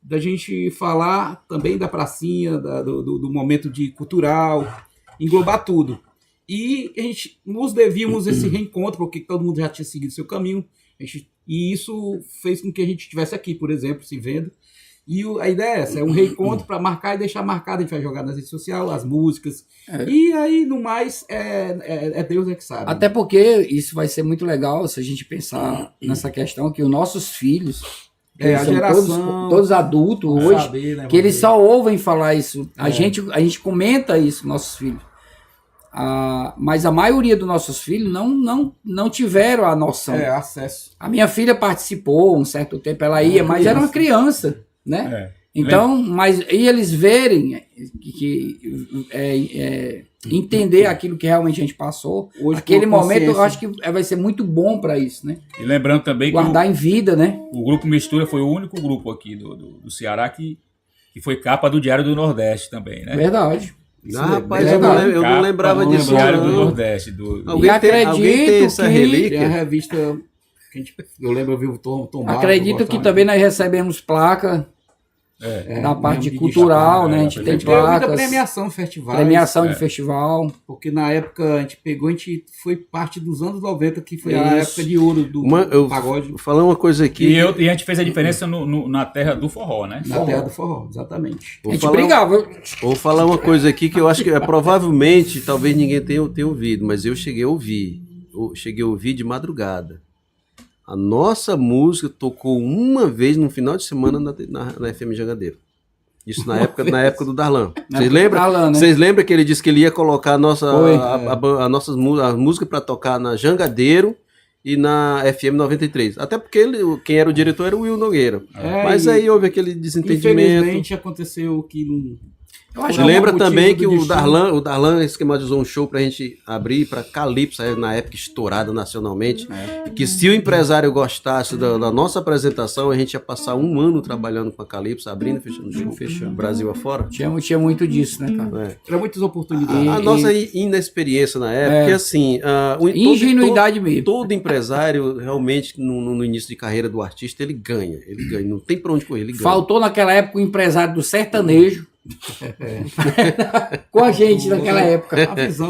da gente falar também da pracinha, do momento cultural, englobar tudo. E a gente nos devíamos esse reencontro, porque todo mundo já tinha seguido seu caminho. E isso fez com que a gente estivesse aqui, por exemplo, se vendo. E a ideia é essa, é um reencontro para marcar e deixar marcado, a gente vai jogar nas redes sociais, as músicas, e aí no mais é Deus é que sabe. Até porque isso vai ser muito legal se a gente pensar nessa questão que os nossos filhos, a geração, todos adultos hoje, saber, né, que eles só ouvem falar isso, a gente comenta isso, nossos filhos. Mas a maioria dos nossos filhos não tiveram a noção. Acesso. A minha filha participou um certo tempo, ela ia, mas era uma criança, né? Então, e eles verem entender aquilo que realmente a gente passou, hoje, aquele momento eu acho que vai ser muito bom para isso, né? E lembrando também guardar em vida, né? O Grupo Mistura foi o único grupo aqui do Ceará que foi capa do Diário do Nordeste também, né? Verdade. Rapaz, eu não lembrava disso. Diário do Nordeste. Alguém tem essa relíquia? Tem a revista que eu lembro, eu vi o Tom Barco. Acredito que também nós recebemos placa na parte cultural, né? A gente tem placas. Muita premiação, festivais. Premiação de festival. Porque na época a gente foi parte dos anos 90, que foi a época de ouro do pagode. Vou falar uma coisa aqui. E a gente fez a diferença na terra do forró, né? Na terra do forró, exatamente. A gente brigava. Vou falar uma coisa aqui que eu acho que provavelmente, talvez ninguém tenha ouvido, mas eu cheguei a ouvir. Cheguei a ouvir de madrugada. A nossa música tocou uma vez no final de semana na FM Jangadeiro. Isso na época do Darlan. Vocês lembram? Vocês lembram que ele disse que ele ia colocar a música para tocar na Jangadeiro e na FM 93. Até porque quem era o diretor era o Will Nogueira. Mas aí houve aquele desentendimento. Infelizmente aconteceu que não... Lembra também que o Darlan esquematizou um show pra gente abrir pra Calypso, na época estourada nacionalmente, que se o empresário gostasse da nossa apresentação, a gente ia passar um ano trabalhando com a Calypso, abrindo e fechando o Brasil afora. Tinha muito disso, né, cara? Era muitas oportunidades. A nossa inexperiência na época, porque assim... ingenuidade mesmo. Todo empresário, realmente, no início de carreira do artista, ele ganha, não tem pra onde correr, ele ganha. Faltou naquela época o empresário do sertanejo, com a gente naquela época,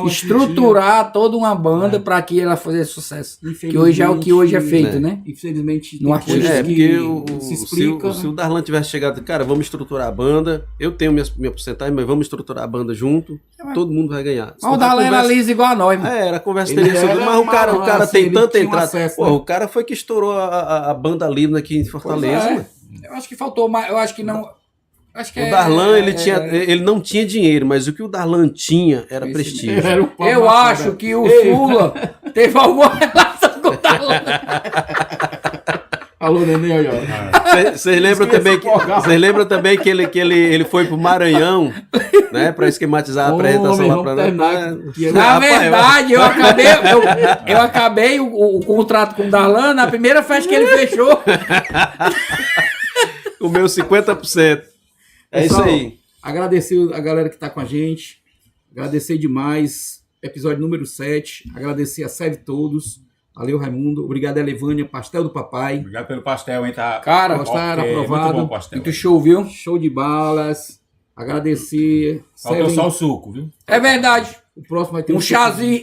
estruturar toda uma banda para que ela fizesse sucesso, que hoje é o que hoje é feito, né? Infelizmente no artista porque se o Darlan tivesse chegado, cara, vamos estruturar a banda, eu tenho minha porcentagem, mas vamos estruturar a banda junto, todo mundo vai ganhar. Mas o Darlan era liso igual a nós, mano. Era a conversa dele sobre, mas o cara tem tanta entrada, o cara foi que estourou a banda Lino aqui em Fortaleza. Eu acho que faltou mais, eu acho que não. Acho que o Darlan, ele não tinha dinheiro, mas o que o Darlan tinha era prestígio. Eu acho que o Sula teve alguma relação com o Darlan. Alô, Nenê, aí, ó. Vocês lembram também que ele foi pro Maranhão, né, para esquematizar a apresentação lá pra Na verdade, eu acabei o contrato com o Darlan na primeira festa que ele fechou. O meu 50%. Pessoal, isso aí. Agradecer a galera que está com a gente. Agradecer demais. Episódio número 7. Agradecer a Serve Todos. Valeu, Raimundo. Obrigado, Elevânia. Pastel do Papai. Obrigado pelo pastel, hein? Tá... Cara, gostaram, aprovado. Muito bom pastel. Muito show, viu? Show de balas. Agradecer. Faltou só o suco, viu? É verdade. O próximo vai ter um chazinho.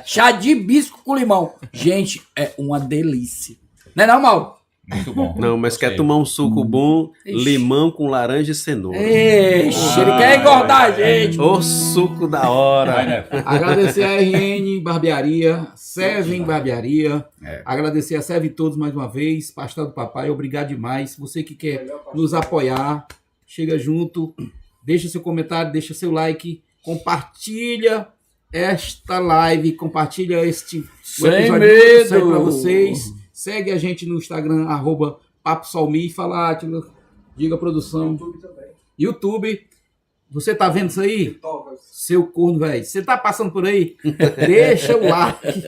Chá de hibisco com limão. Gente, é uma delícia. Não é não, Mauro? Muito bom. Não, mas quer tomar um suco bom, limão com laranja e cenoura. Ele quer engordar a gente. O suco da hora. Agradecer a RN Barbearia, Seven Barbearia. Agradecer a Serve Todos mais uma vez. Pastel do Papai, obrigado demais. Você que quer nos apoiar, chega junto, deixa seu comentário, deixa seu like, compartilha esta live, compartilha este episódio para vocês. Segue a gente no Instagram, @PapoSalmi, fala, diga produção. YouTube. Você tá vendo isso aí? Seu corno, velho. Você tá passando por aí? Deixa o like.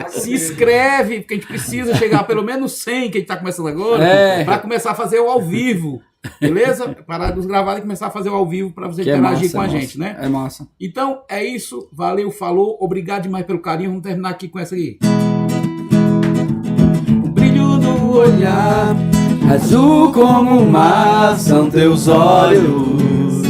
Se inscreve, porque a gente precisa chegar a pelo menos 100, que a gente tá começando agora, para começar a fazer o ao vivo. Beleza? Parar dos gravados e começar a fazer o ao vivo para você interagir com a gente, né? É massa. Então, é isso. Valeu, falou. Obrigado demais pelo carinho. Vamos terminar aqui com essa aqui. Olhar azul como o mar, são teus olhos,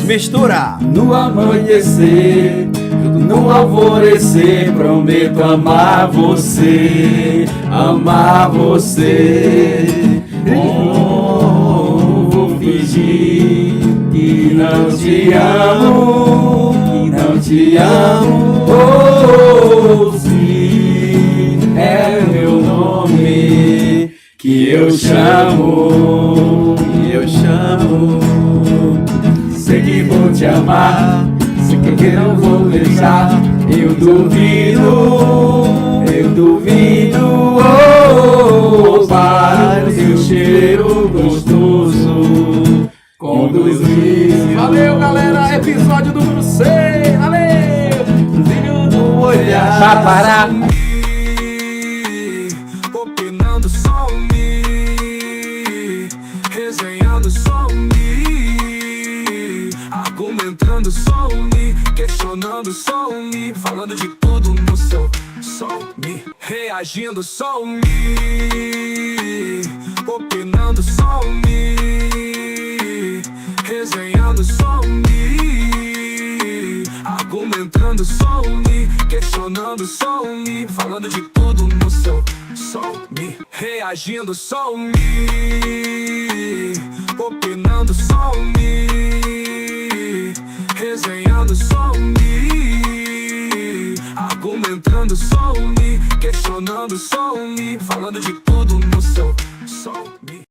mistura no amanhecer, tudo No alvorecer prometo amar você, amar você. Vou fingir que não te amo, que não te amo. Oh, sim, é meu nome que eu chamo, que eu chamo. Sei que vou te amar, sei que não vou deixar. Eu duvido, oh, para o seu cheiro gostoso conduzir. Valeu, galera, episódio número 6, valeu! Brilho do olhar. Papará. Opinando só me, resenhando só me, argumentando só me, questionando só me, falando de tudo no seu só me, reagindo só me, opinando só me, resenhando só me, argumentando só me, questionando só me, falando de tudo no seu só me, reagindo só me, opinando só me, resenhando só me, argumentando só me, questionando só me, falando de tudo no seu só me.